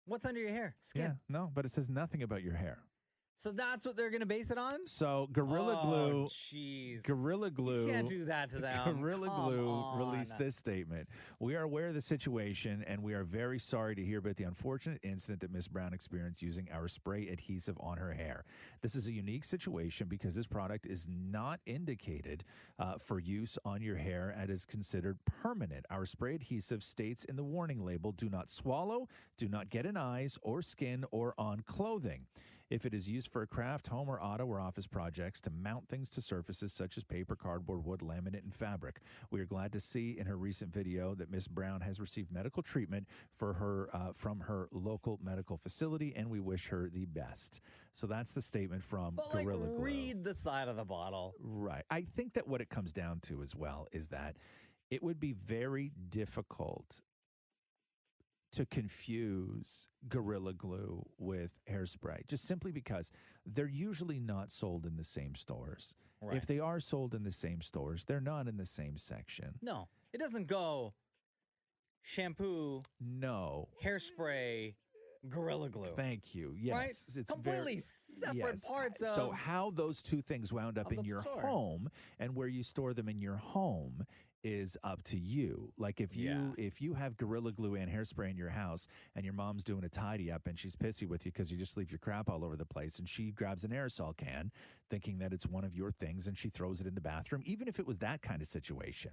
What's under your hair? Skin. Yeah, no, but it says nothing about your hair. So that's what they're going to base it on? So Gorilla Glue, jeez. Gorilla Glue, You can't do that to them. Gorilla Come Glue on. released this statement. We are aware of the situation, and we are very sorry to hear about the unfortunate incident that Miss Brown experienced using our spray adhesive on her hair. This is a unique situation because this product is not indicated for use on your hair and is considered permanent. Our spray adhesive states in the warning label, do not swallow, do not get in eyes or skin or on clothing. If it is used for a craft, home, or auto or office projects to mount things to surfaces such as paper, cardboard, wood, laminate, and fabric. We are glad to see in her recent video that Miss Brown has received medical treatment for her from her local medical facility, and we wish her the best. So that's the statement from Gorilla Glue. Read the side of the bottle. Right. I think that what it comes down to as well is that it would be very difficult to confuse Gorilla Glue with hairspray, just simply because they're usually not sold in the same stores. Right. If they are sold in the same stores, they're not in the same section. No, it doesn't go shampoo, no, hairspray, Gorilla Glue. Thank you. Yes. Right? It's completely separate parts of. So how those two things wound up in your home and where you store them in your home is up to you. Like if you have Gorilla Glue and hairspray in your house and your mom's doing a tidy up and she's pissy with you because you just leave your crap all over the place, and she grabs an aerosol can thinking that it's one of your things and she throws it in the bathroom, even if it was that kind of situation,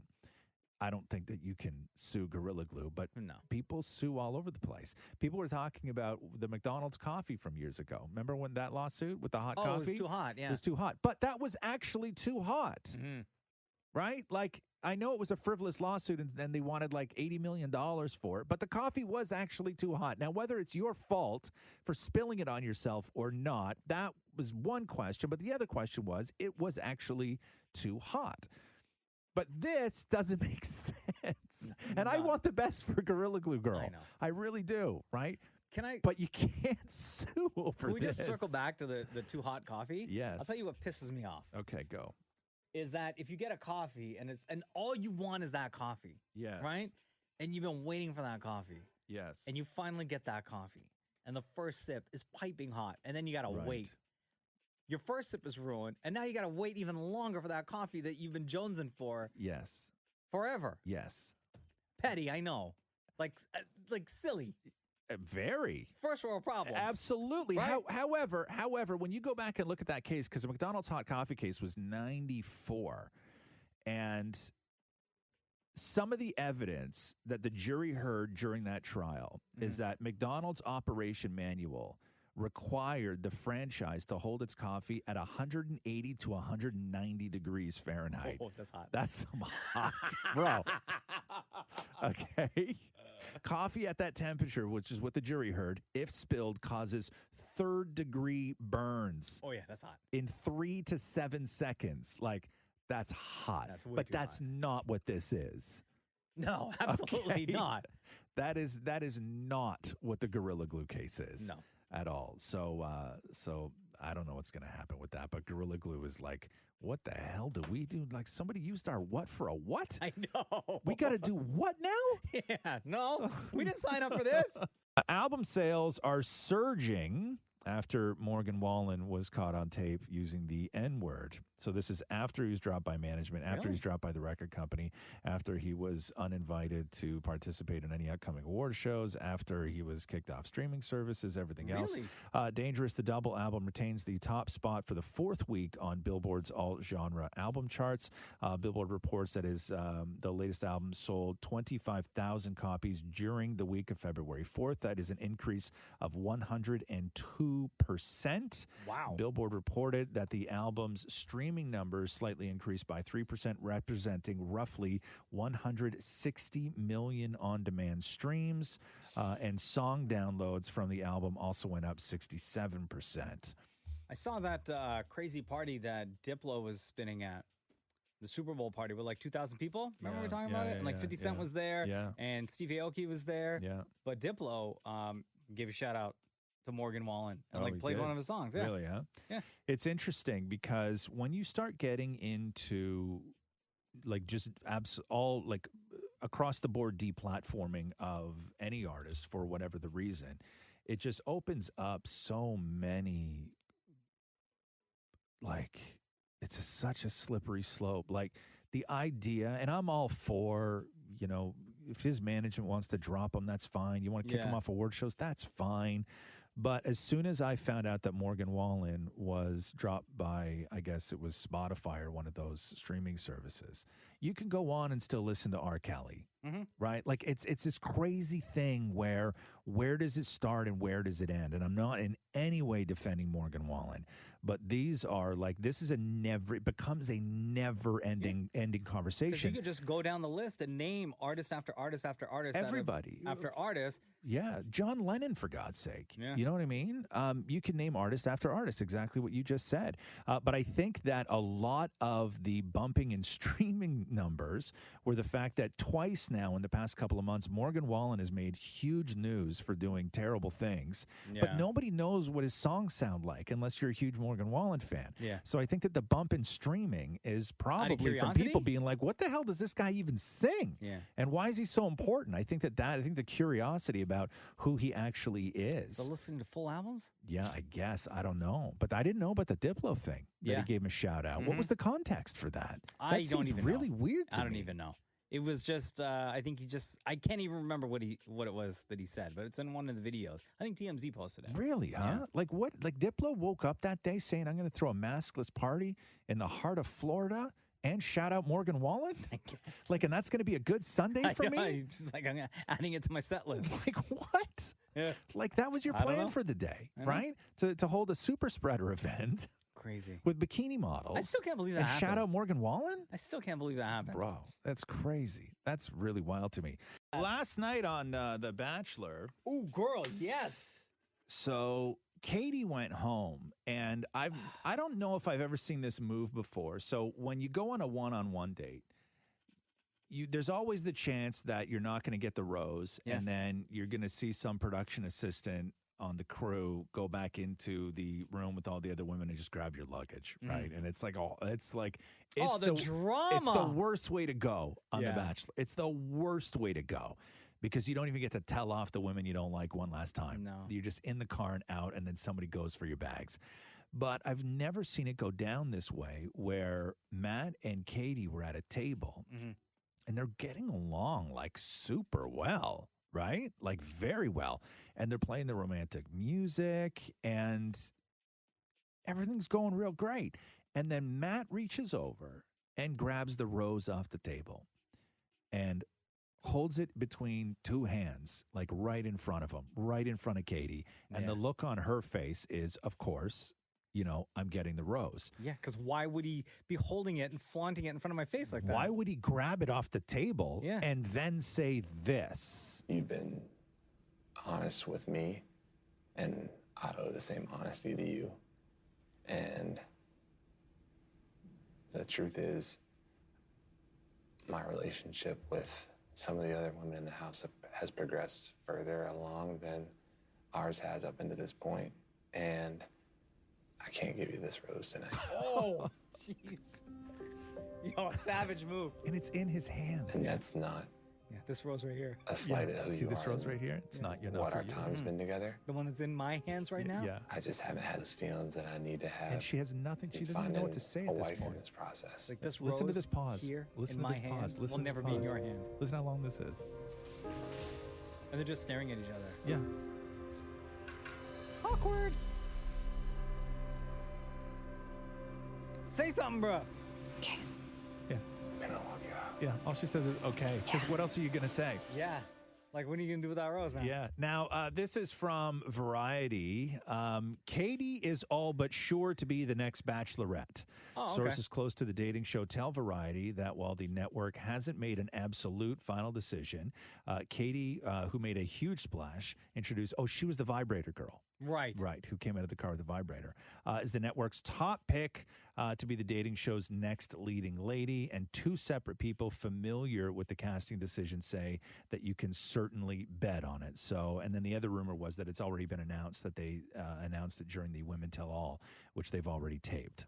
I don't think that you can sue Gorilla Glue, but people sue all over the place. People were talking about the McDonald's coffee from years ago. Remember when that lawsuit with the hot coffee? Oh, it was too hot, yeah. It was too hot. But that was actually too hot, right? Like, I know it was a frivolous lawsuit and they wanted like $80 million for it, but the coffee was actually too hot. Now, whether it's your fault for spilling it on yourself or not, that was one question. But the other question was, it was actually too hot. But this doesn't make sense. And I want the best for Gorilla Glue Girl. I know. I really do, right? Can I? But you can't sue over this. Can we just circle back to the too hot coffee? Yes. I'll tell you what pisses me off. Okay, go. Is that if you get a coffee and all you want is that coffee. Yes. Right? And you've been waiting for that coffee. Yes. And you finally get that coffee. And the first sip is piping hot. And then you got to wait. Your first sip is ruined. And now you got to wait even longer for that coffee that you've been jonesing for. Yes. Forever. Yes. Petty, I know. Like silly. Very. First world problems. Absolutely. Right? However, when you go back and look at that case, because the McDonald's hot coffee case was 94, and some of the evidence that the jury heard during that trial is that McDonald's operation manual required the franchise to hold its coffee at 180 to 190 degrees Fahrenheit. Oh, that's hot. That's some hot, bro. Okay. Coffee at that temperature, which is what the jury heard, if spilled, causes third-degree burns. Oh, yeah, that's hot. In 3 to 7 seconds. Like, that's hot. That's way but too that's hot. not what this is. No, absolutely Okay? not. That is not what the Gorilla Glue case is. No. At all. So I don't know what's going to happen with that. But Gorilla Glue is like, what the hell do we do? Like, somebody used our what for a what? I know. We got to do what now? Yeah, no, we didn't sign up for this. Album sales are surging after Morgan Wallen was caught on tape using the N-word. So this is after he was dropped by management, after he's dropped by the record company, after he was uninvited to participate in any upcoming award shows, after he was kicked off streaming services, everything else. Dangerous, the double album, retains the top spot for the 4th week on Billboard's alt-genre album charts. Billboard reports that the latest album sold 25,000 copies during the week of February 4th. That is an increase of 102%. Wow. Billboard reported that the album's streaming numbers slightly increased by 3%, representing roughly 160 million on-demand streams, and song downloads from the album also went up 67%. I saw that crazy party that Diplo was spinning at. The Super Bowl party with like 2,000 people. Remember we were talking about it? And like 50 Cent was there. Yeah. And Steve Aoki was there. Yeah. But Diplo gave a shout out to Morgan Wallen and Oh, like he played did? one of his songs. Yeah. Really, huh? Yeah. It's interesting because when you start getting into like just all like across the board deplatforming of any artist for whatever the reason, it just opens up so many, like, it's such a slippery slope. Like the idea, and I'm all for, you know, if his management wants to drop him, that's fine. You want to kick him off award shows, that's fine. But as soon as I found out that Morgan Wallen was dropped by, I guess it was Spotify or one of those streaming services, you can go on and still listen to R. Kelly, right? Like it's this crazy thing where does it start and where does it end? And I'm not in any way defending Morgan Wallen, but these are like, it becomes a ending Because conversation. you could just go down the list and name artist after artist after artist. Everybody. After artist. Yeah, John Lennon, for God's sake. Yeah. You know what I mean? You can name artist after artist, exactly what you just said. But I think that a lot of the bumping and streaming numbers were the fact that twice now in the past couple of months, Morgan Wallen has made huge news for doing terrible things, but Yeah. nobody knows what his songs sound like unless you're a huge Morgan Wallen fan. Yeah. So I think that the bump in streaming is probably from curiosity? people being like, what the hell does this guy even sing? Yeah. And why is he so important? I think the curiosity about who he actually is. So listening to full albums? Yeah, I guess. I don't know. But I didn't know about the Diplo thing that Yeah. he gave him a shout out. What was the context for that? I That don't seems even really know. weird to I don't me. even know. It was just, I think I can't even remember what it was that he said, but it's in one of the videos. I think TMZ posted it. Really, huh? Yeah. Like what? Like Diplo woke up that day saying, I'm going to throw a maskless party in the heart of Florida and shout out Morgan Wallen? Like, and that's going to be a good Sunday for I know, me? he's just like, I'm adding it to my set list. Like, what? Yeah. Like, that was your I don't plan know. for the day, I know. right? To hold a super spreader event Crazy. with bikini models. I still can't believe that And shout happened. out Morgan Wallen? I still can't believe that happened. Bro, that's crazy. That's really wild to me. Last night on The Bachelor. Oh, girl, yes. So Katie went home, and I don't know if I've ever seen this move before. So when you go on a one-on-one date, there's always the chance that you're not going to get the rose, and then you're going to see some production assistant on the crew go back into the room with all the other women and just grab your luggage, right? And it's like, it's the drama. It's the worst way to go on Yeah. The Bachelor. It's the worst way to go because you don't even get to tell off the women you don't like one last time. No. You're just in the car and out, and then somebody goes for your bags. But I've never seen it go down this way where Matt and Katie were at a table and they're getting along like super well, right? Like very well. And they're playing the romantic music and everything's going real great. And then Matt reaches over and grabs the rose off the table. And holds it between two hands, like right in front of him, right in front of Katie. And the look on her face is, of course, I'm getting the rose. Yeah, because why would he be holding it and flaunting it in front of my face like that? Why would he grab it off the table and then say this? You've been honest with me, and I owe the same honesty to you. And the truth is, my relationship with some of the other women in the house has progressed further along than ours has up into this point. And I can't give you this rose tonight. Oh, jeez. Yo, savage move. And it's in his hand. And that's not this rose right here. a slight of who you See this are rose and right here? It's not, not what for our you. time's been together. The one that's in my hands right now? Yeah. I just haven't had those feelings that I need to have. And she has nothing. She in doesn't even know what to finding say at a this wife in point. this process. Like this Listen to rose this pause. here Listen in to my this hand pause. Listen will to this never be in pause. your hand. Listen how long this is. And they're just staring at each other. Yeah. Awkward. Say something, bro. I'm gonna walk you out. Yeah. All she says is, okay. Because what else are you going to say? Yeah. Like, what are you going to do with that rose now? Yeah. Now, this is from Variety. Katie is all but sure to be the next Bachelorette. Oh, okay. Sources close to the dating show tell Variety that while the network hasn't made an absolute final decision, Katie, who made a huge splash, introduced, she was the vibrator girl. Right. Right, who came out of the car with the vibrator, is the network's top pick to be the dating show's next leading lady. And two separate people familiar with the casting decision say that you can certainly bet on it. So, and then the other rumor was that it's already been announced that they announced it during the Women Tell All, which they've already taped.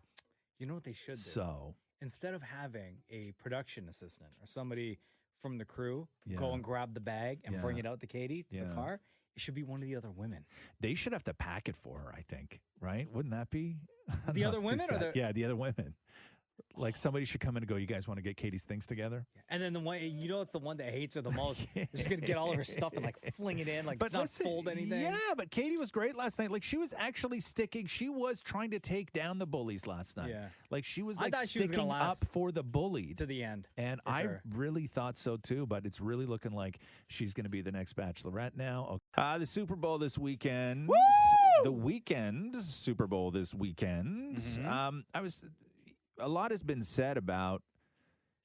You know what they should do? So, instead of having a production assistant or somebody from the crew Yeah. go and grab the bag and bring Yeah. it out to Katie to the Yeah. car, it should be one of the other women. they should have to pack it for her, I think, right? Wouldn't that be? The No, other it's too women or sad. the- Yeah, the other women. Like somebody should come in and go, you guys want to get Katie's things together? And then the one, it's the one that hates her the most. She's going to get all of her stuff and like fling it in, like But not listen, fold anything. Yeah, but Katie was great last night. Like she was actually sticking. She was trying to take down the bullies last night. Yeah. Like she was I like thought she was sticking gonna up last for the bullied to the end. And for I sure. really thought so too. But it's really looking like she's going to be the next Bachelorette now. The Super Bowl this weekend. Woo! The weekend Super Bowl this weekend. Mm-hmm. A lot has been said about,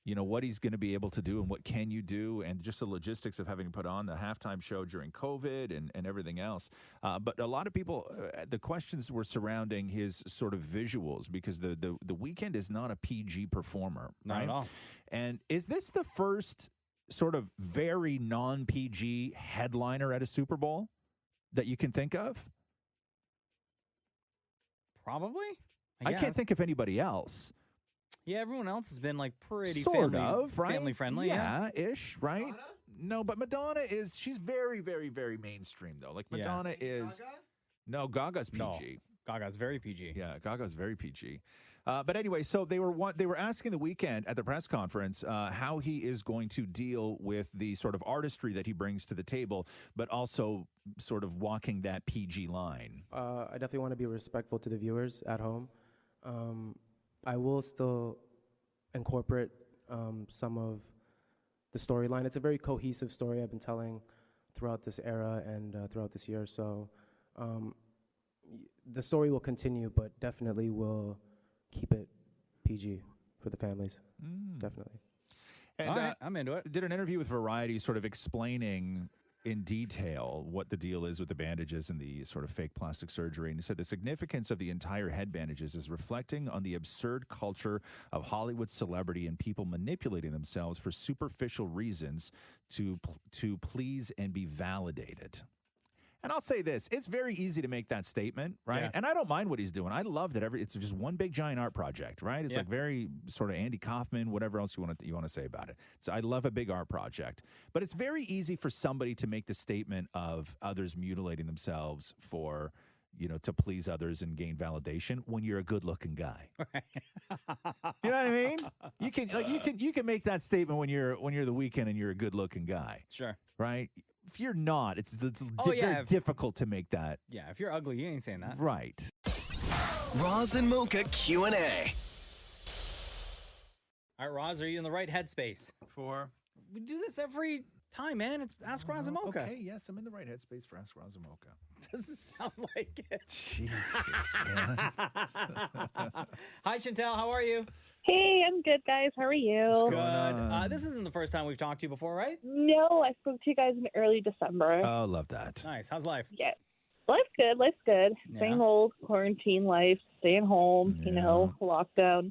what he's going to be able to do and what can you do and just the logistics of having put on the halftime show during COVID and everything else. But a lot of people, the questions were surrounding his sort of visuals because the Weeknd is not a PG performer. Not right? at all. And is this the first sort of very non-PG headliner at a Super Bowl that you can think of? Probably. I can't think of anybody else. Yeah, everyone else has been like pretty Sort family, of, right? family friendly. Yeah. Ish, right? No, but Madonna she's very, very, very mainstream, though. Like, Yeah. Madonna is... No, Gaga's PG. No, Gaga's very PG. Yeah, Gaga's very PG. But anyway, so they were asking the Weeknd at the press conference how he is going to deal with the sort of artistry that he brings to the table, but also sort of walking that PG line. I definitely want to be respectful to the viewers at home. I will still incorporate some of the storyline. It's a very cohesive story I've been telling throughout this era and throughout this year. So the story will continue, but definitely will keep it PG for the families. Definitely. And All right, I'm into it. Did an interview with Variety sort of explaining in detail what the deal is with the bandages and the sort of fake plastic surgery. And he said the significance of the entire head bandages is reflecting on the absurd culture of Hollywood celebrity and people manipulating themselves for superficial reasons to please and be validated. And I'll say this, it's very easy to make that statement, right? Yeah. And I don't mind what he's doing. I love that it's just one big giant art project, right? It's Yeah. like very sort of Andy Kaufman, whatever else you want to say about it. So I love a big art project. But it's very easy for somebody to make the statement of others mutilating themselves for, to please others and gain validation when you're a good-looking guy. You know what I mean? You can make that statement when you're the Weeknd and you're a good-looking guy. Sure. Right? If you're not, it's yeah, very difficult to make that. Yeah, if you're ugly, you ain't saying that. Right. Roz and Mocha Q&A. All right, Roz, are you in the right headspace? For? We do this every Time, man. It's Ask Roz and Mocha. Okay, yes, I'm in the right headspace for Ask Roz and Mocha. Doesn't sound like it. Jesus, man. Hi, Chantel. How are you? Hey, I'm good, guys. How are you? Good. This isn't the first time we've talked to you before, right? No, I spoke to you guys in early December. Oh, love that. Nice. How's life? Yeah. Life's good. Life's good. Yeah. Same old quarantine life, staying home, you know, lockdown.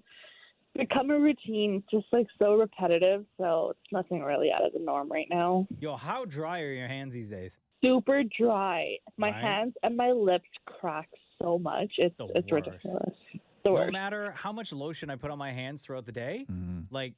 Become a routine, just like so repetitive. So it's nothing really out of the norm right now. Yo, how dry are your hands these days? Super dry. My Right. hands and my lips crack so much. It's worst. ridiculous. The No worst. matter how much lotion I put on my hands throughout the day, like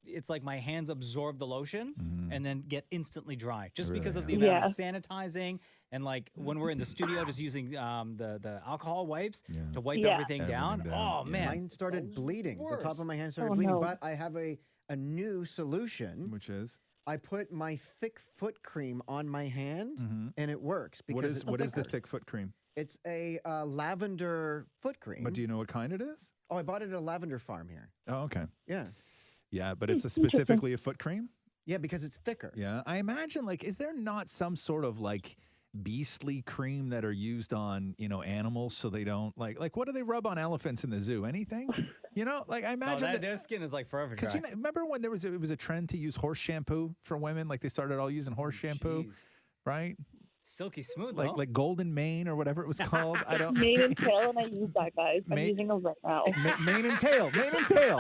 it's like my hands absorb the lotion and then get instantly dry just because of the Really? amount of sanitizing and like when we're in the studio just using the alcohol wipes to wipe everything down. Oh man, Mine started bleeding. The top of my hand started Oh, bleeding, no. but I have a new solution. Which is? I put my thick foot cream on my hand, and it works. Because What is it's what is the thicker. thick foot cream? It's a lavender foot cream. But do you know what kind it is? Oh, I bought it at a lavender farm here. Oh, okay. Yeah. Yeah, but it's specifically a foot cream? Yeah, because it's thicker. Yeah. I imagine, like, is there not some sort of, like, beastly cream that are used on, animals so they don't, like what do they rub on elephants in the zoo? Anything? Like, I imagine that their skin is like forever dry. because remember when it was a trend to use horse shampoo for women? Like, they started all using horse shampoo, right? Silky smooth, Like though. like golden mane or whatever it was called. I don't. Mane and tail, and I use that, guys. I'm Mane- using it right now. Mane and tail.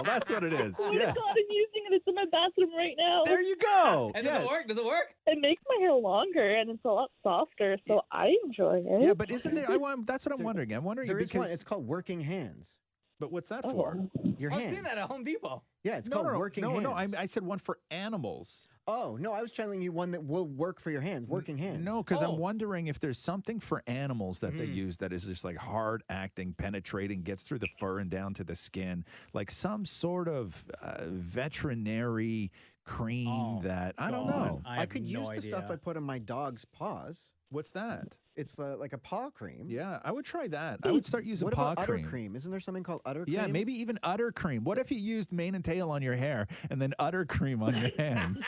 That's what it is. Oh my Yes. god, I'm using it. It's in my bathroom right now. There you go. And Yes. does it work? Does it work? It makes my hair longer and it's a lot softer, so I enjoy it. Yeah, but isn't there? That's what I'm wondering. I'm wondering There is one. because It's called working hands. But what's that Oh. for? Your I've hands. seen that at Home Depot. Yeah, it's No, called no, working no, hands. no. I said one for animals. Oh, no, I was telling you one that will work for your hands, working hands. No, because I'm wondering if there's something for animals that they use that is just like hard acting, penetrating, gets through the fur and down to the skin, like some sort of veterinary cream that I don't know. I could use the stuff I put on my dog's paws. What's that? It's like a paw cream. Yeah, I would try that. I would start using What paw about cream. udder cream? Isn't there something called udder cream? Yeah, maybe even udder cream. What if you used mane and tail on your hair and then udder cream on your hands?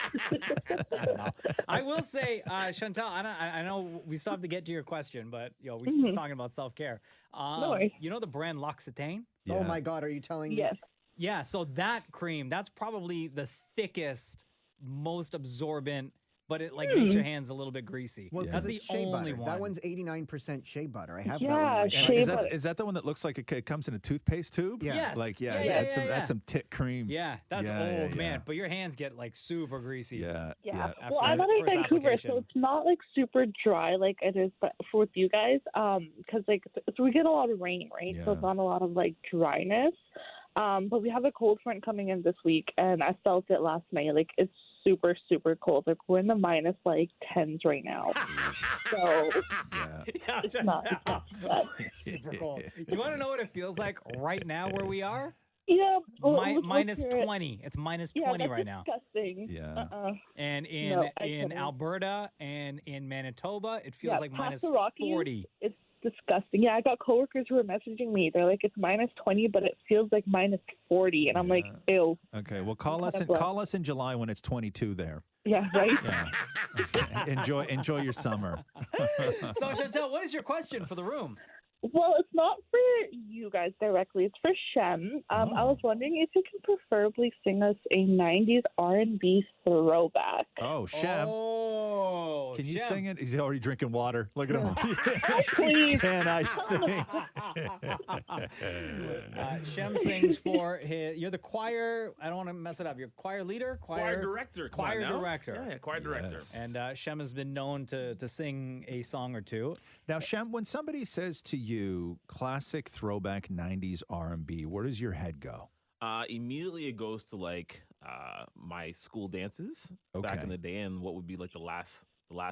I will say, Chantal, I know we still have to get to your question, but we're Mm-hmm. just talking about self-care. No worries. You know the brand L'Occitane? Oh my God, are you telling me? Yes. Yeah, so that cream, that's probably the thickest, most absorbent, but it like makes your hands a little bit greasy. Well, 'cause that's the it's shea only butter. one. That one's 89% shea butter. I have Yeah, that one. in my shea shop. Is butter. that the one that looks like it comes in a toothpaste tube? Yeah. Yes. Like, Yeah, that's some tit cream. Yeah, that's Yeah, man. yeah. But your hands get like super greasy. Yeah. Yeah. After Well, I'm the out in first Vancouver, application. so it's not like super dry like it is for with you guys. Because like so we get a lot of rain, right? So Yeah. it's not a lot of like dryness. But we have a cold front coming in this week, and I felt it last night. Like it's super, super cold. Like we're in the minus like 10s right now. So Yeah, it's not. super cold. You want to know what it feels like right now where we are? Yeah. Well, Minus let's hear it. 20. It's minus Yeah, 20 that's right now. disgusting. Yeah. And in No, I in couldn't. Alberta and in Manitoba, it feels Yeah, like past minus the Rockies, 40. It's disgusting. Yeah, I got coworkers who are messaging me. They're like, it's minus 20, but it feels like minus 40. And I'm like, ew. Okay. Well, call us in July when it's 22 there. Yeah, right? Yeah. Okay. Enjoy your summer. So, Chantel, what is your question for the room? Well, it's not for you guys directly. It's for Shem. I was wondering if you can preferably sing us a 90s R&B throwback. Oh, Shem. Oh, Can you Shem. sing it? He's already drinking water. Look at him. Please. Can I sing? Shem sings for his. You're the choir. I don't want to mess it up. You're choir leader, Choir director. Come on choir now. director. Yeah, choir director. And Shem has been known to sing a song or two. Now, Shem, when somebody says to you, classic throwback 90s R&B, where does your head go? Immediately it goes to like my school dances back Okay. in the day, and what would be like the last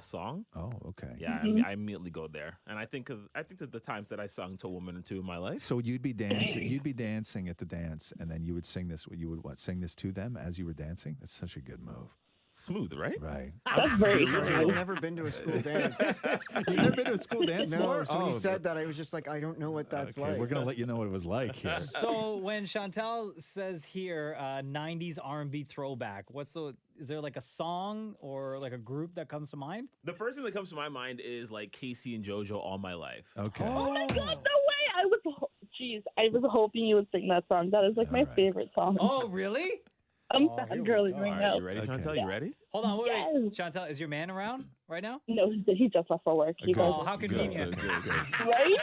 song. Oh, okay. Yeah, I immediately go there, and I think that the times that I sung to a woman or two in my life. So you'd be dancing. You'd be dancing at the dance, and then you would sing this. You would sing this to them as you were dancing. That's such a good move. smooth, right? Right. That's very I've true. never been to a school dance. You've never been to a school dance No, more? so when you said that, I was just like, I don't know what that's Okay, like. we're gonna let you know what it was like here. So when Chantal says here, 90s R&B throwback, is there like a song or like a group that comes to mind? The first thing that comes to my mind is like Casey and JoJo All My Life. Okay. Oh my God, no way! I was hoping you would sing that song. That is like my favorite song. Oh, really? I'm Oh, here we fangirling go. right All now. right, you ready, Chantal? You ready? Hold on, wait. Yes. Chantal, is your man around right now? No, he just left for work. You guys, Oh, how convenient. right?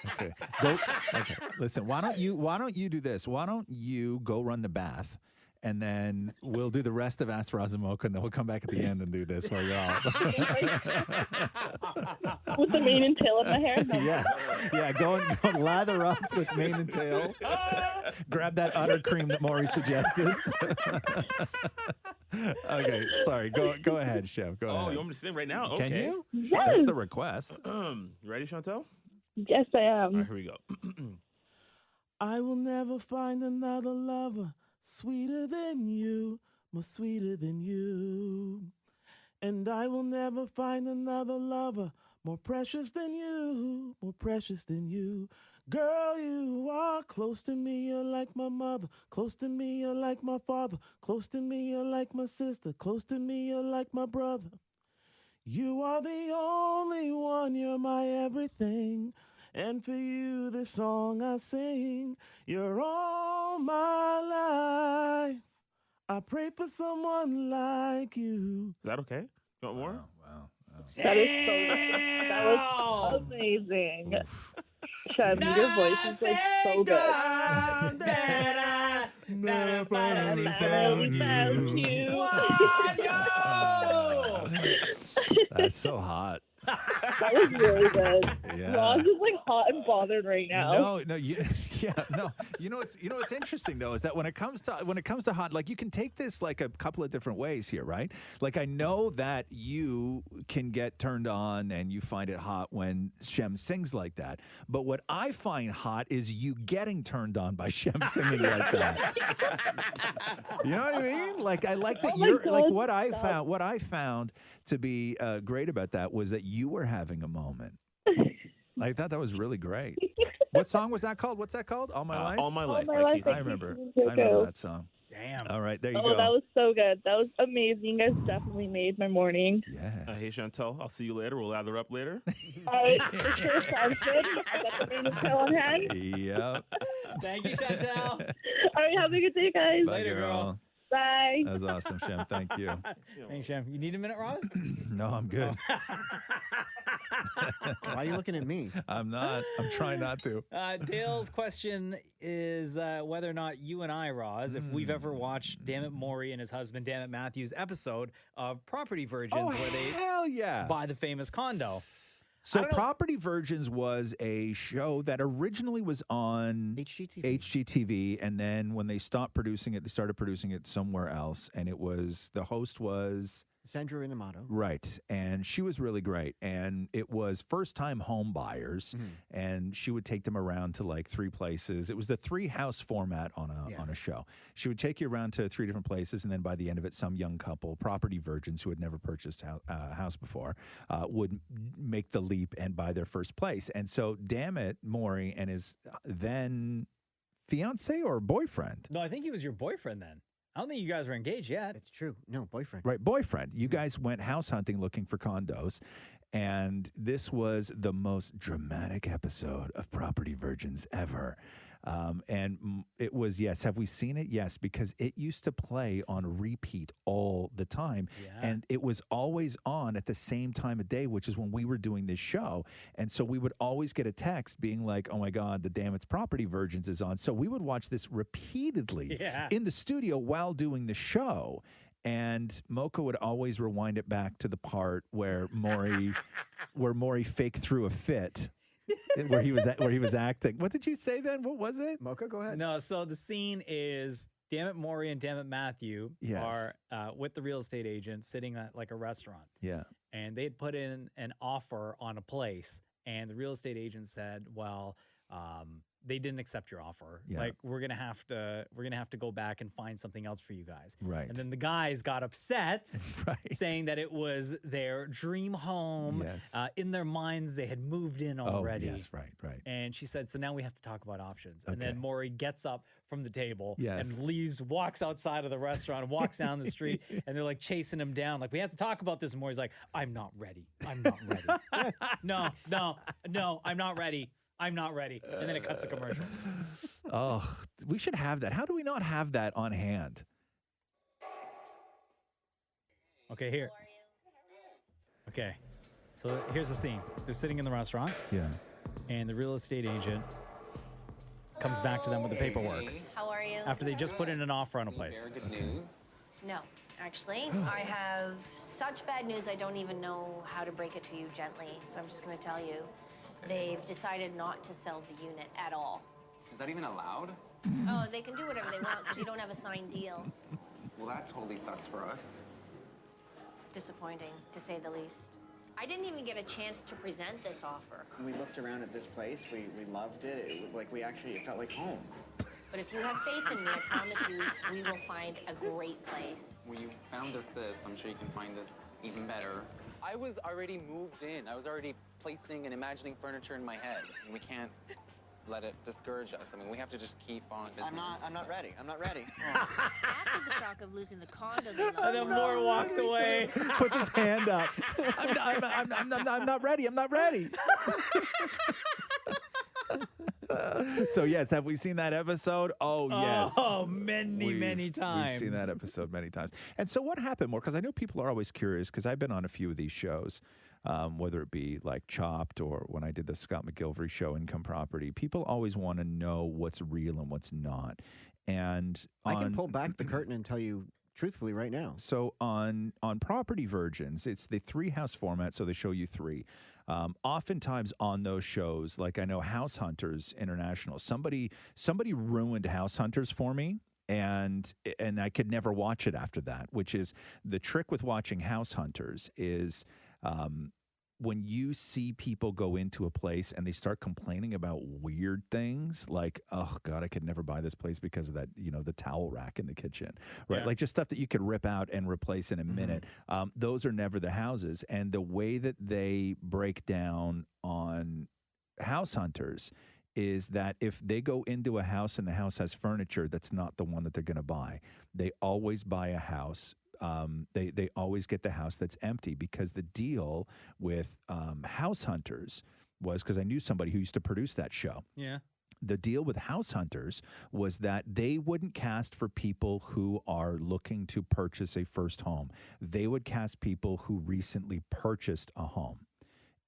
Okay. Go. Okay. Listen. Why don't you do this? Why don't you go run the bath, and then we'll do the rest of Ask Roz and Mocha, and then we'll come back at the end and do this while you're out. With the mane and tail of my hair. No. Yes. Yeah. Go lather up with mane and tail. Grab that udder cream that Maury suggested. Okay. Sorry. Go ahead, Chef. Go ahead. Oh, you want me to sing right now? Can Okay. you? Yes. That's the request. You ready, Chantal? Yes, I am. All right, here we go. I will never find another lover sweeter than you, more sweeter than you. And I will never find another lover more precious than you, more precious than you. Girl, you are close to me, you're like my mother. Close to me, you're like my father. Close to me, you're like my sister. Close to me, you're like my brother. You are the only one, you're my everything. And for you, this song I sing. You're all my life. I pray for someone like you. Is that okay? You want more? Wow. That was amazing. Shem, your voice is like so good. Never finally found you. That's so hot. That was really good. Yeah. Roz is like hot and bothered right now. No, no. You know what's interesting though is that when it comes to hot, like you can take this like a couple of different ways here, right? Like I know that you can get turned on and you find it hot when Shem sings like that. But what I find hot is you getting turned on by Shem singing like that. You know what I mean? Like I like that you're like what I found to be great about that was that you were having a moment. I thought that was really great. What song was that called? What's that called? All My Life? All My Life. My Life. I remember that song. Damn. All right, there you Oh, go. that was so good. That was amazing. You guys definitely made my morning. Yeah. Hey, Chantal, I'll see you later. We'll lather up later. For sure, sounds good. I got the mane and tail on hand. Yep. Thank you, Chantal. All right, have a good day, guys. Bye, girl. Bye. That was awesome, Shem. Thank you. Thanks, Shem. You need a minute, Roz? No, I'm good. Why are you looking at me? I'm not. I'm trying not to. Dale's question is whether or not you and I, Roz, if we've ever watched Dammit Maury and his husband, Dammit Matthews, episode of Property Virgins where they hell yeah. buy the famous condo. So Property Virgins was a show that originally was on HGTV, and then when they stopped producing it, they started producing it somewhere else, and the host was Sandra Inamoto. Right. And she was really great. And it was first-time home buyers, and she would take them around to like 3 places. It was the 3-house format on a show. She would take you around to 3 different places, and then by the end of it, some young couple, property virgins who had never purchased a house before, would make the leap and buy their first place. And so, Dammit, Maury and his then fiance or boyfriend? No, I think he was your boyfriend then. I don't think you guys were engaged yet. It's true. No, boyfriend. Right, boyfriend. You guys went house hunting looking for condos, and this was the most dramatic episode of Property Virgins ever. And it was, yes. Have we seen it? Yes, because it used to play on repeat all the time. And it was always on at the same time of day, which is when we were doing this show. And so we would always get a text being like, oh my God, the Damnits Property Virgins is on. So we would watch this repeatedly in the studio while doing the show. And Mocha would always rewind it back to the part where Maury faked through a fit. where he was acting. What did you say then? What was it? Mocha, go ahead. No, so the scene is Dammit Maury and Dammit Matthew are with the real estate agent sitting at like a restaurant. Yeah. And they had put in an offer on a place, and the real estate agent said, well, they didn't accept your offer. Yeah. Like, we're gonna have to go back and find something else for you guys. Right. And then the guys got upset, saying that it was their dream home. Yes. In their minds, they had moved in already. Oh, yes, right. And she said, so now we have to talk about options. And Okay. then Maury gets up from the table Yes. and leaves, walks outside of the restaurant, walks down the street, and they're like chasing him down. Like, we have to talk about this. And Maury's like, I'm not ready. I'm not ready. No, I'm not ready. I'm not ready. And then it cuts to commercials. Oh, we should have that. How do we not have that on hand? Okay, here. Okay. So here's the scene. They're sitting in the restaurant. Yeah. And the real estate agent comes back to them with the paperwork. How are you? After they just put in an offer on a place. Good news. No, actually, I have such bad news I don't even know how to break it to you gently. So I'm just going to tell you. They've decided not to sell the unit at all. Is that even allowed? Oh, they can do whatever they want because you don't have a signed deal. Well, that totally sucks for us. Disappointing, to say the least. I didn't even get a chance to present this offer. We looked around at this place. We loved it. It felt like home. But if you have faith in me, I promise you, we will find a great place. Well, you found us this. I'm sure you can find us even better. I was already moved in. I was already placing and imagining furniture in my head. And we can't let it discourage us. I mean, we have to just keep on business. I'm not ready. I'm not ready. After the shock of losing the condo they loved, And then Maury walks away. Puts his hand up. I'm not ready. I'm not ready. So, yes, have we seen that episode? Oh, yes. Oh, many times. We've seen that episode many times. And so what happened more? Because I know people are always curious, because I've been on a few of these shows, whether it be like Chopped or when I did the Scott McGilvery show, Income Property. People always want to know what's real and what's not. And I can pull back the curtain and tell you truthfully right now. So on Property Virgins, it's the 3-house format, so they show you 3. Oftentimes on those shows, like I know House Hunters International, somebody ruined House Hunters for me, and I could never watch it after that, which is the trick with watching House Hunters is when you see people go into a place and they start complaining about weird things like, oh God, I could never buy this place because of that, the towel rack in the kitchen, right? Yeah. Like just stuff that you could rip out and replace in a minute. Those are never the houses. And the way that they break down on House Hunters is that if they go into a house and the house has furniture, that's not the one that they're going to buy. They always buy a house. They always get the house that's empty, because the deal with House Hunters was, because I knew somebody who used to produce that show. Yeah. The deal with House Hunters was that they wouldn't cast for people who are looking to purchase a first home. They would cast people who recently purchased a home.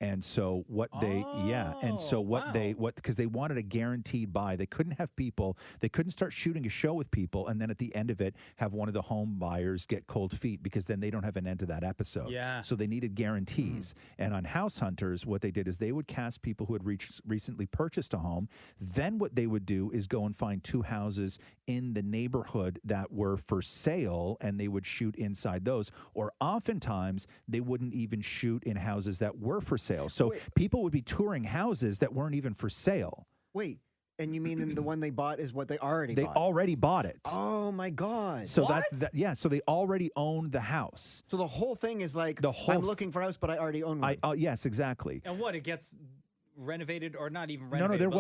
And so because they wanted a guaranteed buy. They couldn't have people, they couldn't start shooting a show with people and then at the end of it have one of the home buyers get cold feet, because then they don't have an end to that episode. Yeah. So they needed guarantees. And on House Hunters, what they did is they would cast people who had recently purchased a home. Then what they would do is go and find 2 houses in the neighborhood that were for sale, and they would shoot inside those. Or oftentimes they wouldn't even shoot in houses that were for sale. So people would be touring houses that weren't even for sale. Wait, and you mean the one they bought is what they already bought? They already bought it. Oh my God. So so they already owned the house. So the whole thing is like, I'm looking for a house, but I already own one. Yes, exactly. And what, it gets renovated, or not even renovated? No, the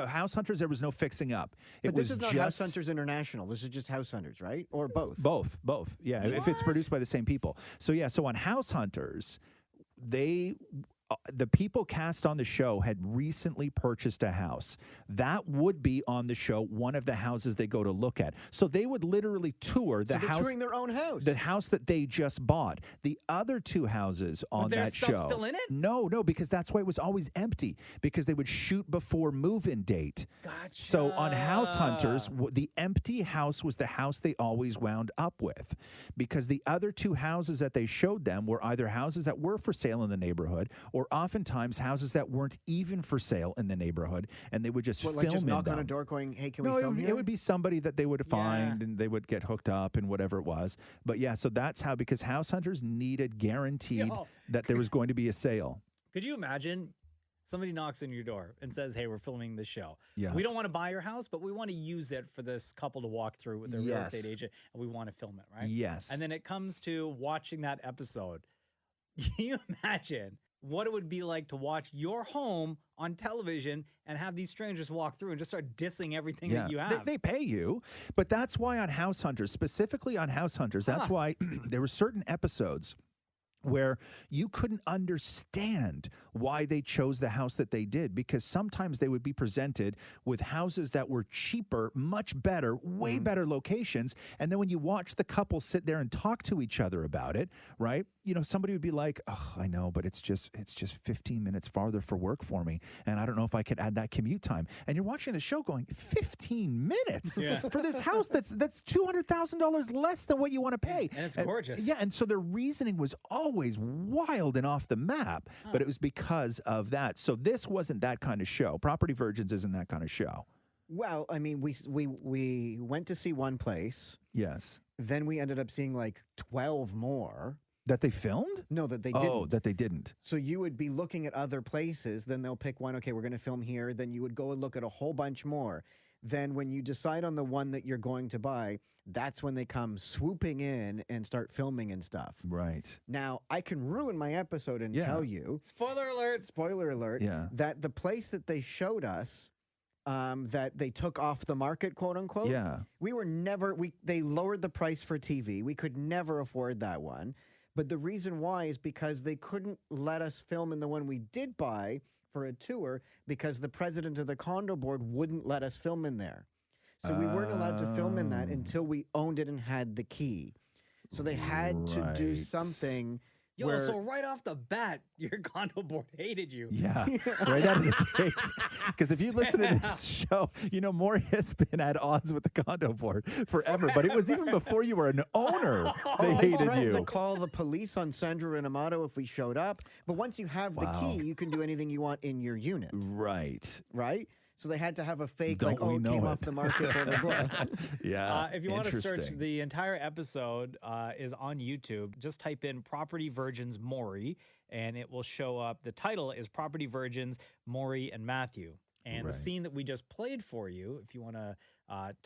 House Hunters, there was no fixing up. But this is not House Hunters International. This is just House Hunters, right? Or both? Both. Yeah, if it's produced by the same people. So on House Hunters, the people cast on the show had recently purchased a house. That would be on the show one of the houses they go to look at. So they would literally tour the house. Touring their own house. The house that they just bought. The other 2 houses on that show. There's stuff still in it? No, because that's why it was always empty, because they would shoot before move-in date. Gotcha. So on House Hunters, the empty house was the house they always wound up with, because the other 2 houses that they showed them were either houses that were for sale in the neighborhood, or oftentimes houses that weren't even for sale in the neighborhood, and they would just film just knock in on them. a door going, hey, can we film here? It would be somebody that they would find, and they would get hooked up and whatever it was. But so that's how, because House Hunters needed guaranteed that there was going to be a sale. Could you imagine somebody knocks on your door and says, hey, we're filming this show. Yeah. We don't want to buy your house, but we want to use it for this couple to walk through with their real estate agent, and we want to film it, right? Yes. And then it comes to watching that episode. Can you imagine what it would be like to watch your home on television and have these strangers walk through and just start dissing everything that you have? They pay you, but that's why on House Hunters, specifically on House Hunters, that's why there were certain episodes where you couldn't understand why they chose the house that they did, because sometimes they would be presented with houses that were cheaper, much better, way better locations. And then when you watch the couple sit there and talk to each other about it, right? You know, somebody would be like, oh, I know, but it's just 15 minutes farther for work for me. And I don't know if I could add that commute time. And you're watching the show going, 15 minutes for this house that's $200,000 less than what you want to pay. And it's gorgeous. Yeah. And so their reasoning was always wild and off the map, but it was because of that. So this wasn't that kind of show. Property Virgins isn't that kind of show. Well, I mean, we went to see one place. Yes. Then we ended up seeing like 12 more. That they filmed? No, that they didn't. Oh, that they didn't. So you would be looking at other places, then they'll pick one, okay, we're going to film here. Then you would go and look at a whole bunch more. Then when you decide on the one that you're going to buy, that's when they come swooping in and start filming and stuff. Right. Now, I can ruin my episode and tell you. Spoiler alert. Yeah. That the place that they showed us, that they took off the market, quote unquote. Yeah. We were never, they lowered the price for TV. We could never afford that one. But the reason why is because they couldn't let us film in the one we did buy for a tour because the president of the condo board wouldn't let us film in there. So we weren't allowed to film in that until we owned it and had the key. So they had to do something. Yo, so right off the bat, your condo board hated you. Yeah, right out of the gate. Because if you listen to this show, you know, Maury has been at odds with the condo board forever. But it was even before you were an owner, they hated threatened you. to call the police on Sandra and Amato if we showed up. But once you have the key, you can do anything you want in your unit. Right. Right? So they had to have a fake, Don't we it know came it? off the market, blah, blah, blah. Yeah. If you want to search, interesting. the entire episode is on YouTube. Just type in Property Virgins Maury, and it will show up. The title is Property Virgins Maury and Matthew. And the scene that we just played for you, if you want to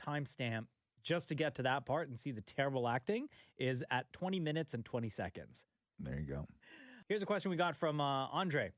timestamp just to get to that part and see the terrible acting, is at 20 minutes and 20 seconds. There you go. Here's a question we got from Andre.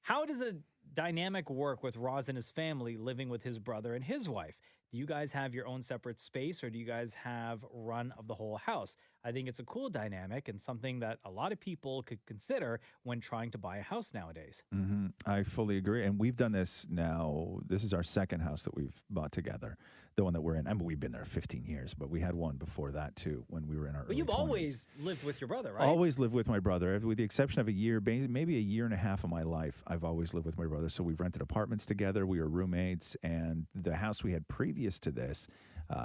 How does a dynamic work with Roz and his family living with his brother and his wife? Do you guys have your own separate space, or do you guys have run of the whole house? I think it's a cool dynamic and something that a lot of people could consider when trying to buy a house nowadays. Mm-hmm. I fully agree. And we've done this now. This is our second house that we've bought together. The one that we're in. I mean, we've been there 15 years, but we had one before that too when we were in our But you've 20s. always lived with your brother, right? Always lived with my brother, with the exception of a year, maybe a year and a half of my life. I've always lived with my brother. So we've rented apartments together. We were roommates. And the house we had previous to this,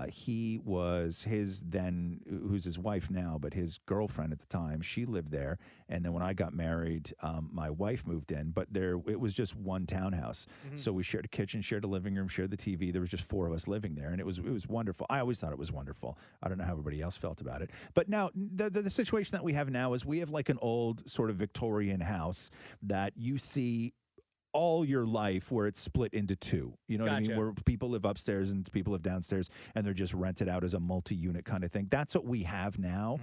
he was his then, who's his wife now, but his girlfriend at the time, she lived there. And then when I got married, my wife moved in, but it was just one townhouse. Mm-hmm. So we shared a kitchen, shared a living room, shared the TV. There was just four of us living there, and it was wonderful. I always thought it was wonderful. I don't know how everybody else felt about it. But now the situation that we have now is we have like an old sort of Victorian house that you see all your life where it's split into two. You know what I mean? Gotcha. Where people live upstairs and people live downstairs, and they're just rented out as a multi-unit kind of thing. That's what we have now,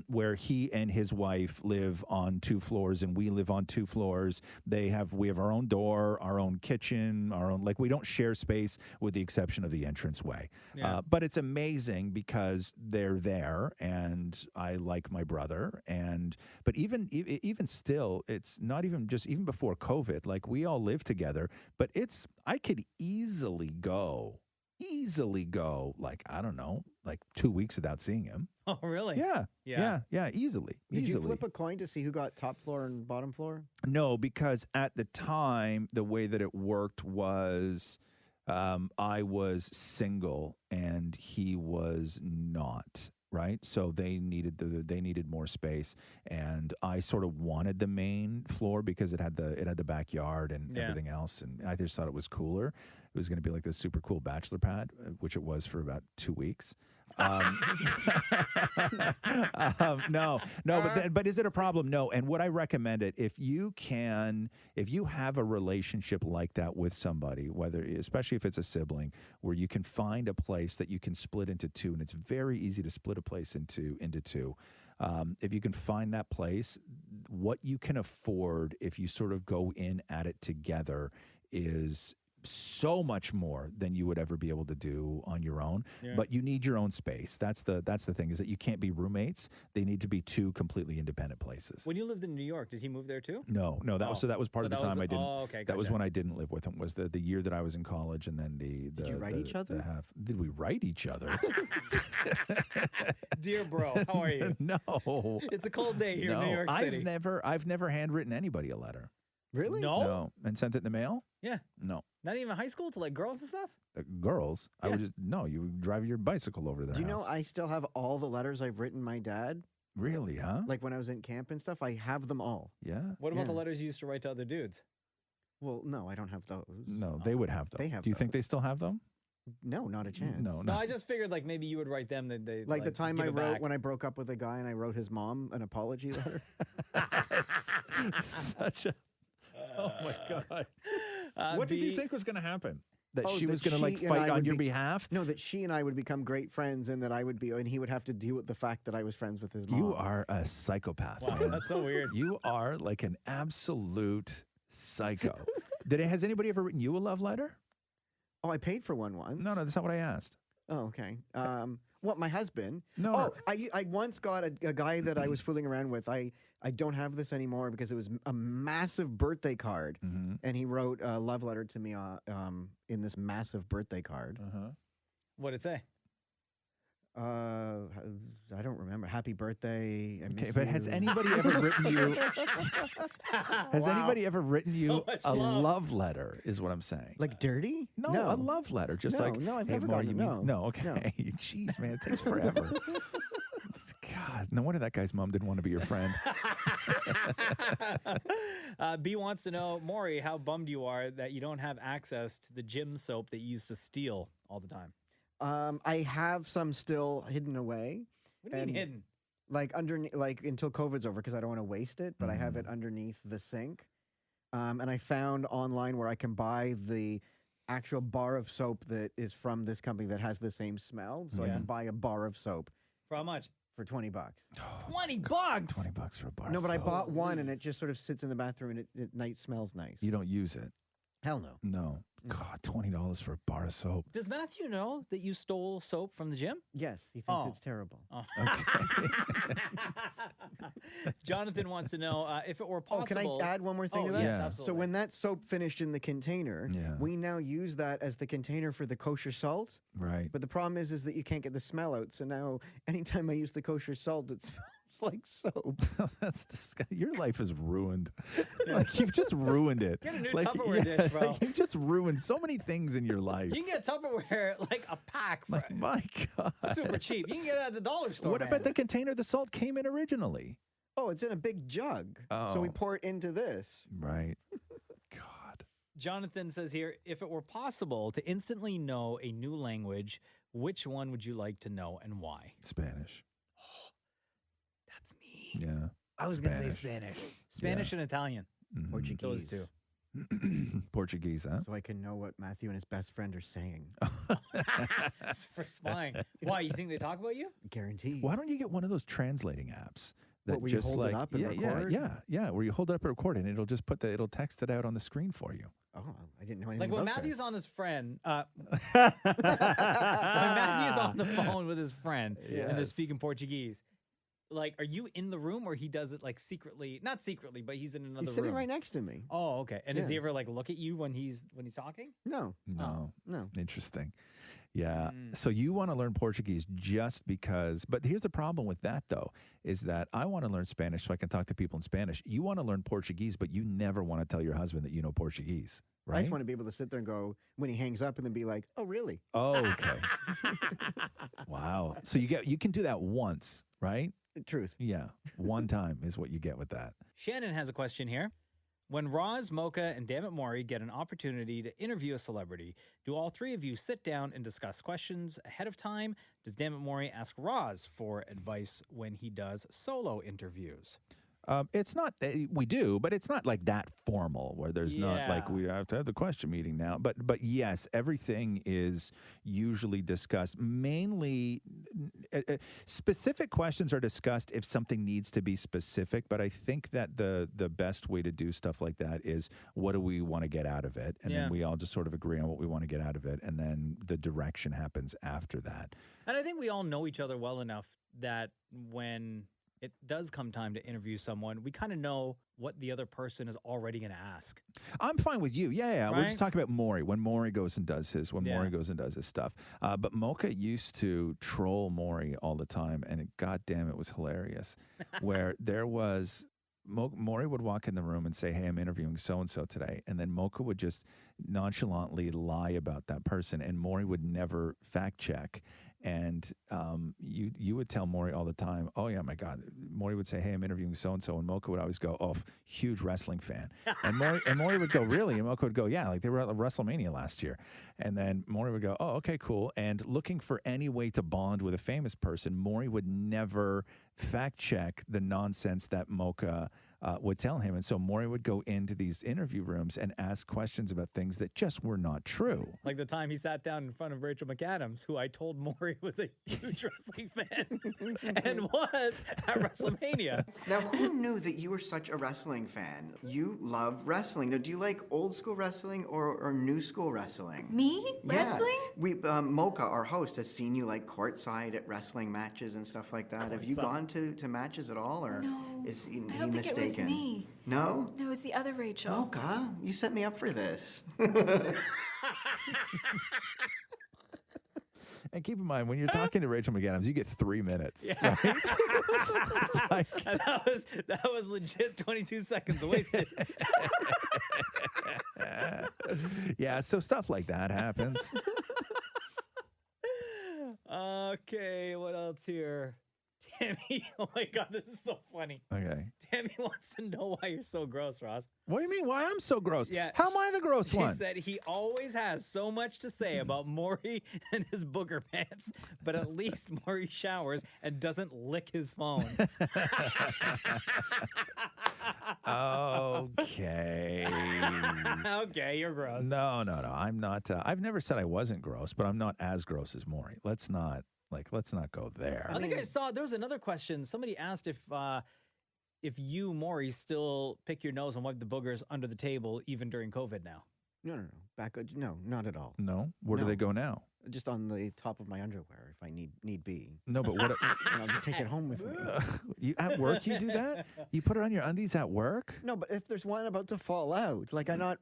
where he and his wife live on 2 floors and we live on 2 floors. We have our own door, our own kitchen, we don't share space with the exception of the entranceway. Yeah. But it's amazing because they're there, and I like my brother. But even still, it's not even before COVID, like we all live together, but I could easily go like, I don't know, like 2 weeks without seeing him. Oh, really? Yeah, easily. Did you flip a coin to see who got top floor and bottom floor? No, because at the time, the way that it worked was I was single and he was not. Right, so they needed more space, and I sort of wanted the main floor because it had the backyard and everything else, and I just thought it was cooler. It was going to be like this super cool bachelor pad, which it was for about 2 weeks. No, but is it a problem? No. And would I recommend it? If you have a relationship like that with somebody, especially if it's a sibling, where you can find a place that you can split into two, and it's very easy to split a place into two. If you can find that place, what you can afford if you sort of go in at it together is so much more than you would ever be able to do on your own. Yeah. But you need your own space. That's the thing, is that you can't be roommates. They need to be two completely independent places. When you lived in New York, did he move there too? No, that was part of the time I didn't. Oh, okay, That was gotcha. when I didn't live with him. Was the year that I was in college, and then Did you write each other? Did we write each other? Dear bro, how are you? No, It's a cold day here in no. New York City. I've never handwritten anybody a letter. Really? No? And sent it in the mail. Yeah. No. Not even high school to like girls and stuff? Girls, I Yeah. would you would drive your bicycle over to their Do you know house. I still have all the letters I've written my dad? Really, huh? Like when I was in camp and stuff, I have them all. Yeah. What about the Yeah. letters you used to write to other dudes? Well, no, I don't have those. No, they would have them. They have Do you think they still have them? No, not a chance. No, No, I just figured like maybe you would write them that they Like the time give I it wrote back. when I broke up with a guy and I wrote his mom an apology letter. Such a. Oh my God. What did you B- think was going to happen? That Oh, she was going to like she and fight I on would your be- behalf? No, that she and I would become great friends, and that I would be, and he would have to deal with the fact that I was friends with his mom. You are a psychopath. Wow, man. that's so weird. You are like an absolute psycho. Has anybody ever written you a love letter? Oh, I paid for one once. No, that's not what I asked. Oh, okay. What, my husband? No. Oh, I once got a guy that I was fooling around with. I don't have this anymore because it was a massive birthday card, and he wrote a love letter to me in this massive birthday card. What'd it say? I don't remember. Happy birthday. I Okay, miss but has you. anybody ever written you? Has Wow. anybody ever written So you much a love. love letter? Is what I'm saying. Like dirty? No, a love letter. Just No, like, no, I've hey, never Maury, gotten- you mean- no, No, okay. no. Jeez, man, it takes forever. God, no wonder that guy's mom didn't want to be your friend. B wants to know, Maury, how bummed you are that you don't have access to the gym soap that you used to steal all the time. I have some still hidden away. What do you mean hidden? Like underneath, like until COVID's over, because I don't want to waste it. But I have it underneath the sink. And I found online where I can buy the actual bar of soap that is from this company that has the same smell. So I Yeah. can buy a bar of soap For how much? for $20. $20. $20 for a bar. No, but I soap. bought one, and it just sort of sits in the bathroom, and it night smells nice. You don't use it. Hell no. No. God, $20 for a bar of soap. Does Matthew know that you stole soap from the gym? Yes, he thinks Oh. it's terrible. Oh. Jonathan wants to know if it were Oh, can possible. I add one more thing Oh, to that? yes, Yeah. absolutely. So when that soap finished in the container, Yeah. we now use that as the container for the kosher salt. Right. But the problem is that you can't get the smell out. So now anytime I use the kosher salt, it smells like soap. That's disgusting. Your life is ruined. Like you've just ruined it. Get a new like, Tupperware dish, bro. Like, you've just ruined so many things in your life. You can get Tupperware like a pack for Like, my God. super cheap. You can get it at the dollar store. What man. about the container the salt came in originally? Oh, it's in a big jug. So we Oh. pour it into this. Right. Jonathan says here, if it were possible to instantly know a new language, which one would you like to know and why? Spanish. That's me. Yeah. I was going to say Spanish. Spanish and Italian. Mhm. Portuguese. Those two. Portuguese, huh? So I can know what Matthew and his best friend are saying. For spying. Why? You think they talk about you? Guaranteed. Why don't you get one of those translating apps? What, where you just hold it like, up and record? yeah, where you hold it up and record, and it'll just it'll text it out on the screen for you. Oh, I didn't know anything Like when about Matthew's this. on his friend, when Matthew's on the phone with his friend and they're Yes. speaking Portuguese, like, are you in the room or he does it like secretly? Not secretly, but he's in another He's sitting room. right next to me. Oh, okay. And does he Yeah. ever like look at you when he's talking? No. No. No. Interesting. Yeah. Mm. So you want to learn Portuguese just because, but here's the problem with that though, is that I want to learn Spanish so I can talk to people in Spanish. You want to learn Portuguese, but you never want to tell your husband that you know Portuguese, right? I just want to be able to sit there and go, when he hangs up, and then be like, oh, really? Oh, okay. Wow. So you can do that once, right? Truth. Yeah. One time is what you get with that. Shannon has a question here. When Roz, Mocha, and Dammit Maury get an opportunity to interview a celebrity, do all three of you sit down and discuss questions ahead of time? Does Dammit Maury ask Roz for advice when he does solo interviews? It's not, we do, but it's not like that formal where there's not like Yeah. we have to have the question meeting now. But yes, everything is usually discussed. Mainly, specific questions are discussed if something needs to be specific. But I think that the best way to do stuff like that is what do we want to get out of it? And Yeah. then we all just sort of agree on what we want to get out of it. And then the direction happens after that. And I think we all know each other well enough that when it does come time to interview someone, we kind of know what the other person is already going to ask. I'm fine with you. Yeah. We're just Right? talking about Maury. When Maury goes and does his, Yeah. Maury goes and does his stuff. But Mocha used to troll Maury all the time, and goddamn, it was hilarious. Where there was, Maury would walk in the room and say, "Hey, I'm interviewing so-and-so today." And then Mocha would just nonchalantly lie about that person, and Maury would never fact check. And you would tell Maury all the time, "Oh yeah, my God." Maury would say, "Hey, I'm interviewing so and so," and Mocha would always go, "Oh, huge wrestling fan." And Maury would go, "Really?" And Mocha would go, "Yeah, like they were at WrestleMania last year." And then Maury would go, "Oh, okay, cool." And looking for any way to bond with a famous person, Maury would never fact check the nonsense that Mocha would tell him. And so Maury would go into these interview rooms and ask questions about things that just were not true. Like the time he sat down in front of Rachel McAdams, who I told Maury was a huge wrestling fan and was at WrestleMania. Now, who knew that you were such a wrestling fan? You love wrestling. Now, do you like old school wrestling or new school wrestling? Me? Wrestling? We Mocha, our host, has seen you like courtside at wrestling matches and stuff like that. Have you gone to matches at all, or is he I don't think mistaken? it was me. No? No, it was the other Rachel. Mocha, you set me up for this. And keep in mind, when you're talking to Rachel McAdams, you get 3 minutes. Yeah. Right? And that was legit 22 seconds wasted. Yeah, so stuff like that happens. Okay, what else here? Tammy, oh my God, this is so funny. Okay. Tammy wants to know why you're so gross, Ross. What do you mean? Why I'm so gross? Yeah. How am I the gross She one? said he always has so much to say about Maury and his booger pants, but at least Maury showers and doesn't lick his phone. Okay. Okay, you're gross. No. I'm not. I've never said I wasn't gross, but I'm not as gross as Maury. Let's not go there. I think I saw there was another question. Somebody asked if you, Maury, still pick your nose and wipe the boogers under the table even during COVID now. No. No, not at all. No? Where do No. they go now? Just on the top of my underwear if I need be. No, but what? And I'll just take it home with me. You at work? You do that? You put it on your undies at work? No, but if there's one about to fall out, like I'm not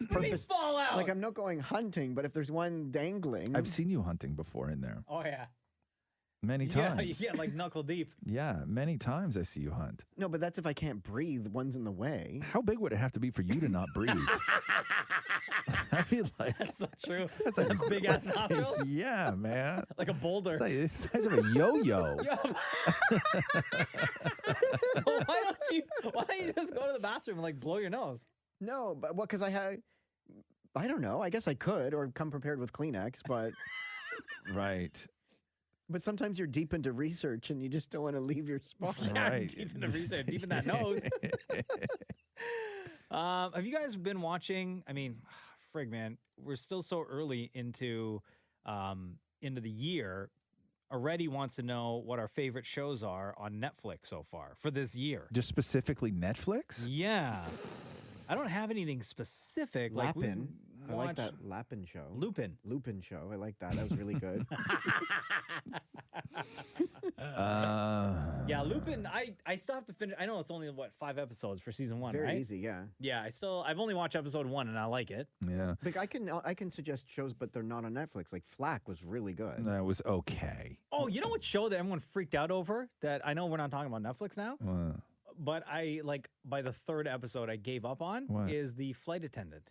fall out. Like I'm not going hunting, but if there's one dangling, I've seen you hunting before in there. Oh yeah. Many Yeah, times. you get like knuckle deep. Yeah, many times I see you hunt. No, but that's if I can't breathe. One's in the way. How big would it have to be for you to not breathe? I feel like That's so true. that's like Big ass nostrils. Yeah, man. Like a boulder. It's like the size of a yo-yo. Well, why don't you just go to the bathroom and like blow your nose? No, but well, because I don't know. I guess I could, or come prepared with Kleenex, but Right. but sometimes you're deep into research and you just don't want to leave your spot. Right. Deep in the research, deep in that nose. Have you guys been watching? I mean, frig, man, we're still so early into the year. Already wants to know what our favorite shows are on Netflix so far for this year. Just specifically Netflix? Yeah. I don't have anything specific. Like we Lapin. I like watch- that Lapin show. Lupin. Lupin show. I like that. That was really good. Yeah, Lupin. I still have to finish. I know it's only 5 episodes for season 1, Very right? easy, yeah. Yeah, I've only watched episode 1 and I like it. Yeah. But I can suggest shows, but they're not on Netflix. Like Flack was really good. That was okay. Oh, you know what show that everyone freaked out over? That I know we're not talking about Netflix now, but I like by the 3rd episode I gave up on What? is The Flight Attendant.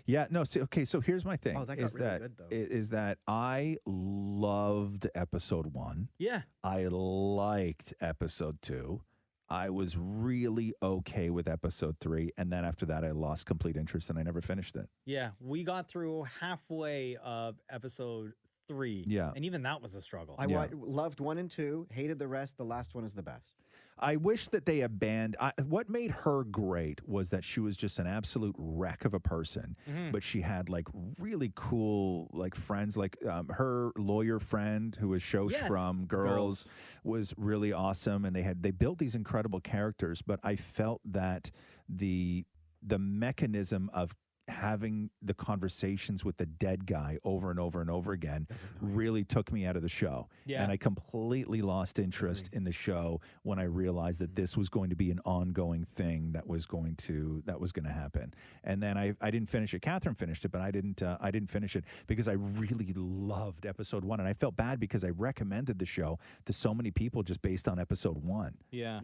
Yeah, no, see, okay, so here's my thing. Oh, that got really good, though. Is that I loved episode 1. Yeah. I liked episode 2. I was really okay with episode 3. And then after that, I lost complete interest and I never finished it. Yeah, we got through halfway of episode 3. Yeah. And even that was a struggle. I loved 1 and 2, hated the rest. The last one is the best. I wish that they abandoned. What made her great was that she was just an absolute wreck of a person, but she had like really cool like friends. Like her lawyer friend, who was Shosh from Girls, was really awesome, and they built these incredible characters. But I felt that the mechanism of having the conversations with the dead guy over and over and over again really took me out of the show. Yeah. And I completely lost interest in the show when I realized that this was going to be an ongoing thing that was going to happen. And then I didn't finish it. Catherine finished it, but I didn't finish it because I really loved episode 1. And I felt bad because I recommended the show to so many people just based on episode 1. Yeah.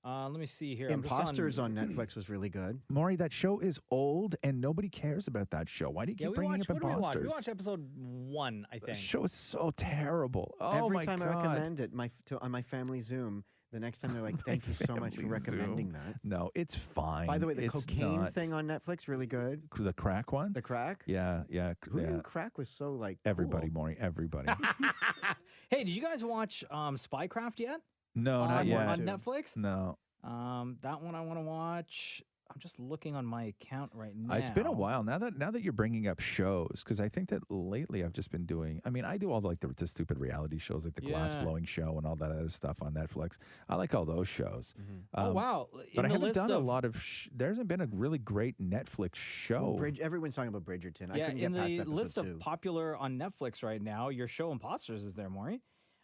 Let me see here. Imposters on Netflix was really good. Maury, that show is old and nobody cares about that show. Why do you keep bringing up Imposters? We watched episode 1, I think. The show is so terrible. Oh, Every my time God. I recommend it on my family Zoom, the next time they're like, thank you so much for recommending that. No, it's fine. By the way, the It's cocaine not. thing on Netflix, really good. The crack one? The crack? Yeah. Who knew crack was so like Everybody, cool? Maury, everybody. Hey, did you guys watch Spycraft yet? No, not yet. On Netflix? No. That one I want to watch. I'm just looking on my account right now. It's been a while now that you're bringing up shows, because I think that lately I've just been doing. I mean, I do all the stupid reality shows like the Glass Blowing Show and all that other stuff on Netflix. I like all those shows. Oh wow! But I haven't done a lot of. There hasn't been a really great Netflix show. Well, everyone's talking about Bridgerton. I Yeah, couldn't get in past the episode list 2. of popular on Netflix right now, your show Imposters is there, Maury.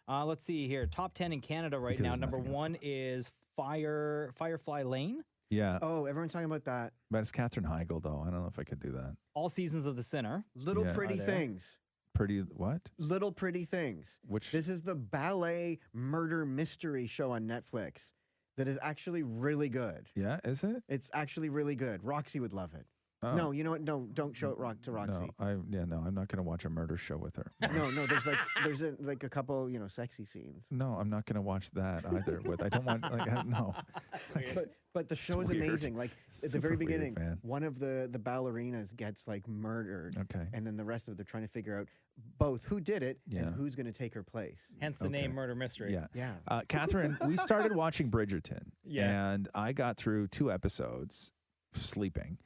Let's see here. Top 10 in Canada right Because now. there's Number nothing 1 is Firefly Lane. Yeah. Oh, everyone's talking about that. But it's Katherine Heigl, though. I don't know if I could do that. All Seasons of the Sinner. Little Yeah. Pretty Are there. Things. Pretty what? Little Pretty Things. Which? This is the ballet murder mystery show on Netflix that is actually really good. Yeah, is it? It's actually really good. Roxy would love it. Oh. No, you know what? No, don't show it to Roxy. No, I'm not going to watch a murder show with her. No, there's a couple, sexy scenes. No, I'm not going to watch that either. I don't want no. But the show is weird. amazing. Like at the Super very weird, beginning, man. one of the ballerinas gets like murdered. Okay. And then the rest of it, they're trying to figure out both who did it Yeah. and who's going to take her place. Hence the name Murder Mystery. Yeah. Yeah. Catherine, we started watching Bridgerton. Yeah. And I got through 2 episodes sleeping.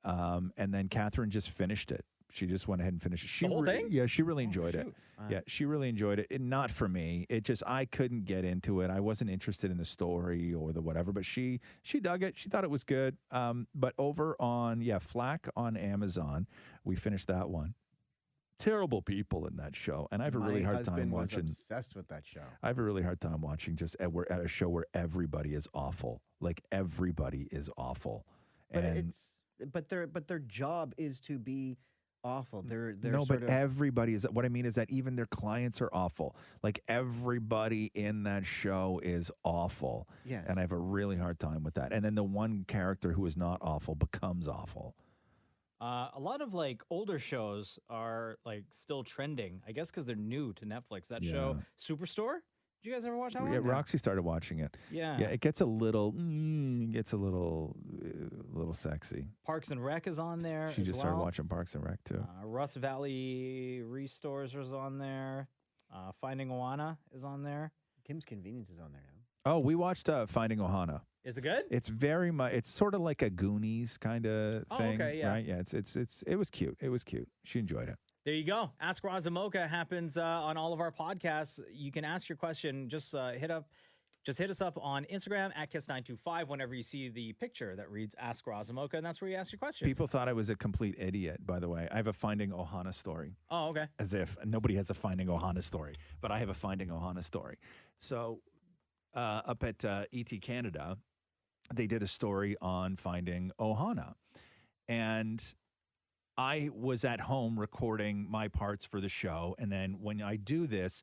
And then Catherine just finished it. She just went ahead and finished it. She The whole thing? Yeah, she really enjoyed it. Wow. Yeah, she really enjoyed it. Not for me. It just, I couldn't get into it. I wasn't interested in the story or the whatever, but she dug it. She thought it was good. But over on, Flack on Amazon, we finished that one. Terrible people in that show. And I have a really hard time was watching. obsessed with that show. I have a really hard time watching just at a show where everybody is awful. Like everybody is awful. But And their job is to be awful. They're no, sort but of, everybody is. What I mean is that even their clients are awful. Like everybody in that show is awful. Yes. And I have a really hard time with that. And then the one character who is not awful becomes awful. A lot of like older shows are like still trending. I guess because they're new to Netflix. That show Superstore. Did you guys ever watch that one? Yeah, Roxy started watching it. Yeah. Yeah, it gets a little sexy. Parks and Rec is on there. She as just well. started watching Parks and Rec too. Rust Valley Restores is on there. Finding Oana is on there. Kim's Convenience is on there now. Oh, we watched Finding Ohana. Is it good? It's very much. It's sort of like a Goonies kind of thing, okay, yeah. right? Yeah, it was cute. It was cute. She enjoyed it. There you go. Ask Roz and Mocha happens on all of our podcasts. You can ask your question. Just hit us up on Instagram at Kiss925 whenever you see the picture that reads Ask Roz and Mocha, and that's where you ask your questions. People thought I was a complete idiot, by the way. I have a Finding Ohana story. Oh, okay. As if nobody has a Finding Ohana story, but I have a Finding Ohana story. So up at ET Canada, they did a story on Finding Ohana. And I was at home recording my parts for the show. And then when I do this,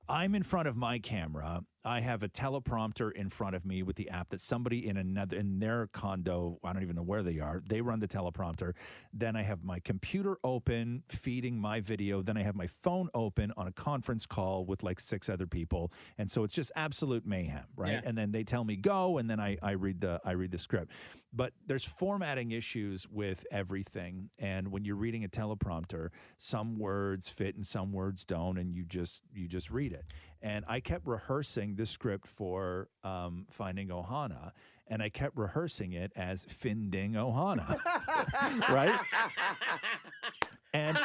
I'm in front of my camera. I have a teleprompter in front of me with the app that somebody in their condo, I don't even know where they are, they run the teleprompter. Then I have my computer open feeding my video. Then I have my phone open on a conference call with like 6 other people. And so it's just absolute mayhem, right? Yeah. And then they tell me go, and then I read the script. But there's formatting issues with everything. And when you're reading a teleprompter, some words fit and some words don't, and you just read it. And I kept rehearsing this script for Finding Ohana, and I kept rehearsing it as Finding Ohana, right? And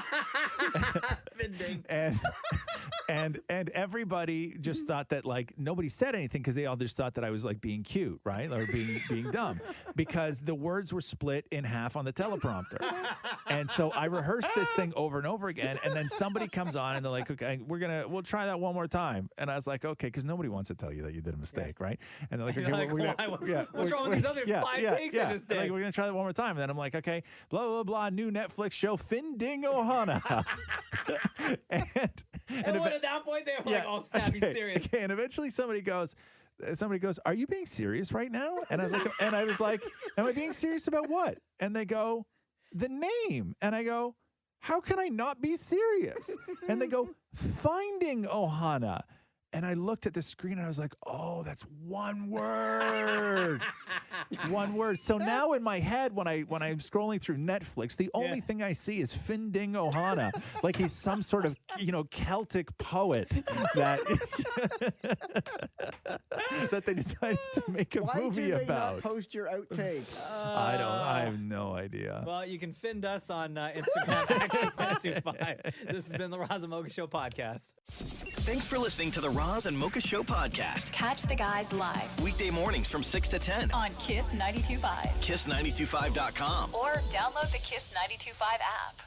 and everybody just thought that, like, nobody said anything because they all just thought that I was like being cute, right, or being dumb, because the words were split in half on the teleprompter. And so I rehearsed this thing over and over again, and then somebody comes on and they're like, "Okay, we'll try that one more time." And I was like, "Okay," because nobody wants to tell you that you did a mistake, right? And they're like, "Okay, what's wrong with these other 5 takes I just did?" Like, we're gonna try that one more time. And then I'm like, "Okay, blah blah blah, new Netflix show, Finding Ohana." And at that point, they were like, "Oh, snap, he's serious." Okay, and eventually somebody goes, "Are you being serious right now?" And I was like, "Am I being serious about what?" And they go, "The name." And I go, "How can I not be serious?" And they go, "Finding Ohana." And I looked at the screen and I was like, "Oh, that's one word." One word. So now in my head, when I'm scrolling through Netflix, the only thing I see is Finding Ohana, like he's some sort of Celtic poet that that they decided to make a movie Why do they about. not post your outtake? I have no idea. Well, you can find us on Instagram at Kiss925. This has been the Roz and Mocha Show podcast. Thanks for listening to the Roz and Mocha Show podcast. Catch the guys live Weekday mornings from 6 to 10 on Kiss 92.5. Kiss925.com. Or download the Kiss 92.5 app.